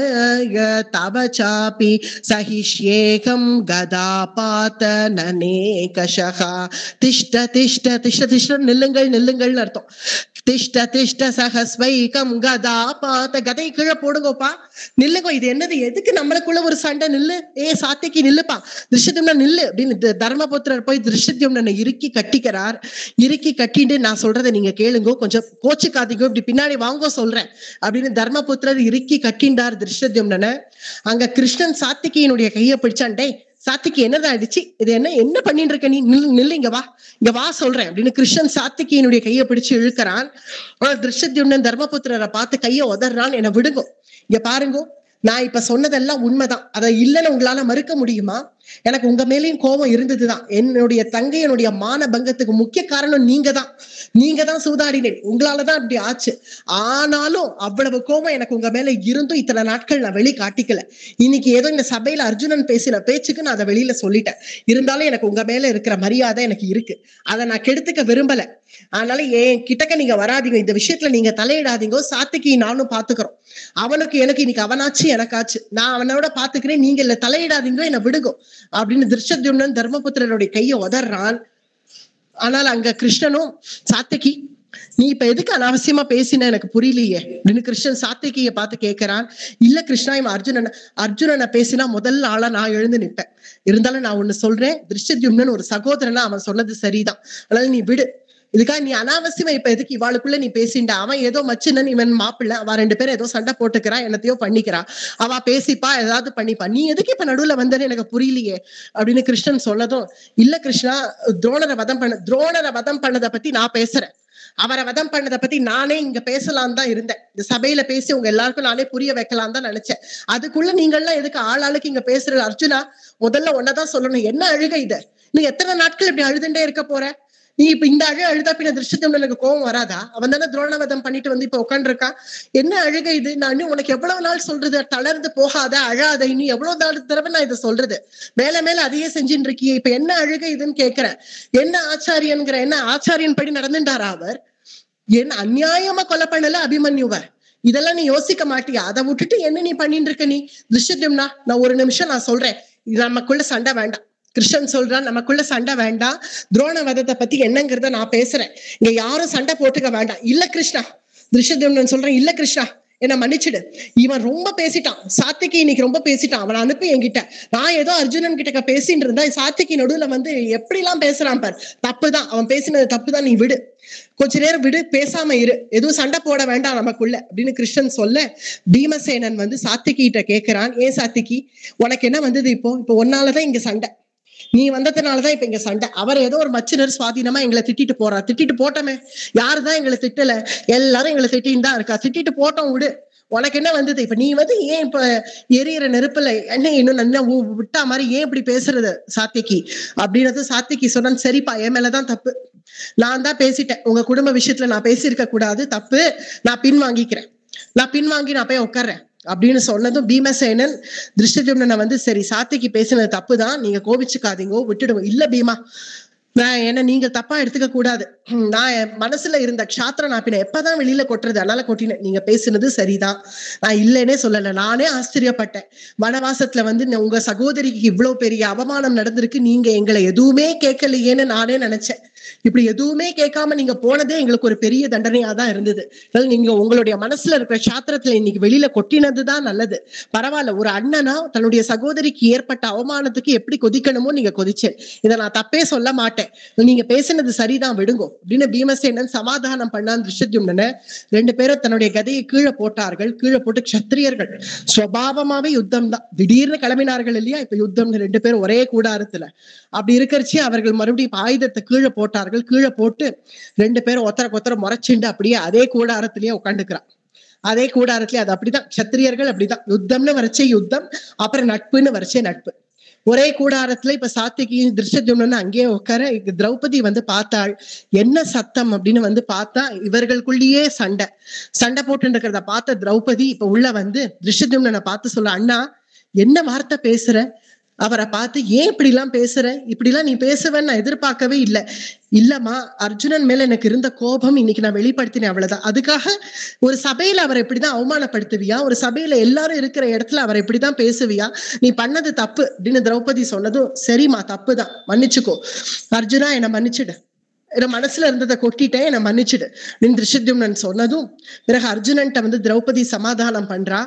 [SPEAKER 1] தவ சாபி சஹிஷ்யேகம் கதாபாத நனேகஷஹா. திஷ்ட திஷ்ட திஷ்ட திஷ்ட நில்லுங்கள் நில்லுங்கள்னு அர்த்தம். திஷ்ட திஷ்ட சஹஸ்வைகம் கதாபாத, கதை கீழே போடுங்கப்பா, நில்லுங்க. இது என்னது, எதுக்கு நம்மளுக்குள்ள ஒரு சண்டை? நில்லு, சாத்தியக்கி நில்லுப்பா, திருஷ்யத்யும்னன் நில்லு அப்படின்னு தர்மபுத்திரர் போய் திருஷ்யத்யும்னனை இறுக்கி கட்டிக்கிறார். இறுக்கி கட்டிட்டு, நான் சொல்றதை நீங்க கேளுங்க, கொஞ்சம் கோச்சுக்காதீங்க, இப்படி பின்னாடி வாங்க சொல்றேன் அப்படின்னு தர்மபுத்திரர் இறுக்கி கட்டிண்டார் திருஷ்யத்யும்னனை. அங்க கிருஷ்ணன் சாத்தியக்கியினுடைய கையை பிடிச்சான்டே, சாத்தியக்கி என்னதான் ஆயிடுச்சு, இது என்ன பண்ணிட்டு இருக்க நீ, நில்லு இங்க வா சொல்றேன் அப்படின்னு கிருஷ்ணன் சாத்தியக்கியினுடைய கையை பிடிச்சு இழுக்கிறான். திருஷ்யத்யும்னன் தர்மபுத்திரரை பார்த்து கையை உதறான், என்னை விடுங்க, இங்க பாருங்க, நான் இப்ப சொன்னதெல்லாம் உண்மைதான், அதை இல்லைன்னு உங்களால மறுக்க முடியுமா? எனக்கு உங்க மேலேயும் கோபம் இருந்ததுதான். என்னுடைய தங்கையனுடைய மான பங்கத்துக்கு முக்கிய காரணம் நீங்க தான் சூதாடினேன், உங்களாலதான் அப்படி ஆச்சு. ஆனாலும் அவ்வளவு கோபம் எனக்கு உங்க மேல இருந்தும் இத்தனை நாட்கள் நான் வெளி காட்டிக்கல. இன்னைக்கு ஏதோ இந்த சபையில அர்ஜுனன் பேசின பேச்சுக்கு நான் அதை வெளியில சொல்லிட்டேன். இருந்தாலும் எனக்கு உங்க மேல இருக்கிற மரியாதை எனக்கு இருக்கு, அதை நான் கெடுத்துக்க விரும்பல. அதனால என் கிட்டக்க நீங்க வராதீங்க, இந்த விஷயத்துல நீங்க தலையிடாதீங்க. சாத்தியக்கி நானும் பாத்துக்கிறோம், அவனுக்கு எனக்கு இன்னைக்கு அவனாச்சு எனக்காச்சு, நான் அவனோட பாத்துக்கிறேன், நீங்க இல்ல தலையிடாதீங்க, என்ன விடுங்க அப்படின்னு திருஷ்யத்யும்னன் தர்மபுத்திரருடைய கையை உதறான். ஆனால் அங்க கிருஷ்ணனும், சாத்தியக்கி நீ இப்ப எதுக்கு அனாவசியமா பேசின எனக்கு புரியலையே அப்படின்னு கிருஷ்ணன் சாத்தியக்கிய பார்த்து கேட்கிறான். இல்ல கிருஷ்ணா, இவன் அர்ஜுனனை பேசினா முதல்ல ஆளா நான் எழுந்து நிற்பேன். இருந்தாலும் நான் ஒண்ணு சொல்றேன், திருஷ்யத்யும்னன் ஒரு சகோதரனா அவன் சொன்னது சரிதான், அதனால நீ விடு. இதுக்காக நீ அனாவசியமா இப்ப எதுக்கு இவாளுக்குள்ள நீ பேசிண்டா? அவன் ஏதோ மச்சினன், இவன் மாப்பிள்ள, அவ ரெண்டு பேரும் ஏதோ சண்டை போட்டுக்கிறா, என்னத்தையோ பண்ணிக்கிறா, அவ பேசிப்பா, ஏதாவது பண்ணிப்பா, நீ எதுக்கு இப்ப நடுவுல வந்தேன்னு எனக்கு புரியலையே அப்படின்னு கிருஷ்ணன் சொன்னதும், இல்ல கிருஷ்ணா, துரோணரை வதம் பண்ணதை பத்தி நான் பேசுறேன், அவரை வதம் பண்ணதை பத்தி நானே இங்க பேசலாம் தான் இருந்தேன், இந்த சபையில பேசி உங்க எல்லாருக்கும் நானே புரிய வைக்கலாம் தான் நினைச்சேன். அதுக்குள்ள நீங்கள்லாம் எதுக்கு ஆளாளுக்கு இங்க பேசுற? அர்ஜுனா, முதல்ல ஒன்னதான் சொல்லணும், என்ன அழுக இது? நீ எத்தனை நாட்கள் இப்படி அழுதுண்டே இருக்க போற? நீ இப்ப இந்த அழுதா பின்ன திருஷ்யத்யும்னனுக்கு கோபம் வராதா? அவன் தானே துரோணவதம் பண்ணிட்டு வந்து இப்ப உட்காந்துருக்கான், என்ன அழுகை இது? நான் உனக்கு எவ்வளவு நாள் சொல்றது, தளர்ந்து போகாத, அழாத, இன்னும் எவ்வளவு தடவை நான் இதை சொல்றது, மேல மேல அதையே செஞ்சுட்டு இருக்கியே, இப்ப என்ன அழுகை இதுன்னு கேட்கிறேன். என்ன ஆச்சாரியன்கிற, என்ன ஆச்சாரியன் படி நடந்துட்டாரா அவர்? என்ன அநியாயமா கொலை பண்ணல அபிமன்யுவ? இதெல்லாம் நீ யோசிக்க மாட்டியா? அதை விட்டுட்டு என்ன நீ பண்ணிட்டு இருக்க நீ? திருஷ்யத்யும்னா, நான் ஒரு நிமிஷம் நான் சொல்றேன், நமக்குள்ள சண்டை வேண்டாம். கிருஷ்ணன் சொல்றான், நமக்குள்ள சண்டை வேண்டாம், துரோண வதத்தை பத்தி என்னங்கிறத நான் பேசுறேன், இங்க யாரும் சண்டை போட்டுக்க வேண்டாம். இல்ல கிருஷ்ணா, திருஷ்யத்யும்னன் சொல்றேன், இல்ல கிருஷ்ணா என்ன மன்னிச்சிடு, இவன் ரொம்ப பேசிட்டான், சாத்தியக்கி இன்னைக்கு ரொம்ப பேசிட்டான், அவனை அனுப்பி என்கிட்ட, நான் ஏதோ அர்ஜுனன் கிட்ட பேசிட்டு இருந்தா சாத்தியக்கி நடுவுல வந்து எப்படி எல்லாம் பேசுறான் பார், தப்புதான், அவன் பேசினது தப்புதான், நீ விடு, கொஞ்ச நேரம் விடு, பேசாம இரு, எதுவும் சண்டை போட வேண்டாம் நமக்குள்ள அப்படின்னு கிருஷ்ணன் சொல்ல, பீமசேனன் வந்து சாத்தியக்கிட்ட கேட்கிறான், ஏன் சாத்தியக்கி உனக்கு என்ன வந்தது? இப்போ ஒன்னாலதான் இங்க சண்டை, நீ வந்ததுனாலதான் இப்ப இங்க சண்டை. அவர் ஏதோ ஒரு மச்சினர் சுவாதீனமா எங்களை திட்டிட்டு போறா, திட்டிட்டு போட்டோமே, யாருதான் எங்களை திட்டல, எல்லாரும் எங்களை திட்டின்னு தான் இருக்கா, திட்டிட்டு போட்டோம், விடு, உனக்கு என்ன வந்தது? இப்ப நீ வந்து ஏன் இப்ப எரியிற நெருப்புல என்ன இன்னும் நல்லா விட்டா மாதிரி ஏன் இப்படி பேசுறது சாத்தியக்கி அப்படின்றது சாத்தியக்கி சொன்னான். சரிப்பா, என் மேலதான் தப்பு, நான் தான் பேசிட்டேன், உங்க குடும்ப விஷயத்துல நான் பேசியிருக்க கூடாது, தப்பு, நான் பின்வாங்கிக்கிறேன், நான் பின்வாங்கி நான் போய் உட்கார்றேன் அப்படின்னு சொன்னதும் பீமசேனன் திருஷ்டத்யும்னனை வந்து சரி சாத்திக்கு பேசினது தப்புதான், நீங்க கோபிச்சுக்காதீங்கோ, விட்டுடுவோம். இல்ல பீமா, நான் என்ன நீங்க தப்பா எடுத்துக்க கூடாது, நான் என் மனசுல இருந்த க்ஷாத்திர நாப்பின எப்பதான் வெளியில கொட்டுறது, அதனால கொட்டினேன், நீங்க பேசுனது சரிதான், நான் இல்லைன்னே சொல்லல. நானே ஆச்சரியப்பட்டேன், வனவாசத்துல வந்து உங்க சகோதரிக்கு இவ்வளவு பெரிய அவமானம் நடந்திருக்கு, நீங்க எங்களை எதுவுமே கேட்கலையேன்னு நானே நினைச்சேன். இப்படி எதுவுமே கேட்காம நீங்க போனதே எங்களுக்கு ஒரு பெரிய தண்டனையா தான் இருந்தது. நீங்க உங்களுடைய மனசுல இருக்கிற சாத்திரத்துல இன்னைக்கு வெளியில கொட்டினதுதான் நல்லது. பரவாயில்ல, ஒரு அண்ணனா தன்னுடைய சகோதரிக்கு ஏற்பட்ட அவமானத்துக்கு எப்படி கொதிக்கணுமோ நீங்க கொதிச்சேன், இதை நான் தப்பே சொல்ல மாட்டேன், நீங்க பேசினது சரிதான், விடுங்கோ அப்படின்னு பீமசேனன் சமாதானம் பண்ணான் திருஷ்டத்யும்னனை. ரெண்டு பேரும் தன்னுடைய கதையை கீழே போட்டார்கள். கீழே போட்டு க்ஷத்திரியர்கள் சுவாவமாவே யுத்தம் தான், திடீர்னு கிளம்பினார்கள் இல்லையா, இப்ப யுத்தம்னு ரெண்டு பேரும் ஒரே கூடாரத்துல. அப்படி இருக்கிறச்சு அவர்கள் மறுபடியும் ஆயுதத்தை கீழே போட்டார்கள். கீழே போட்டு ரெண்டு பேரும் ஒத்தர முறைச்சுண்டு அப்படியே அதே கூடாரத்திலேயே உட்காந்துக்கிறான். அதே கூடாரத்திலே அது அப்படிதான், க்ஷத்திரியர்கள் அப்படிதான், யுத்தம்னு வரைச்சே யுத்தம், அப்புறம் நட்புன்னு வரைச்சே நட்பு. ஒரே கூடாரத்துல இப்ப சாத்திகி திருஷ்டத்யும்னன் அங்கேயே உட்கார. திரௌபதி வந்து பார்த்தாள், என்ன சத்தம் அப்படின்னு வந்து பார்த்தா இவர்களுக்குள்ளேயே சண்டை போட்டு இருக்கிறத பார்த்த திரௌபதி இப்ப உள்ள வந்து திருஷ்டத்யும்னனை பார்த்து சொல்ல, அண்ணா என்ன வார்த்தை பேசுற, அவரை பார்த்து ஏன் இப்படி எல்லாம் பேசுற, இப்படி எல்லாம் நீ பேசுவேன்னு நான் எதிர்பார்க்கவே இல்லை. இல்லம்மா, அர்ஜுனன் மேல எனக்கு இருந்த கோபம் இன்னைக்கு நான் வெளிப்படுத்தினேன், அவ்வளவுதான். அதுக்காக ஒரு சபையில அவரை இப்படிதான் அவமானப்படுத்துவியா, ஒரு சபையில எல்லாரும் இருக்கிற இடத்துல அவரை இப்படிதான் பேசுவியா, நீ பண்ணது தப்பு அப்படின்னு திரௌபதி சொன்னதும், சரிம்மா தப்புதான், மன்னிச்சுக்கோ அர்ஜுனா, என்னை மன்னிச்சுடு, என் மனசுல இருந்ததை கொட்டிட்டேன், என்னை மன்னிச்சுடு அப்படின்னு திருஷ்டத்யும்னன் சொன்னதும் பிறகு அர்ஜுனன்ட்ட வந்து திரௌபதி சமாதானம் பண்றா.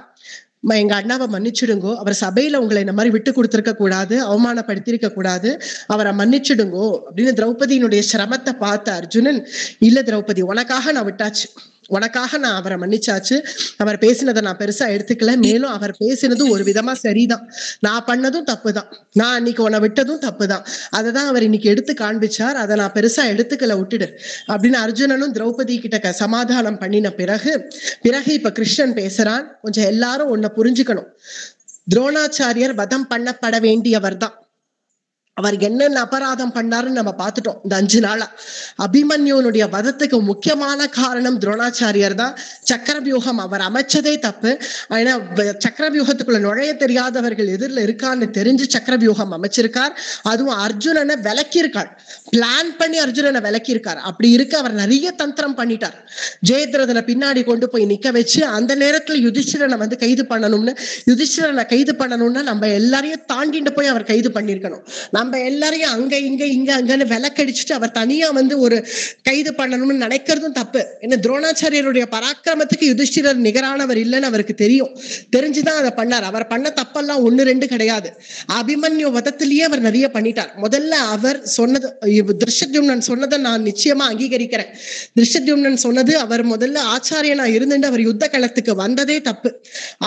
[SPEAKER 1] எங்க அண்ணாவை மன்னிச்சிடுங்கோ, அவர் சபையில உங்களை இந்த மாதிரி விட்டு கொடுத்திருக்க கூடாது, அவமானப்படுத்திருக்க கூடாது, அவரை மன்னிச்சிடுங்கோ அப்படின்னு திரௌபதியினுடைய சிரமத்தை பார்த்த அர்ஜுனன், இல்ல திரௌபதி, உனக்காக நான் விட்டாச்சு, உனக்காக நான் அவரை மன்னிச்சாச்சு, அவர் பேசினதை நான் பெருசா எடுத்துக்கல, மேலும் அவர் பேசினது ஒரு விதமா சரிதான், நான் பண்ணதும் தப்புதான், நான் அன்னைக்கு உன்னை விட்டதும் தப்புதான், அததான் அவர் இன்னைக்கு எடுத்து காண்பிச்சார், அதை நான் பெருசா எடுத்துக்கல, விட்டுடு அப்படின்னு அர்ஜுனனும் திரௌபதி கிட்ட சமாதானம் பண்ணின பிறகு இப்ப கிருஷ்ணன் பேசுறான். கொஞ்சம் எல்லாரும் ஒன்ன புரிஞ்சுக்கணும், துரோணாச்சாரியர் வதம் பண்ணப்பட வேண்டியவர் தான். அவர் என்னென்ன அபராதம் பண்ணாருன்னு நம்ம பார்த்துட்டோம் இந்த 5 நாளா. அபிமன்யுனுடைய வதத்துக்கு முக்கியமான காரணம் துரோணாச்சாரியர் தான். சக்கரவியூகம் அவர் அமைச்சதே தப்பு. ஏன்னா சக்கரவியூகத்துக்குள்ள நுழைய தெரியாதவர்கள் எதிரில் இருக்கான்னு தெரிஞ்சு சக்கரவியூகம் அமைச்சிருக்கார். அதுவும் அர்ஜுனனை விலக்கியிருக்கார், பிளான் பண்ணி அர்ஜுனனை விலக்கியிருக்கார். அப்படி இருக்க அவர் நிறைய தந்திரம் பண்ணிட்டார். ஜெயத்ரதனை பின்னாடி கொண்டு போய் நிக்க வச்சு அந்த நேரத்துல யுதிஷ்டிரனை வந்து கைது பண்ணணும்னா நம்ம எல்லாரையும் தாண்டிட்டு போய் அவர் கைது பண்ணிருக்கணும். நம்ம எல்லாரையும் அங்க இங்க அங்கன்னு விலக்கடிச்சுட்டு அவர் தனியா வந்து ஒரு கைது பண்ணணும்னு நினைக்கிறதும் தப்பு. ஏன்னா துரோணாச்சாரியருடைய பராக்கிரமத்துக்கு யுதிஷ்டிரர் நிகரானவர் இல்லைன்னு அவருக்கு தெரியும், தெரிஞ்சுதான் அதை பண்ணார். அவர் பண்ண தப்பெல்லாம் 1 2 கிடையாது. அபிமன்யு வதத்திலேயே அவர் நிறைய பண்ணிட்டார். முதல்ல அவர் சொன்னது, திருஷ்டத்யும்னன் சொன்னதை நான் நிச்சயமா அங்கீகரிக்கிறேன். திருஷ்டத்யும்னன் சொன்னது, அவர் முதல்ல ஆச்சாரியனா இருந்துட்டு அவர் யுத்த களத்துக்கு வந்ததே தப்பு.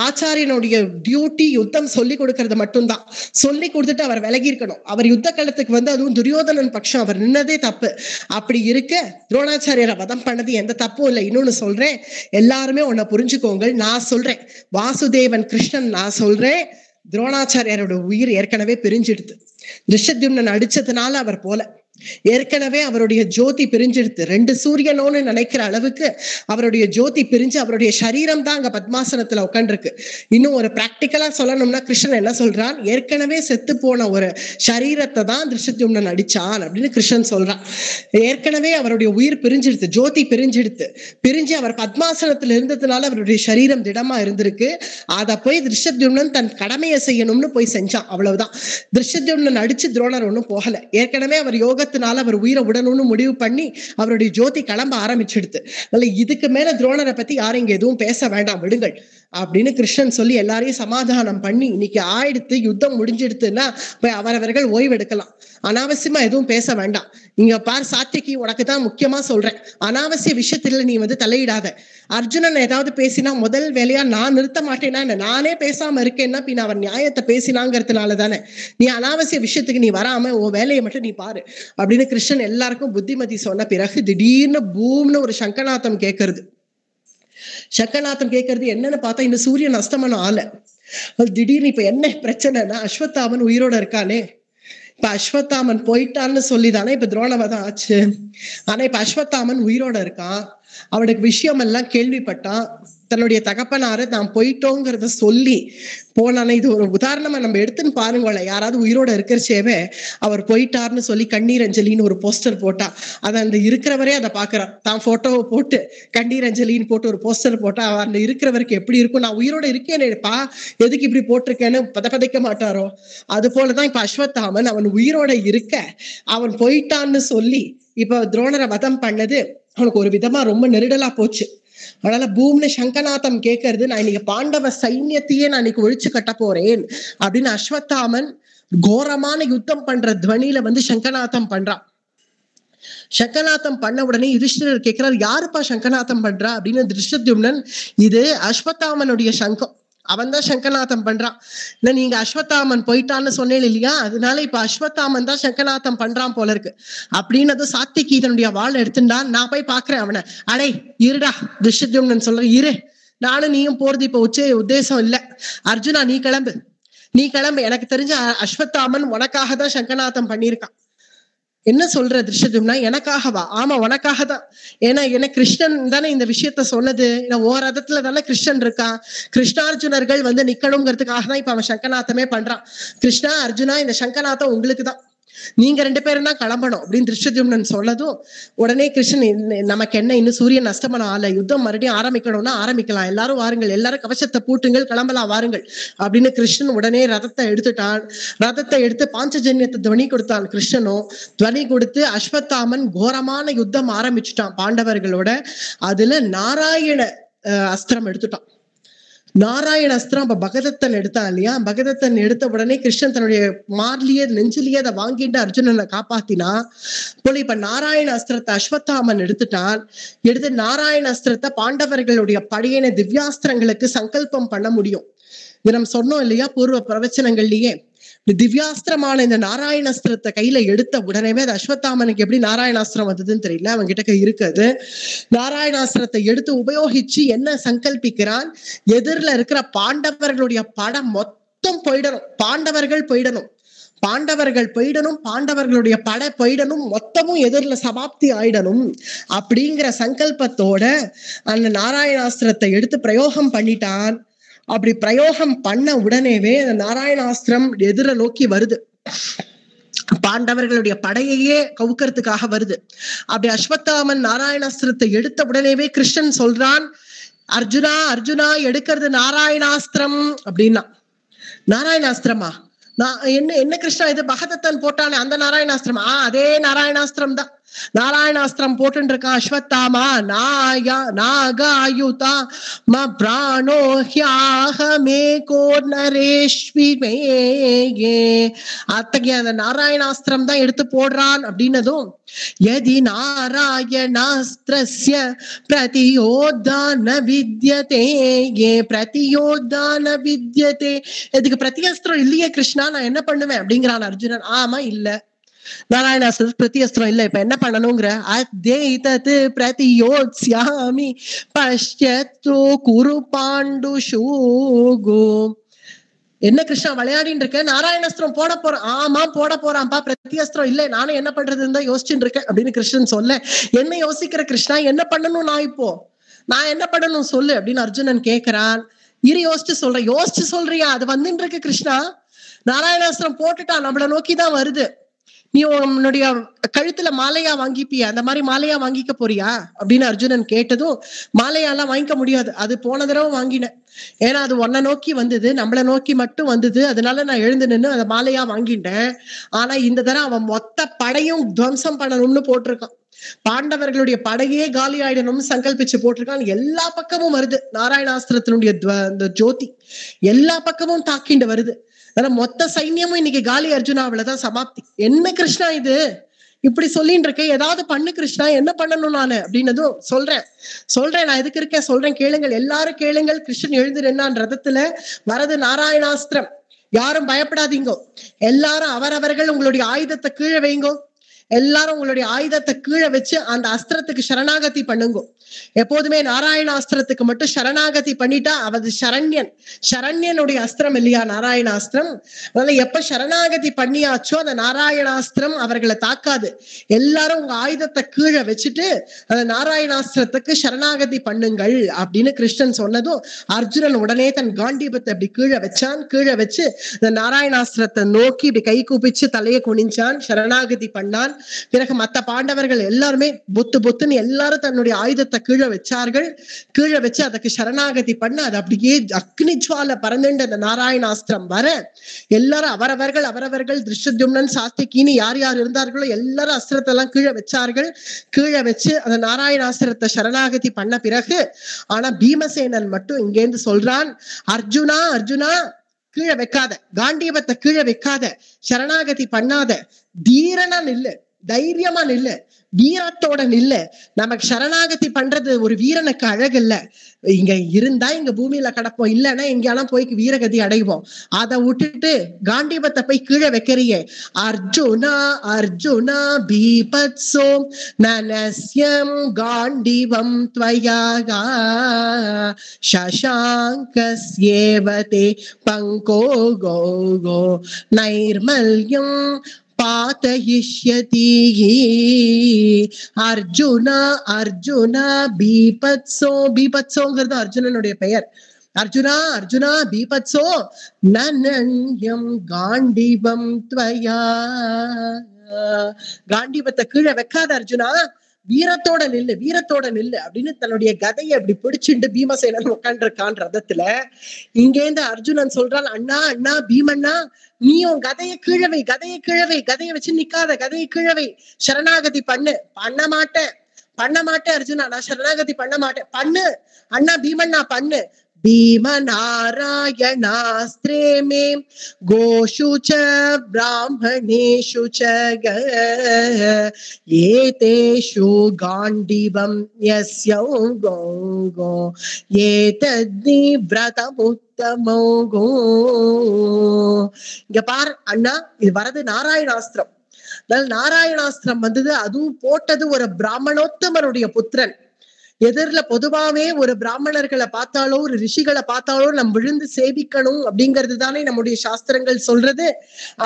[SPEAKER 1] ஆச்சாரியனுடைய டியூட்டி யுத்தம் சொல்லி கொடுக்கறது மட்டும்தான், சொல்லி கொடுத்துட்டு அவர் விலகி இருக்கணும். அவர் யுத்த களத்துக்கு வந்து அதுவும் துரியோதனன் பட்சம் அவர் நின்னதே தப்பு. அப்படி இருக்க துரோணாச்சாரியரை வதம் பண்ணது எந்த தப்பும் இல்லை. இன்னொன்னு சொல்றேன், எல்லாருமே உன்னை புரிஞ்சுக்கோங்க, நான் சொல்றேன், வாசுதேவன் கிருஷ்ணன் நான் சொல்றேன், துரோணாச்சாரியரோட உயிர் ஏற்கனவே பிரிஞ்சிடுது. திருஷ்டத்யும்னன் அடிச்சதுனால அவர் போல, ஏற்கனவே அவருடைய ஜோதி பிரிஞ்சிடுது. 2 சூரியனோன்னு நினைக்கிற அளவுக்கு அவருடைய ஜோதி பிரிஞ்சு அவருடைய சரீரம் தான் அங்க பத்மாசனத்துல உட்காந்துருக்கு. இன்னும் ஒரு பிராக்டிக்கலா சொல்லணும்னா கிருஷ்ணன் என்ன சொல்றான், ஏற்கனவே செத்து போன ஒரு சரீரத்தை தான் திருஷ்டத்யும்னன் அடிச்சான் அப்படின்னு கிருஷ்ணன் சொல்றான். ஏற்கனவே அவருடைய உயிர் பிரிஞ்சிடுது, ஜோதி பிரிஞ்சு அவர் பத்மாசனத்துல இருந்ததுனால அவருடைய சரீரம் திடமா இருந்திருக்கு. அதை போய் திருஷ்டத்யும்னன் தன் கடமையை செய்யணும்னு போய் செஞ்சான், அவ்வளவுதான். திருஷ்டத்யும்னன் அடிச்சு துரோணர் ஒன்னும் போகல. ஏற்கனவே அவர் யோக அவர் உயிரை விடணும்னு முடிவு பண்ணி அவருடைய ஜோதி கிளம்ப ஆரம்பிச்சிடுது. இதுக்கு மேல துரோணரை பத்தி யாரும் இங்க எதுவும் பேச வேண்டாம், விடுங்கள் அப்படின்னு கிருஷ்ணன் சொல்லி எல்லாரையும் சமாதானம் பண்ணி இன்னைக்கு ஆயிடுத்து, யுத்தம் முடிஞ்சிடுத்துன்னா போய் அவரவர்கள் ஓய்வெடுக்கலாம், அனாவசியமா எதுவும் பேச வேண்டாம். இங்க பார் சாத்திகி, உனக்கு தான் முக்கியமா சொல்றேன், அனாவசிய விஷயத்துல நீ வந்து தலையிடாத. அர்ஜுனன் ஏதாவது பேசினா முதல் வேலையா நான் நிறுத்த மாட்டேன்னா, நானே பேசாம இருக்கேன்னா பின் அவர் நியாயத்தை பேசினாங்கிறதுனால தானே. நீ அனாவசிய விஷயத்துக்கு நீ வராம உன் வேலையை மட்டும் நீ பாரு அப்படின்னு கிருஷ்ணன் எல்லாருக்கும் புத்திமதி சொன்ன பிறகு திடீர்னு பூம்னு ஒரு சங்கநாதம் கேட்கறது. சக்கநாதம் கேட்கறது என்னன்னு பார்த்தா இந்த சூரியன் அஸ்தமனம் ஆல. திடீர்னு இப்ப என்ன பிரச்சனைனா, அஸ்வத்தாமன் உயிரோட இருக்கானே, இப்ப அஸ்வத்தாமன் போயிட்டான்னு சொல்லிதானே இப்ப துரோணவதம் ஆச்சு. ஆனா இப்ப அஸ்வத்தாமன் உயிரோட இருக்கான். அவனுக்கு விஷயம் எல்லாம் கேள்விப்பட்டான். தன்னுடைய தகப்பனாரு நான் போயிட்டோங்கிறத சொல்லி போனானே. இது ஒரு உதாரணமா நம்ம எடுத்துன்னு பாருங்களேன். யாராவது உயிரோட இருக்கிறச்சேவே அவர் போயிட்டாருன்னு சொல்லி கண்ணீர் அஞ்சலின்னு ஒரு போஸ்டர் போட்டா அதை அந்த இருக்கிறவரே அதை பாக்குறான். தான் போட்டோவை போட்டு கண்ணீர் அஞ்சலின்னு போட்டு ஒரு போஸ்டர் போட்டா அவர் அந்த இருக்கிறவருக்கு எப்படி இருக்கும்? நான் உயிரோட இருக்கேனேப்பா, எதுக்கு இப்படி போட்டிருக்கேன்னு பதைக்க மாட்டாரோ? அது போலதான் இப்ப அஸ்வத்தாமன் அவன் உயிரோட இருக்க அவன் போயிட்டான்னு சொல்லி இப்ப துரோணரை வதம் பண்ணது அவனுக்கு ஒரு விதமா ரொம்ப நெருடலா போச்சு. அதனால பூம்னு சங்கநாதம் கேட்கறது, நான் இன்னைக்கு பாண்டவ சைன்யத்தையே நான் இன்னைக்கு ஒழிச்சு கட்ட போறேன் அப்படின்னு அஸ்வத்தாமன் கோரமான யுத்தம் பண்ற துவனியில சங்கநாதம் பண்றான். சங்கநாதம் பண்ண உடனே யுதிஷ்டிரர் கேட்கிறார், யாருப்பா சங்கநாதம் பண்றா அப்படின்னு. திருஷ்டத்யும்னன், இது அஸ்வத்தாமனுடைய சங்கம், அவன் தான் சங்கநாதம் பண்றான். இல்ல நீங்க அஸ்வத்தாமன் போயிட்டான்னு சொன்னேன் இல்லையா, அதனால இப்ப அஸ்வத்தாமன் தான் சங்கநாதம் பண்றான் போல இருக்கு அப்படின்னு சாத்திகி தன்னுடைய வாள் எடுத்துட்டான். நான் போய் பாக்குறேன் அவனை. அடே இருடா, திருஷ்டத்யும்னன் சொல்ற, இரு, நானும் நீயும் போறது இப்ப உத்தேசம் இல்ல. அர்ஜுனா நீ கிளம்பு, நீ கிளம்பு. எனக்கு தெரிஞ்ச அஸ்வத்தாமன் உனக்காக தான் சங்கநாதம் பண்ணியிருக்கான். என்ன சொல்ற திருஷ்டத்யும்னா? எனக்காகவா? ஆமா உனக்காக தான். ஏன்னா என்ன கிருஷ்ணன் தானே இந்த விஷயத்த சொன்னது. ஓ ரதத்துல தானே கிருஷ்ணன் இருக்கான். கிருஷ்ணார்ஜுனர்கள் நிக்கணுங்கிறதுக்காக தான் இப்ப அவன் சங்கநாதமே பண்றான். கிருஷ்ணா அர்ஜுனா இந்த சங்கநாதம் உங்களுக்கு தான், நீங்க 2 பேரும் தான் கிளம்பணும் அப்படின்னு திருஷ்டத்யும்னன் சொன்னதும் உடனே கிருஷ்ணன், நமக்கு என்ன இன்னும் சூரியன் அஸ்தமனம் ஆல, யுத்தம் மறுபடியும் ஆரம்பிக்கணும்னா ஆரம்பிக்கலாம், எல்லாரும் வாருங்கள், எல்லாரும் கவசத்தை பூட்டுங்கள், கிளம்பலாம் வாருங்கள் அப்படின்னு கிருஷ்ணன் உடனே ரதத்தை எடுத்துட்டான். ரதத்தை எடுத்து பாஞ்சஜன்யத்தை துவனி கொடுத்தான். கிருஷ்ணனும் துவனி கொடுத்து அஸ்வத்தாமன் கோரமான யுத்தம் ஆரம்பிச்சுட்டான் பாண்டவர்களோட. அதுல நாராயண அஸ்திரம் எடுத்துட்டான். நாராயண அஸ்திரம் அப்ப பகதத்தன் எடுத்தான் இல்லையா. பகதத்தன் எடுத்த உடனே கிருஷ்ணன் தன்னுடைய மார்லியே நெஞ்சிலேயே அதை வாங்கிட்டு அர்ஜுனனை காப்பாத்தினா போல இப்ப நாராயண அஸ்திரத்தை அஸ்வத்தாமன் எடுத்துட்டான். எடுத்து நாராயண அஸ்திரத்தை பாண்டவர்களுடைய படையின திவ்யாஸ்திரங்களுக்கு சங்கல்பம் பண்ண முடியும். இது நம்ம சொன்னோம் இல்லையா பூர்வ பிரவச்சனங்கள்லயே. திவ்யாஸ்திரமான இந்த நாராயணாஸ்திரத்தை கையில எடுத்த உடனேவே அது அஸ்வத்தாமனுக்கு எப்படி நாராயணாஸ்திரம் வந்ததுன்னு தெரியல, அவங்க கிட்ட இருக்குது. நாராயணாஸ்திரத்தை எடுத்து உபயோகிச்சு என்ன சங்கல்பிக்கிறான், எதிரில இருக்கிற பாண்டவர்களுடைய படம் மொத்தம் போயிடணும், பாண்டவர்கள் போயிடணும், பாண்டவர்கள் போயிடணும், பாண்டவர்களுடைய படை போயிடணும், மொத்தமும் எதிரில சமாப்தி ஆயிடணும் அப்படிங்கிற சங்கல்பத்தோட அந்த நாராயணாஸ்திரத்தை எடுத்து பிரயோகம் பண்ணிட்டான். அப்படி பிரயோகம் பண்ண உடனேவே அந்த நாராயணாஸ்திரம் எதிர நோக்கி வருது, பாண்டவர்களுடைய படையையே கவுக்கிறதுக்காக வருது. அப்படி அஸ்வத்தாமன் நாராயணாஸ்திரத்தை எடுத்த உடனேவே கிருஷ்ணன் சொல்றான், அர்ஜுனா அர்ஜுனா எடுக்கிறது நாராயணாஸ்திரம் அப்படின்னா. நாராயணாஸ்திரமா? நான் என்ன கிருஷ்ணா இது பகதத்தன் போட்டானே அந்த நாராயணாஸ்திரம்? அதே நாராயணாஸ்திரம் தான். நாராயணாஸ்திரம் போட்டு இருக்கான் அஸ்வத்தாமா. நாகாயுதா ம பிராணோ ஹ்யாஹமே கோர்நரேஷ்விமே. அத்தகைய அந்த நாராயணாஸ்திரம் தான் எடுத்து போடுறான் அப்படின்னதும், யதி நாராயணாஸ்திரஸ்ய பிரதியோத்தான வித்யதே பிரதியோத்தான வித்யதே. இதுக்கு பிரதியஸ்திரம் இல்லையே கிருஷ்ணா, நான் என்ன பண்ணுவேன் அப்படிங்கிறான் அர்ஜுனன். ஆமா இல்ல, நாராயணாஸ்திர பிரதியஸ்திரம் இல்ல, இப்ப என்ன பண்ணணுங்கிற? அத்வைதத் பிரதியோத்ஸ்யாமி பஷ்யத்து குரு பாண்டுஷூகு. என்ன கிருஷ்ணா விளையாடின்னு இருக்க? நாராயணாஸ்திரம் போட போறான். ஆமா போட போறான்பா, பிரதியஸ்திரம் இல்ல, நானும் என்ன பண்றதுன்னு தான் யோசிச்சுட்டு இருக்கேன் அப்படின்னு கிருஷ்ணன் சொல்ல, என்ன யோசிக்கிற கிருஷ்ணா, என்ன பண்ணணும் நான் இப்போ, நான் என்ன பண்ணணும் சொல்லு அப்படின்னு அர்ஜுனன் கேக்குறான். இரு யோசிச்சு சொல்றேன். யோசிச்சு சொல்றியா? அது வந்துட்டு இருக்கு கிருஷ்ணா, நாராயணாஸ்திரம் போட்டுட்டான், நம்மள நோக்கிதான் வருது. நீ உன்னுடைய கழுத்துல மாலையா வாங்கிப்பிய, அந்த மாதிரி மாலையா வாங்கிக்க போறியா அப்படின்னு அர்ஜுனன் கேட்டதும், மாலையாலாம் வாங்கிக்க முடியாது, அது போன தடவை வாங்கினேன், ஏன்னா அது உன்னை நோக்கி வந்தது, நம்மளை நோக்கி மட்டும் வந்தது, அதனால நான் எழுந்து நின்று அதை மாலையா வாங்கிட்டேன். ஆனா இந்த தடவை அவன் மொத்த படையும் துவம்சம் பண்ணணும்னு போட்டிருக்கான், பாண்டவர்களுடைய படையே காலி ஆயிடணும்னு சங்கல்பிச்சு போட்டிருக்கான். எல்லா பக்கமும் வருது நாராயணாஸ்திரத்தினுடைய ஜோதி, எல்லா பக்கமும் தாக்கிண்டு வருது. ஆனா மொத்த சைன்யமும் இன்னைக்கு காலி அர்ஜுனாவிலதான் சமாப்தி. என்ன கிருஷ்ணா இது இப்படி சொல்லிட்டு இருக்கேன், ஏதாவது பண்ணு கிருஷ்ணா, என்ன பண்ணணும் நானு அப்படின்னதும் சொல்றேன் நான் எதுக்கு இருக்கேன் சொல்றேன், கேளுங்கள், எல்லாரும் கேளுங்கள். கிருஷ்ணன் எழுந்து நின்னான் ரதத்துல. வரது நாராயணாஸ்திரம், யாரும் பயப்படாதீங்கோ, எல்லாரும் அவரவர்கள் உங்களுடைய ஆயுதத்தை கீழே வைங்கோ, எல்லாரும் உங்களுடைய ஆயுதத்தை கீழே வச்சு அந்த அஸ்திரத்துக்கு சரணாகதி பண்ணுங்க. எப்போதுமே நாராயணாஸ்திரத்துக்கு மட்டும் சரணாகதி பண்ணிட்டா அது சரண்யனுடைய அஸ்திரம் இல்லையா நாராயணாஸ்திரம். அதனால எப்ப சரணாகதி பண்ணியாச்சோ அந்த நாராயணாஸ்திரம் அவர்களை தாக்காது. எல்லாரும் உங்க ஆயுதத்தை கீழே வச்சுட்டு அந்த நாராயணாஸ்திரத்துக்கு சரணாகதி பண்ணுங்கள் அப்படின்னு கிருஷ்ணன் சொன்னதும் அர்ஜுனன் உடனே தன் காண்டீபத்தை அப்படி கீழே வச்சான். கீழே வச்சு இந்த நாராயணாஸ்திரத்தை நோக்கி இப்படி கை கூப்பிச்சு தலையை குனிஞ்சான், சரணாகதி பண்ணான். பிறகு மத்த பாண்டவர்கள் எல்லாருமே புத்துன்னு எல்லாரும் தன்னுடைய ஆயுதத்தை கீழே வச்சார்கள். கீழே வச்சு அதுக்கு சரணாகதி பண்ண அது அப்படியே அக்னி ஜுவால பறந்துண்டு அந்த நாராயணாஸ்திரம் வர எல்லாரும் அவரவர்கள் திருஷ்யத்யும்னன் சாத்திகின்னு யார் யார் இருந்தார்களோ எல்லாரும் அஸ்திரத்தை எல்லாம் கீழே வச்சார்கள். கீழே வச்சு அந்த நாராயணாஸ்திரத்தை சரணாகதி பண்ண பிறகு ஆனா பீமசேனன் மட்டும் இங்கேருந்து சொல்றான், அர்ஜுனா கீழே வைக்காத, காண்டீபத்தை கீழே வைக்காத, சரணாகதி பண்ணாத, தீரனா நில்லு, தைரியமா நில்லு, வீரத்தோட நில்லு. நமக்கு சரணாகதி பண்றது ஒரு வீரனுக்கு அழகு இல்ல. இங்க இருந்தா இங்க பூமியில கிடப்போம், இல்லைன்னா எங்கேயாலும் போய் வீரகதி அடைவோம். அதை விட்டுட்டு காண்டீபத்தை போய் கீழே வைக்கிறியே. அர்ஜுனா பீபத்சோ நனஸ்யம் காண்டீபம் த்வயாகா சசாங்கஸ்யேவதே பங்கோ கோ நைர்மல்யம் பாதயிஷ்யதி. அர்ஜுனா பீபத்சோங்கிறது அர்ஜுனனுடைய பெயர். அர்ஜுனா பீபத்சோ நனன்யம் காண்டீபம் த்வயா. காண்டீபத்தை கீழே வைக்காத அர்ஜுனா, வீரத்தோட நில்லு அப்படின்னு தன்னுடைய கதையை அப்படி பிடிச்சுட்டு பீமசேனன் உட்காந்துருக்கான் ரதத்துல. இங்கேருந்து அர்ஜுனன் சொல்றான், அண்ணா பீமண்ணா, நீ உன் கதையை கீழவை, கதையை வச்சு நிக்காத, கதையை கீழவை, சரணாகதி பண்ண மாட்டேன் அர்ஜுனா, நான் சரணாகதி பண்ண மாட்டேன், பண்ணு அண்ணா பீமண்ணா பண்ணு. भीमनारायणास्त्रे मे गोषु च ब्राह्मणेषु च एतेषु गाण्डीवं यस्य गो एतद्निव्रतमुत्तमो गो. இங்க பார் அண்ணா, இது வரது நாராயணாஸ்திரம். நாராயணாஸ்திரம் வந்தது, அதுவும் போட்டது ஒரு பிராமணோத்தமருடைய புத்திரன். எதிரில பொதுவாவே ஒரு பிராமணர்களை பார்த்தாலோ ஒரு ரிஷிகளை பார்த்தாலோ நம்ம விழுந்து சேவிக்கணும் அப்படிங்கிறது தானே நம்முடைய சாஸ்திரங்கள் சொல்றது.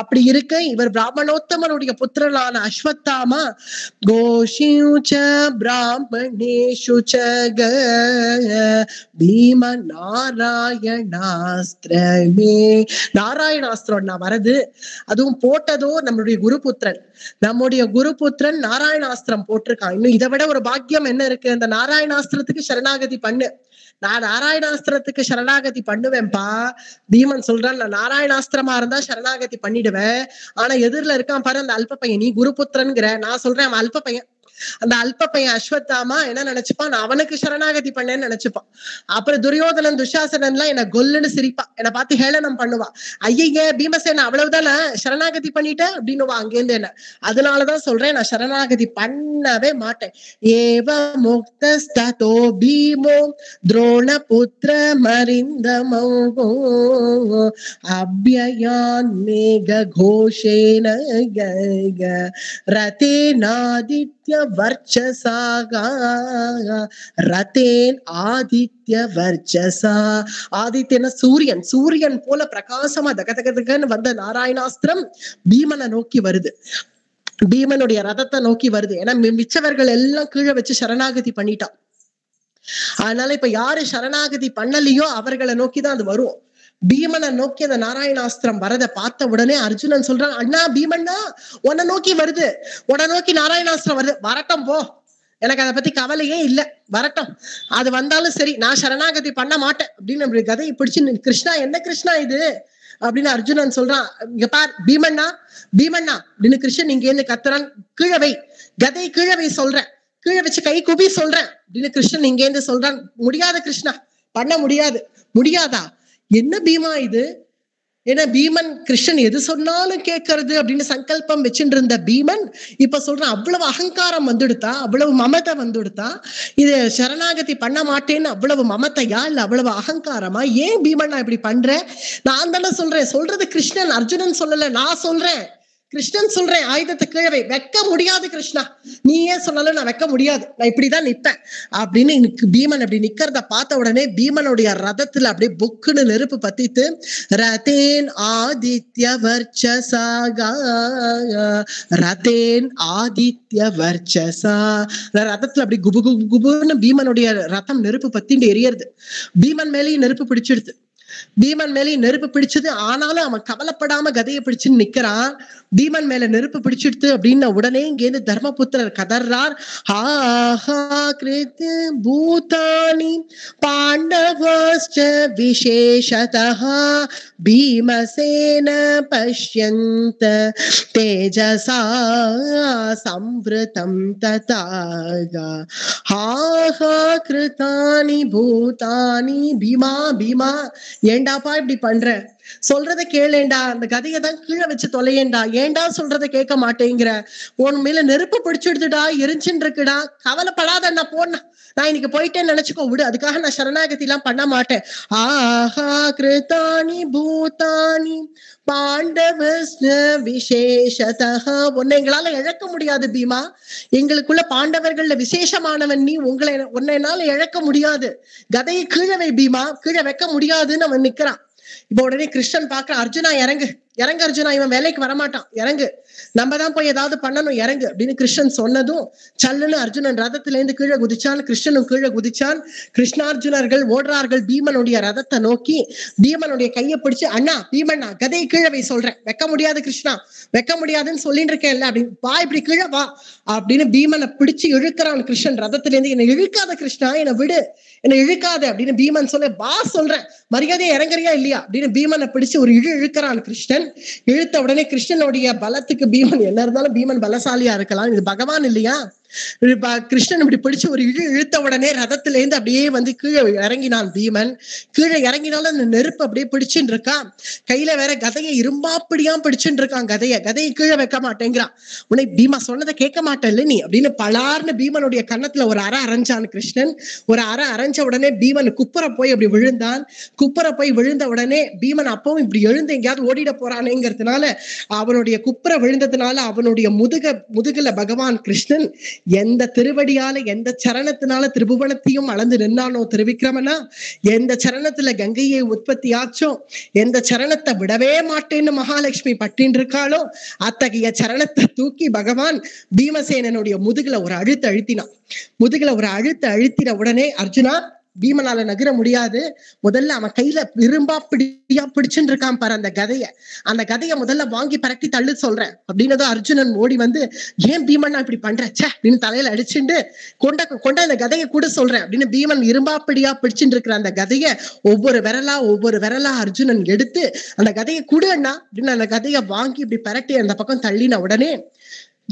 [SPEAKER 1] அப்படி இருக்க இவர் பிராமணோத்தமனுடைய புத்திரனான அஸ்வத்தாமா கோஷியுச்ச பிராமணேஷு ச பீம நாராயணாஸ்திரமே. நாராயணாஸ்திரம் நான் வரது, அதுவும் போட்டதோ நம்மளுடைய குருபுத்திரன் நாராயணாஸ்திரம் போட்டிருக்கான். இன்னும் இதை விட ஒரு பாக்கியம் என்ன இருக்கு? அந்த நாராயணாஸ்திரத்துக்கு சரணாகதி பண்ணு. நான் நாராயணாஸ்திரத்துக்கு சரணாகதி பண்ணுவேன்பா. பீமன் சொல்றான், நான் நாராயணாஸ்திரமா இருந்தா சரணாகதி பண்ணிடுவேன். ஆனா எதிரில இருக்கான் பாரு அந்த அல்ப பையன், நீ குருபுத்திரன்கிற, நான் சொல்றேன் அவன் அல்ப பையன். அந்த அல்ப பையன் அஸ்வத்தாமா என்ன நினைச்சுப்பான், நான் அவனுக்கு சரணாகதி பண்ணேன்னு நினைச்சுப்பான். அப்புறம் துரியோதனன் துஷாசனன் எல்லாம் என்ன கொல்லுன்னு சிரிப்பான், என்னை பார்த்து ஹேளனம் பண்ணுவான். ஐயே பீமசேன அவ்வளவுதானே சரணாகதி பண்ணிட்ட அப்படின்னுவா அங்கேருந்து என்ன. அதனாலதான் சொல்றேன், நான் சரணாகதி பண்ணவே மாட்டேன். ஏவ முக்தஸ்தோ பீமோ துரோண புத்திர மரிந்தமோ அப்யயான் மேக கோஷேன ரதேனாதித்ய வர்ச்சசாகா ரதேன் ஆதித்ய வர்ச்சசா. ஆதித்யன சூரியன் போல பிரகாசமா தகதகன்னு வந்த நாராயணாஸ்திரம் பீமனை நோக்கி வருது, பீமனுடைய ரதத்தை நோக்கி வருது. ஏன்னா மிச்சவர்கள் எல்லாம் கீழே வச்சு சரணாகதி பண்ணிட்டான். அதனால இப்ப யாரு சரணாகதி பண்ணலையோ அவர்களை நோக்கிதான் அது வரும். பீமனை நோக்கி அந்த நாராயணாஸ்திரம் வரதை பார்த்த உடனே அர்ஜுனன் சொல்றான், அண்ணா பீமண்ணா உன்னை நோக்கி வருது, உன்னை நோக்கி நாராயணாஸ்திரம் வருது, வரட்டும் போ, எனக்கு அதை பத்தி கவலையே இல்ல, வரட்டும், அது வந்தாலும் சரி, நான் சரணாகதி பண்ண மாட்டேன் அப்படின்னு நம்மளுடைய கதையை பிடிச்சு, கிருஷ்ணா என்ன கிருஷ்ணா இது அப்படின்னு அர்ஜுனன் சொல்றான். இங்க பார் பீமண்ணா அப்படின்னு கிருஷ்ணன் இங்க இருந்து கத்துறான். கீழவை, கதை கீழவை சொல்றேன், கீழே வச்சு கை குபி சொல்றேன் அப்படின்னு கிருஷ்ணன் இங்க இருந்து சொல்றான். முடியாது கிருஷ்ணா, பண்ண முடியாதா? என்ன பீமா இது? ஏன்னா பீமன் கிருஷ்ணன் எது சொன்னாலும் கேட்கறது அப்படின்னு சங்கல்பம் வச்சுட்டு இருந்த பீமன் இப்ப சொல்றான், அவ்வளவு அகங்காரம் வந்துடுத்தா, அவ்வளவு மமதை வந்துடுத்தா, இது சரணாகதி பண்ண மாட்டேன்னு அவ்வளவு மமத்தையா இல்ல அவ்வளவு அகங்காரமா? ஏன் பீமன் நான் இப்படி பண்றேன்? நான் தானே சொல்றேன், சொல்றது கிருஷ்ணன், அர்ஜுனன் சொல்லல, நான் சொல்றேன். கிருஷ்ணன் சொல்றேன் ஆயுதத்தை கீழே வைக்க முடியாது கிருஷ்ணா, நீயே சொன்னாலும் நான் வைக்க முடியாது, நான் இப்படிதான் நிப்பேன் அப்படின்னு எனக்கு பீமன் அப்படி நிக்கிறத பார்த்த உடனே பீமனுடைய ரதத்துல அப்படியே புக்குன்னு நெருப்பு பத்திட்டு ரதேன் ஆதித்ய வர்ச்சசாகா ரதேன் ஆதித்ய வர்ச்சசா ரதத்துல அப்படி குபு குபு குபுன்னு பீமனுடைய ரதம் நெருப்பு பத்திட்டு எரியறது. பீமன் மேலேயும் நெருப்பு பிடிச்சிடுது. பீமன் மேலேயும் நெருப்பு பிடிச்சது. ஆனாலும் அவன் கவலைப்படாம கதையை பிடிச்சுன்னு நிக்கிறான். பீமன் மேல நெருப்பு பிடிச்சிடுது அப்படின்னு உடனே இங்கேருந்து தர்மபுத்திரர் கதர்றார். ஆஹா கிருத் பூதானி பாண்டவாஸ்ச விசேஷதஹ பீமசேன பஷ்யந்த தேஜசா சம்வ்ருதம் ததாக ஆஹா கிருதானி பூதானி. பீமா பீமா ஏண்டாப்பா இப்படி பண்ற, சொல்றத கேளேண்டா, அந்த கதையை தான் கீழே வச்சு தொலையேண்டா, ஏண்டா சொல்றத கேட்க மாட்டேங்கிற, உன் மேல நெருப்பு பிடிச்சிடுதுடா, எரிஞ்சுன்னு இருக்குடா, கவலைப்படாத நான் போன, நான் இன்னைக்கு போயிட்டேன்னு நினைச்சுக்கோ விடு, அதுக்காக நான் சரணாகதி எல்லாம் பண்ண மாட்டேன். ஆஹா கிருதானி பூதானி பாண்டவஸ்ய விசேஷதஹ. உன்னை எங்களால இழக்க முடியாது பீமா, எங்களுக்குள்ள பாண்டவர்கள்ல விசேஷமானவன் நீ, உன்னை என்னால இழக்க முடியாது, கதையை கீழே வை பீமா, கீழே வைக்க முடியாதுன்னு அவன் நிக்கிறான். இப்ப உடனே கிருஷ்ணன் பாக்குற, அர்ஜுனா இறங்கு இறங்கு அர்ஜுனா, இவன் வேலைக்கு வரமாட்டான், இறங்கு, நம்ம தான் போய் ஏதாவது பண்ணணும், இறங்கு அப்படின்னு கிருஷ்ணன் சொன்னதும் சல்லுன்னு அர்ஜுனன் ரதத்துல இருந்து கீழே குதிச்சான். கிருஷ்ணனும் கீழே குதிச்சான். கிருஷ்ணார்ஜுனர்கள் ஓடுறார்கள் பீமனுடைய ரதத்தை நோக்கி. பீமனுடைய கையை பிடிச்சு, அண்ணா பீமண்ணா கதையை கீழே வை சொல்றேன், வைக்க முடியாது கிருஷ்ணா, வைக்க முடியாதுன்னு சொல்லிட்டு இருக்கேன்ல அப்படின்னு, வா இப்படி கீழே வா அப்படின்னு பீமனை பிடிச்சு இழுக்கிறான் கிருஷ்ணன் ரதத்துல இருந்து. என்னை இழுக்காத கிருஷ்ணா, என்னை விடு, என்னை இழுக்காத அப்படின்னு பீமன் சொல்ல, வா சொல்றேன், மரியாதையை இறங்குறியா இல்லையா அப்படின்னு பீமனை பிடிச்சு ஒரு இழுக்கிறான் கிருஷ்ணன். இழுத்த உடனே கிருஷ்ணனுடைய பலத்துக்கு பீமன் என்ன இருந்தாலும் பீமன் பலசாலியா இருக்கலாம், இது பகவான் இல்லையா, கிருஷ்ணன் இப்படி பிடிச்சு ஒரு இழுத்த உடனே ரதத்துல இருந்து அப்படியே வந்து கீழே இறங்கினான் பீமன். கீழே இறங்கினாலும் அந்த நெருப்பு அப்படியே பிடிச்சுட்டு இருக்கான். கையில வேற கதையை இரும்பாப்படியா பிடிச்சுட்டு இருக்கான். கதையை கீழே வைக்க மாட்டேங்கிறான். உன்னை பீமா சொன்னதை கேட்க மாட்டேன்ல நீ அப்படின்னு பலார்னு பீமனுடைய கன்னத்துல ஒரு அரை அரைஞ்சான் கிருஷ்ணன். ஒரு அரை அரைஞ்ச உடனே பீமன் குப்புற போய் அப்படி விழுந்தான். குப்புற போய் விழுந்த உடனே பீமன் அப்பவும் இப்படி எழுந்து எங்கேயாவது ஓடிட போறானேங்கிறதுனால, அவனுடைய குப்புற விழுந்ததுனால அவனுடைய முதுகுல பகவான் கிருஷ்ணன் எந்த திருவடியால எந்த சரணத்தினால திரிபுவனத்தையும் அளந்து நின்னானோ திருவிக்கிரமனா, எந்த சரணத்துல கங்கையை உற்பத்தி ஆச்சோ, எந்த சரணத்தை விடவே மாட்டேன்னு மகாலட்சுமி பட்டின் இருக்காளோ, அத்தகைய சரணத்தை தூக்கி பகவான் பீமசேனனுடைய முதுகுல ஒரு அழுத்தினான். முதுகுல ஒரு அழுத்தின உடனே, அர்ஜுனா பீமனால நகர முடியாது, முதல்ல அவன் கையில இரும்பா பிடிச்சுட்டு இருக்கான் பாரு அந்த கதைய முதல்ல வாங்கி பரட்டி தள்ளு சொல்றேன் அப்படின்னதும் அர்ஜுனன் ஓடி வந்து, ஏன் பீமன் இப்படி பண்ற சே அப்படின்னு தலையில அடிச்சுட்டு, கொண்ட அந்த கதையை கூட சொல்றேன் அப்படின்னு பீமன் இரும்பாப்படியா பிடிச்சுட்டு இருக்கிற அந்த கதைய ஒவ்வொரு விரலா அர்ஜுனன் எடுத்து, அந்த கதையை கூட அண்ணா அப்படின்னு அந்த கதையை வாங்கி இப்படி பரட்டி அந்த பக்கம் தள்ளின உடனே,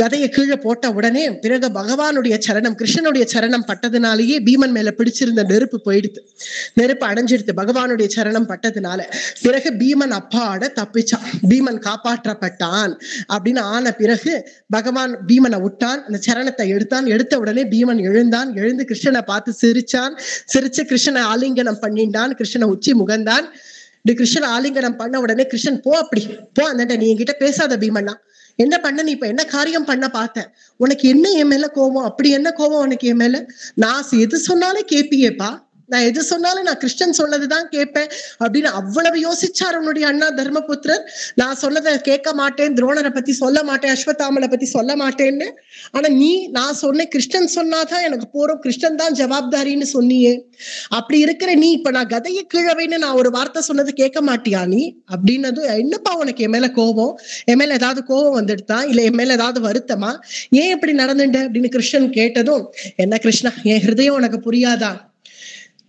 [SPEAKER 1] கதையை கீழே போட்ட உடனே பிறகு பகவானுடைய சரணம் கிருஷ்ணனுடைய சரணம் பட்டதுனாலேயே பீமன் மேல பிடிச்சிருந்த நெருப்பு போயிடுது, நெருப்பு அடைஞ்சிடுது பகவானுடைய சரணம் பட்டதுனால. பிறகு பீமன் அப்பாட தப்பிச்சான், பீமன் காப்பாற்றப்பட்டான் அப்படின்னு ஆன பிறகு பகவான் பீமனை விட்டான், அந்த சரணத்தை எடுத்த உடனே பீமன் எழுந்து கிருஷ்ணனை பார்த்து சிரிச்சு கிருஷ்ணனை ஆலிங்கனம் பண்ணிட்டான், கிருஷ்ணனை உச்சி முகந்தான். கிருஷ்ணன் ஆலிங்கனம் பண்ண உடனே கிருஷ்ணன் அப்படி போ, அந்த நீ என்கிட்ட பேசாத பீமன்னா, என்ன பண்ண, நீ இப்ப என்ன காரியம் பண்ண பார்த்த, உனக்கு என்ன என் மேல கோபம், அப்படி என்ன கோபம் உனக்கு என் மேல, நான் எது சொன்னாலும் கேப்பியேப்பா, நான் எது சொன்னாலும் நான் கிருஷ்ணன் சொன்னதுதான் கேட்பேன் அப்படின்னு அவ்வளவு யோசிச்சார் உன்னுடைய அண்ணா தர்மபுத்திரர். நான் சொன்னதை கேட்க மாட்டேன், துரோணரை பத்தி சொல்ல மாட்டேன், அஸ்வத்தாமனை பத்தி சொல்ல மாட்டேன்னு, ஆனா நான் சொன்னேன் கிருஷ்ணன் சொன்னாதான் எனக்கு போறோம், கிருஷ்ணன் தான் ஜவாப்தாரின்னு சொன்னியே, அப்படி இருக்கிற நீ இப்ப நான் கதையை கீழவைன்னு நான் ஒரு வார்த்தை சொன்னது கேட்க மாட்டியா நீ அப்படின்னதும், என்னப்பா உனக்கு என் மேல கோபம், என் மேல ஏதாவது கோபம் வந்துடுதா, இல்ல என் மேல ஏதாவது வருத்தமா, ஏன் இப்படி நடந்துட்ட அப்படின்னு கிருஷ்ணன் கேட்டதும், என்ன கிருஷ்ணா என் ஹிருதயம் உனக்கு புரியாதா,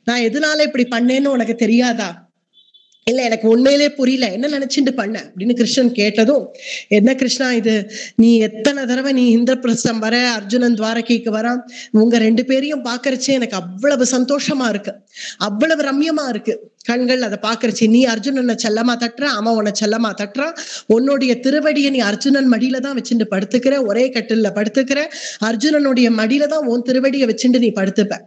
[SPEAKER 1] நான் எதனால இப்படி பண்ணேன்னு உனக்கு தெரியாதா, இல்ல எனக்கு உண்மையிலே புரியல, என்ன நினைச்சுட்டு பண்ண அப்படின்னு கிருஷ்ணன் கேட்டதும், என்ன கிருஷ்ணா இது, நீ எத்தனை தடவை நீ இந்திரபிரஸ்தம் வர, அர்ஜுனன் துவாரகைக்கு வரான், உங்க ரெண்டு பேரையும் பாக்கறச்சே எனக்கு அவ்வளவு சந்தோஷமா இருக்கு, அவ்வளவு ரம்யமா இருக்கு, கண்கள் அதை பாக்குறச்சு. நீ அர்ஜுனனை செல்லமா தட்டுற, அவன் உன்னை செல்லமா தட்டுறான். உன்னுடைய திருவடியை நீ அர்ஜுனன் மடியில தான் வச்சுட்டு படுத்துக்கிற, ஒரே கட்டில்ல படுத்துக்கிற. அர்ஜுனனுடைய மடியில தான் உன் திருவடியை வச்சுட்டு நீ படுத்துப்ப.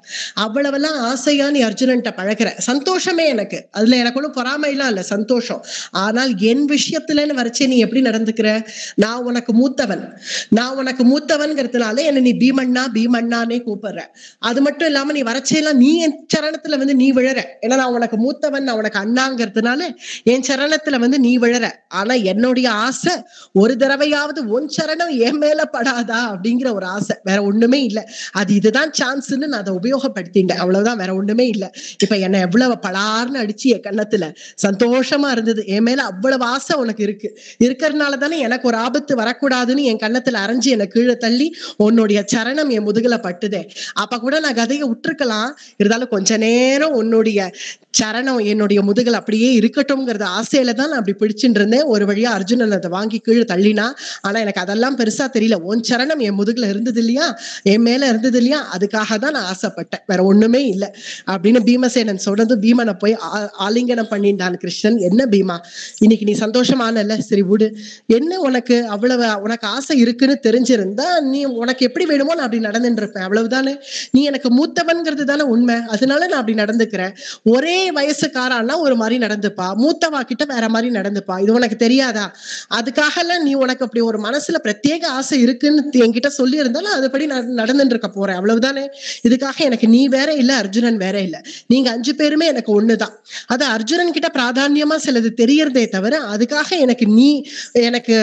[SPEAKER 1] அவ்வளவெல்லாம் ஆசையா நீ அர்ஜுனன்ட்ட பழகிற. சந்தோஷமே எனக்கு அதுல, எனக்கு ஒன்றும் பொறாமைலாம் இல்லை, சந்தோஷம். ஆனால் என் விஷயத்துலன்னு வரைச்சே நீ எப்படி நடந்துக்கிற? நான் உனக்கு மூத்தவன், நான் உனக்கு மூத்தவன்கிறதுனால என்ன நீ பீமண்ணா பீமண்ணானே கூப்பிடுற. அது மட்டும் இல்லாம நீ வரைச்செல்லாம் நீ என் சரணத்துல வந்து நீ விழற. ஏன்னா நான் உனக்கு மூத்தவன், நான் உனக்கு அண்ணாங்கிறதுனால என் சரணத்துல வந்து நீ விழற. ஆனா என்னுடைய ஆசை ஒரு தடவையாவது உன் சரணம் என் மேல படாதா அப்படிங்கிற ஒரு ஆசை, வேற ஒண்ணுமே இல்லை. அது இதுதான் சான்ஸ்ன்னு நான் அதை உபயோகப்படுத்திட்டேன், அவ்வளவுதான், வேற ஒண்ணுமே இல்லை. இப்ப என்ன எவ்வளவு பலார்னு அடிச்சு என் கண்ணத்துல சந்தோஷமா இருந்தது. என் மேல அவ்வளவு ஆசை உனக்கு இருக்கிறதுனால தானே எனக்கு ஒரு ஆபத்து வரக்கூடாதுன்னு என் கண்ணத்துல அரைஞ்சு என்னை கீழே தள்ளி உன்னுடைய சரணம் என் முதுகுல பட்டுதே. அப்ப கூட நான் கதையை விட்டுருக்கலாம், இருந்தாலும் கொஞ்ச நேரம் உன்னுடைய சரணம் என்னுடைய முதுகல் அப்படியே இருக்கட்டும்ங்கிறத ஆசையில தான் நான் அப்படி பிடிச்சுட்டு இருந்தேன். ஒரு வழியா அர்ஜுனன் அதை வாங்கி கீழே தள்ளினா. ஆனா எனக்கு அதெல்லாம் பெருசா தெரியல. உன் சரணம் என் முதுகுல இருந்தது இல்லையா, என் மேல இருந்தது இல்லையா, அதுக்காக தான் நான் ஆசைப்பட்டேன், வேற ஒண்ணுமே இல்லை அப்படின்னு பீமசேனன் சொல்றது. பீமனை போய் ஆலிங்கனம் பண்ணிட்டான் கிருஷ்ணன். என்ன பீமா, இன்னைக்கு நீ சந்தோஷமானல்ல, சரி விடு. என்ன உனக்கு அவ்வளவு உனக்கு ஆசை இருக்குன்னு தெரிஞ்சிருந்தா நீ உனக்கு எப்படி வேணுமோ நான் அப்படி நடந்துட்டு இருப்பேன், அவ்வளவுதானே. நீ எனக்கு மூத்தவன்கிறது தானே உண்மை, அதனால நான் அப்படி நடந்துக்கிறேன். ஒரே வயசுக்காரான்னா ஒரு மாதிரி நடந்துப்பா, மூத்தவா கிட்ட வேற மாதிரி நடந்துப்பா, இது உனக்கு தெரியாதா? அதுக்காக எல்லாம் நீ உனக்கு அப்படி ஒரு மனசுல பிரத்யேக ஆசை இருக்குன்னு என்கிட்ட சொல்லி இருந்தாலும் அதுபடி நடந்துட்டு இருக்க போறேன், அவ்வளவுதானே. இதுக்காக எனக்கு நீ வேற இல்ல, அர்ஜுனன் வேற இல்ல, நீங்க 5 பேருமே எனக்கு ஒண்ணுதான். அது அர்ஜுனன் கிட்ட பிராதான்யமா சிலது தெரியறதே தவிர அதுக்காக எனக்கு நீ எனக்கு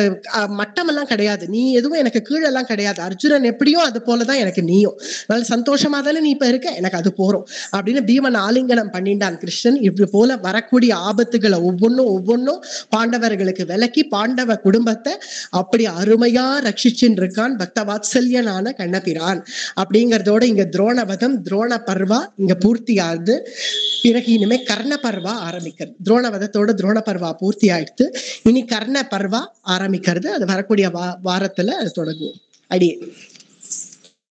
[SPEAKER 1] மட்டமெல்லாம் கிடையாது, நீ எதுவும் எனக்கு கீழெல்லாம் கிடையாது. அர்ஜுனன் எப்படியோ அது போலதான் எனக்கு நீயும். அதனால சந்தோஷமா தானே நீ இப்ப இருக்க, எனக்கு அது போறோம் அப்படின்னு பீமன் ஆலிங்கனம் பண்ணிட்டான் கிருஷ்ணன். இப்படி போல வரக்கூடிய ஆபத்துகளை ஒவ்வொன்னும் பாண்டவர்களுக்கு விலக்கி பாண்டவ குடும்பத்தை அப்படி அருமையா ரட்சிச்சுன்னு இருக்கான் பக்த வாத்சல்யனான கண்ணபிரான். அப்படிங்கறதோட இங்க துரோணவதம் துரோண பர்வா இங்க பூர்த்தி ஆகுது. பிறகு இனிமே கர்ண பர்வா ஆரம்பிக்கிறது. துரோணவதத்தோட துரோண பர்வா பூர்த்தி ஆயிடுத்து, இனி கர்ண பர்வா ஆரம்பிக்கிறது. அது வரக்கூடிய வாரத்துல அது தொடங்கும். அடியே.